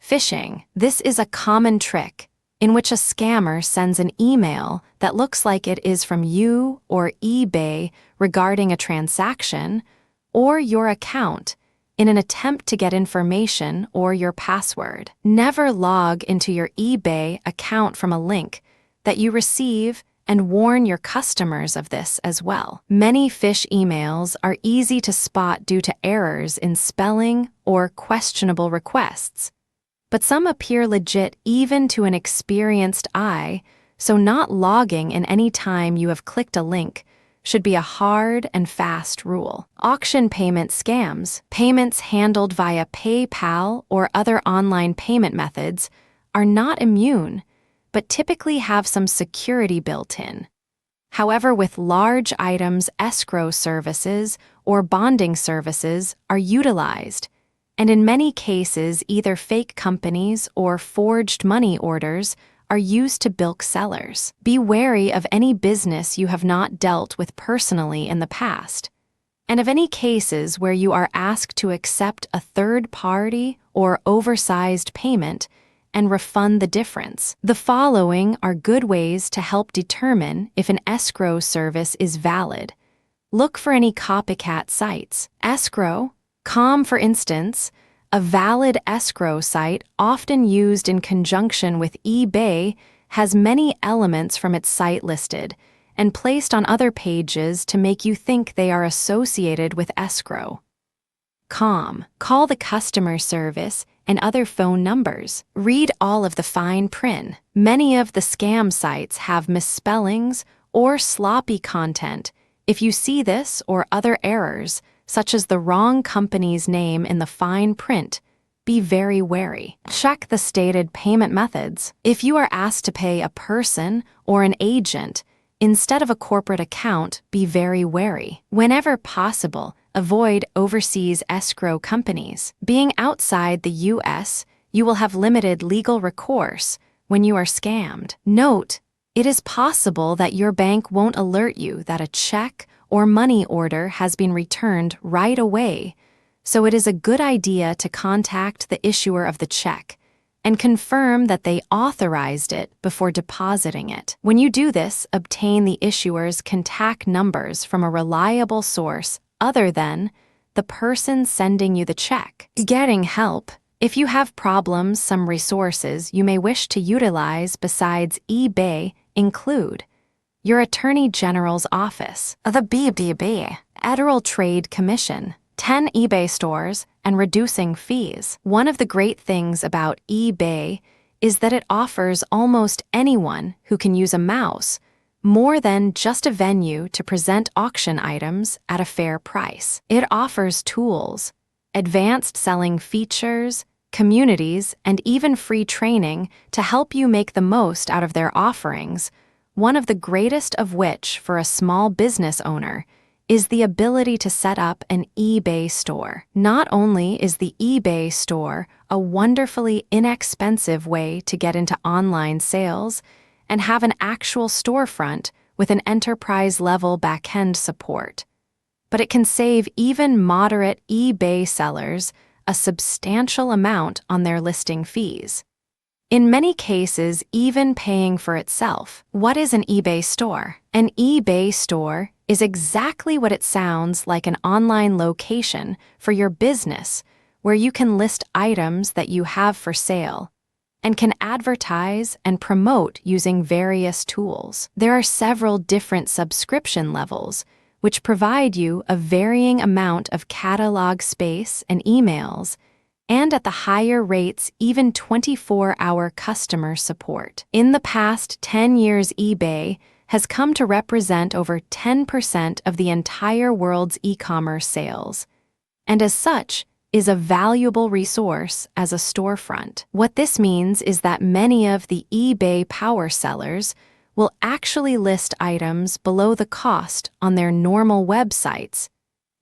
phishing. This is a common trick in which a scammer sends an email that looks like it is from you or eBay regarding a transaction or your account in an attempt to get information or your password. Never log into your eBay account from a link that you receive, and warn your customers of this as well. Many phish emails are easy to spot due to errors in spelling or questionable requests, but some appear legit even to an experienced eye, so not logging in any time you have clicked a link should be a hard and fast rule. Auction payment scams. Payments handled via PayPal or other online payment methods are not immune, but typically have some security built in. However, with large items, escrow services or bonding services are utilized, and in many cases, either fake companies or forged money orders are used to bilk sellers. Be wary of any business you have not dealt with personally in the past, and of any cases where you are asked to accept a third-party or oversized payment and refund the difference. The following are good ways to help determine if an escrow service is valid. Look for any copycat sites. Escrow.com, for instance, a valid escrow site often used in conjunction with eBay has many elements from its site listed and placed on other pages to make you think they are associated with escrow.com. Call the customer service and other phone numbers. Read all of the fine print. Many of the scam sites have misspellings or sloppy content. If you see this or other errors, such as the wrong company's name in the fine print, be very wary. Check the stated payment methods. If you are asked to pay a person or an agent instead of a corporate account, be very wary. Whenever possible, avoid overseas escrow companies. Being outside the U.S., you will have limited legal recourse when you are scammed. Note, it is possible that your bank won't alert you that a check or money order has been returned right away, so it is a good idea to contact the issuer of the check and confirm that they authorized it before depositing it. When you do this, obtain the issuer's contact numbers from a reliable source other than the person sending you the check. Getting help. If you have problems, some resources you may wish to utilize besides eBay include your Attorney General's office, the BBB, Federal Trade Commission, 10 eBay stores, and reducing fees. One of the great things about eBay is that it offers almost anyone who can use a mouse more than just a venue to present auction items at a fair price. It offers tools, advanced selling features, communities, and even free training to help you make the most out of their offerings, one of the greatest of which for a small business owner is the ability to set up an eBay store. Not only is the eBay store a wonderfully inexpensive way to get into online sales and have an actual storefront with an enterprise-level back-end support, but it can save even moderate eBay sellers a substantial amount on their listing fees. In many cases, even paying for itself. What is an eBay store? An eBay store is exactly what it sounds like: an online location for your business where you can list items that you have for sale and can advertise and promote using various tools. There are several different subscription levels which provide you a varying amount of catalog space and emails, and at the higher rates, even 24-hour customer support. In the past 10 years, eBay has come to represent over 10% of the entire world's e-commerce sales, and as such, is a valuable resource as a storefront. What this means is that many of the eBay power sellers will actually list items below the cost on their normal websites,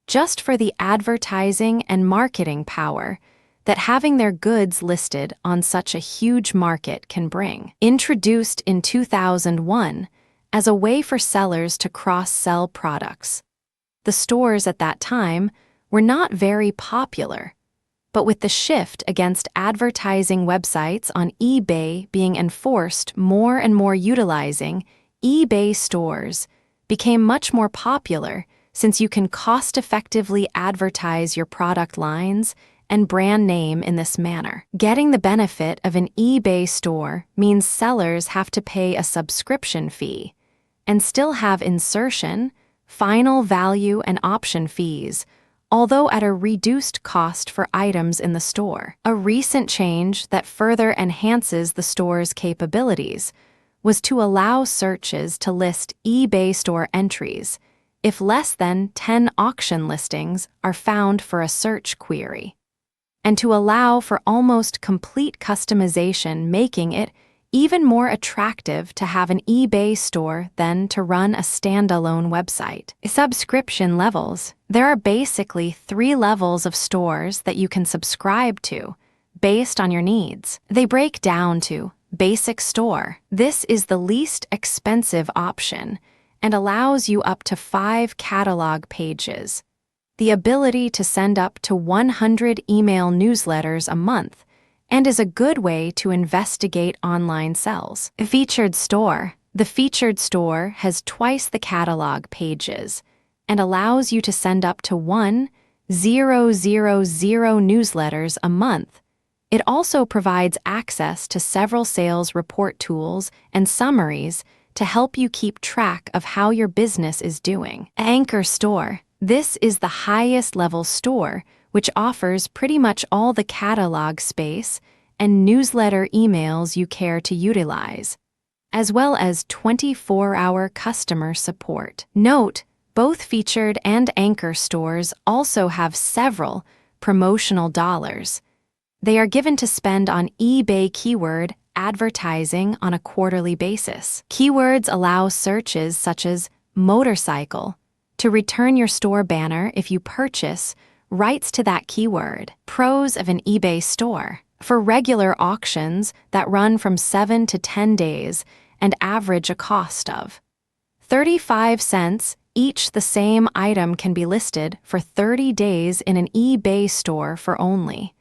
just for the advertising and marketing power that having their goods listed on such a huge market can bring. Introduced in 2001 as a way for sellers to cross-sell products, the stores at that time were not very popular, but with the shift against advertising websites on eBay being enforced, more and more utilizing eBay stores became much more popular, since you can cost-effectively advertise your product lines and brand name in this manner. Getting the benefit of an eBay store means sellers have to pay a subscription fee and still have insertion, final value, and option fees, although at a reduced cost for items in the store. A recent change that further enhances the store's capabilities was to allow searches to list eBay store entries if less than 10 auction listings are found for a search query, and to allow for almost complete customization, making it even more attractive to have an eBay store than to run a standalone website. Subscription levels. There are basically 3 levels of stores that you can subscribe to based on your needs. They break down to Basic Store. This is the least expensive option and allows you up to 5 catalog pages, the ability to send up to 100 email newsletters a month, and is a good way to investigate online sales. Featured Store. The Featured Store has twice the catalog pages and allows you to send up to 1,000 newsletters a month. It also provides access to several sales report tools and summaries to help you keep track of how your business is doing. Anchor Store. This is the highest level store, which offers pretty much all the catalog space and newsletter emails you care to utilize, as well as 24-hour customer support. Note, both Featured and Anchor stores also have several promotional dollars. They are given to spend on eBay keyword advertising on a quarterly basis. Keywords allow searches such as motorcycle to return your store banner if you purchase rights to that keyword. Pros of an eBay store. For regular auctions that run from 7 to 10 days and average a cost of 35 cents each, the same item can be listed for 30 days in an eBay store for only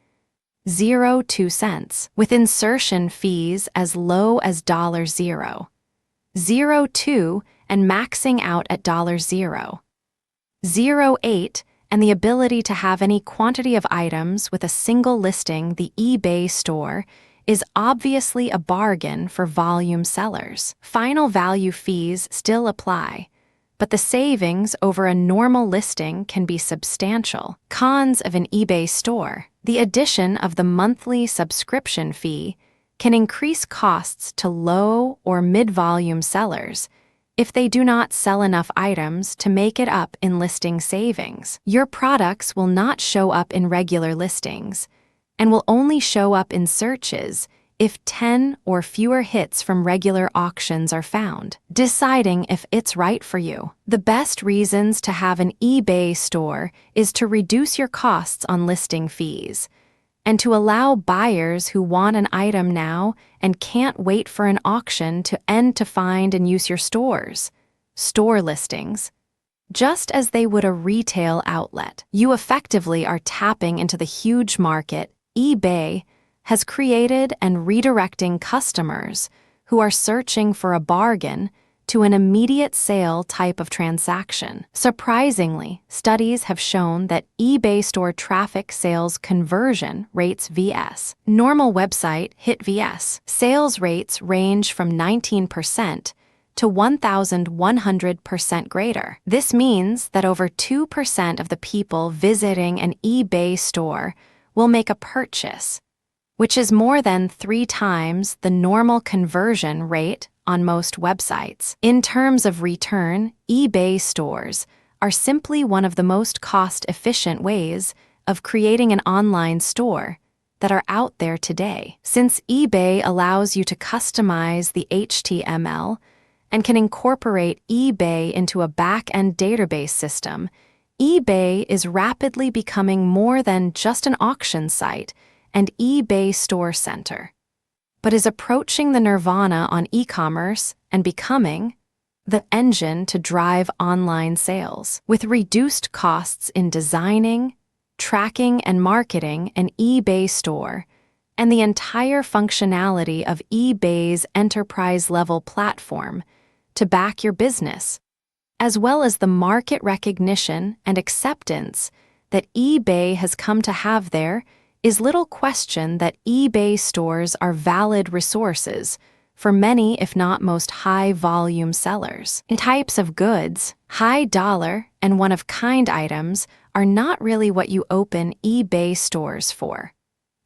0.02 cents, with insertion fees as low as $0.02 and maxing out at $0.08, and the ability to have any quantity of items with a single listing. The eBay store is obviously a bargain for volume sellers. Final value fees still apply, but the savings over a normal listing can be substantial. Cons of an eBay store: the addition of the monthly subscription fee can increase costs to low or mid-volume sellers if they do not sell enough items to make it up in listing savings. Your products will not show up in regular listings and will only show up in searches if 10 or fewer hits from regular auctions are found. Deciding if it's right for you. The best reasons to have an eBay store is to reduce your costs on listing fees and to allow buyers who want an item now and can't wait for an auction to end to find and use your stores. Store listings. Just as they would a retail outlet, you effectively are tapping into the huge market eBay has created and redirecting customers who are searching for a bargain to an immediate sale type of transaction. Surprisingly, studies have shown that eBay store traffic sales conversion rates vs. normal website hit vs. sales rates range from 19% to 1,100% greater. This means that over 2% of the people visiting an eBay store will make a purchase, which is more than 3 times the normal conversion rate on most websites. In terms of return, eBay stores are simply one of the most cost-efficient ways of creating an online store that are out there today. Since eBay allows you to customize the HTML and can incorporate eBay into a back-end database system, eBay is rapidly becoming more than just an auction site and eBay Store Center, but is approaching the nirvana on e-commerce and becoming the engine to drive online sales. With reduced costs in designing, tracking, and marketing an eBay store, and the entire functionality of eBay's enterprise-level platform to back your business, as well as the market recognition and acceptance that eBay has come to have there, is little question that eBay stores are valid resources for many, if not most, high-volume sellers. Types of goods, high-dollar and one-of-kind items are not really what you open eBay stores for.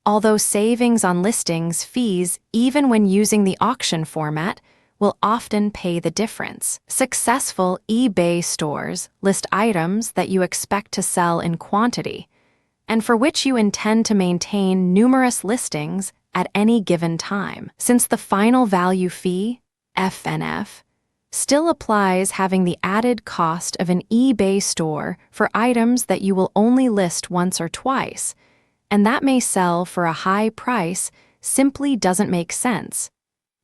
Although savings on listings fees, even when using the auction format, will often pay the difference. Successful eBay stores list items that you expect to sell in quantity, and for which you intend to maintain numerous listings at any given time. Since the final value fee, FNF, still applies, having the added cost of an eBay store for items that you will only list once or twice, and that may sell for a high price, simply doesn't make sense,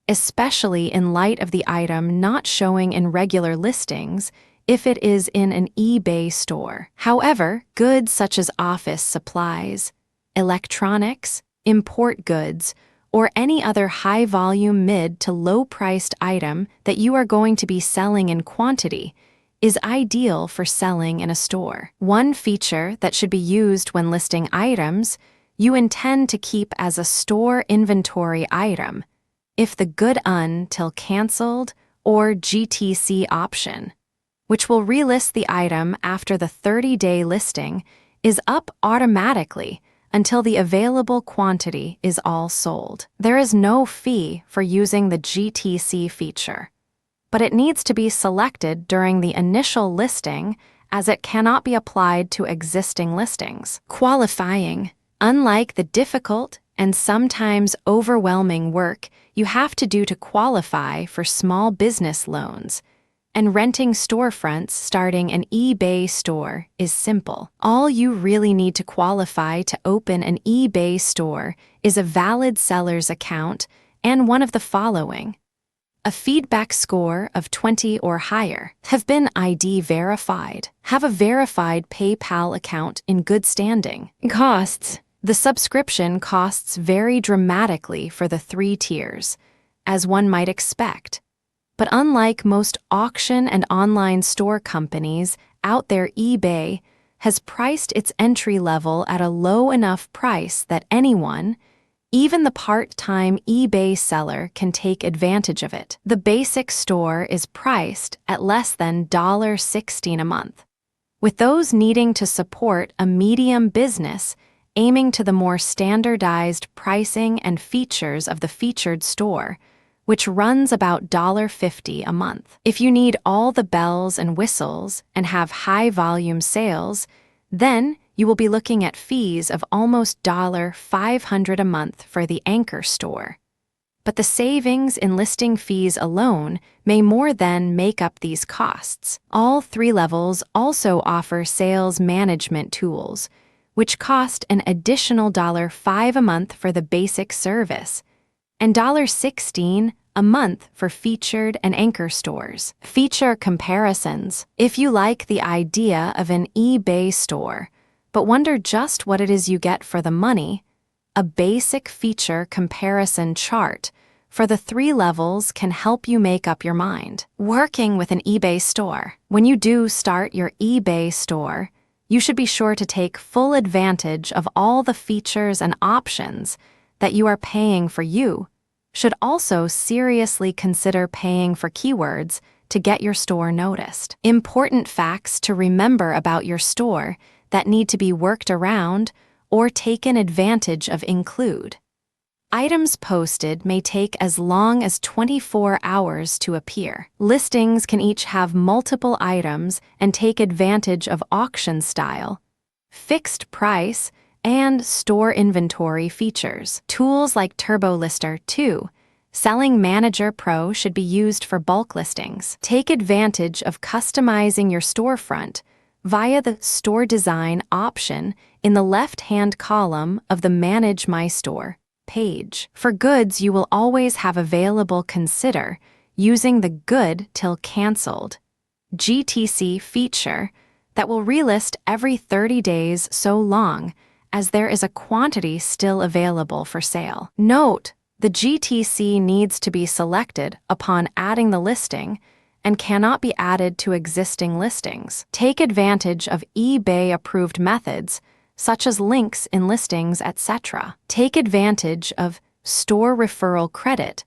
especially in light of the item not showing in regular listings if it is in an eBay store. However, goods such as office supplies, electronics, import goods, or any other high-volume mid to low-priced item that you are going to be selling in quantity is ideal for selling in a store. One feature that should be used when listing items you intend to keep as a store inventory item, if the good until canceled or GTC option, which will relist the item after the 30-day listing, is up automatically until the available quantity is all sold. There is no fee for using the GTC feature, but it needs to be selected during the initial listing as it cannot be applied to existing listings. Qualifying. Unlike the difficult and sometimes overwhelming work you have to do to qualify for small business loans, and renting storefronts starting an eBay store is simple. All you really need to qualify to open an eBay store is a valid seller's account and one of the following: a feedback score of 20 or higher, have been ID verified, have a verified PayPal account in good standing. Costs. The subscription costs vary dramatically for the 3 tiers, as one might expect. But unlike most auction and online store companies out there, eBay has priced its entry level at a low enough price that anyone, Even the part-time eBay seller can take advantage of it. The basic store is priced at less than $16 a month, with those needing to support a medium business aiming to the more standardized pricing and features of the featured store, which runs about $50 a month. If you need all the bells and whistles and have high-volume sales, then you will be looking at fees of almost $500 a month for the anchor store. But the savings in listing fees alone may more than make up these costs. All 3 levels also offer sales management tools, which cost an additional $5 a month for the basic service and $16 a month for featured and anchor stores. Feature comparisons. If you like the idea of an eBay store, but wonder just what it is you get for the money, a basic feature comparison chart for the 3 levels can help you make up your mind. Working with an eBay store. When you do start your eBay store, you should be sure to take full advantage of all the features and options that you are paying for. You should also seriously consider paying for keywords to get your store noticed. Important facts to remember about your store that need to be worked around or taken advantage of include: items posted may take as long as 24 hours to appear. Listings can each have multiple items and take advantage of auction style, fixed price, and store inventory features. Tools like Turbo Lister 2, Selling Manager Pro should be used for bulk listings. Take advantage of customizing your storefront via the Store Design option in the left-hand column of the Manage My Store page. For goods you will always have available, consider using the Good Till Cancelled GTC feature that will relist every 30 days so long as there is a quantity still available for sale. Note, the GTC needs to be selected upon adding the listing and cannot be added to existing listings. Take advantage of eBay-approved methods such as links in listings, etc. Take advantage of store referral credit,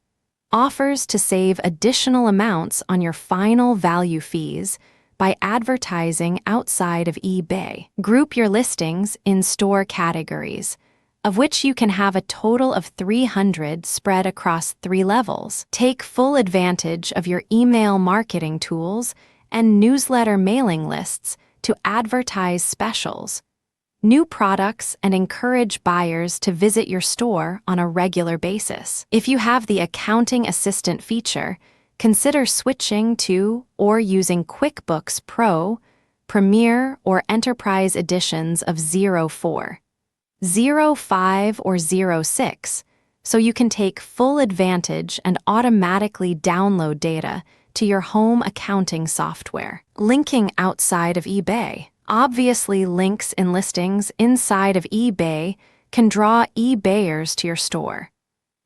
offers to save additional amounts on your final value fees by advertising outside of eBay. Group your listings in store categories, of which you can have a total of 300 spread across 3 levels. Take full advantage of your email marketing tools and newsletter mailing lists to advertise specials, new products, and encourage buyers to visit your store on a regular basis. If you have the accounting assistant feature, consider switching to or using QuickBooks Pro, Premier, or Enterprise editions of 04, 05, or 06, so you can take full advantage and automatically download data to your home accounting software. Linking outside of eBay. Obviously, links in listings inside of eBay can draw eBayers to your store,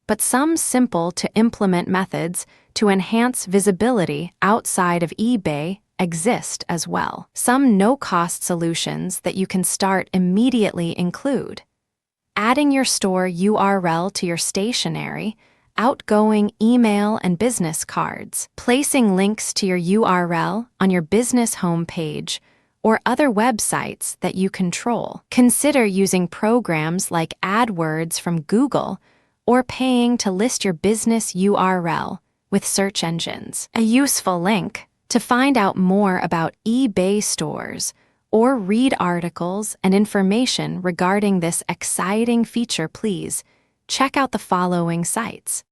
but some simple-to-implement methods to enhance visibility outside of eBay exist as well. Some no-cost solutions that you can start immediately include adding your store URL to your stationery, outgoing email and business cards, placing links to your URL on your business homepage or other websites that you control. Consider using programs like AdWords from Google or paying to list your business URL with search engines. A useful link to find out more about eBay stores or read articles and information regarding this exciting feature. Please check out the following sites.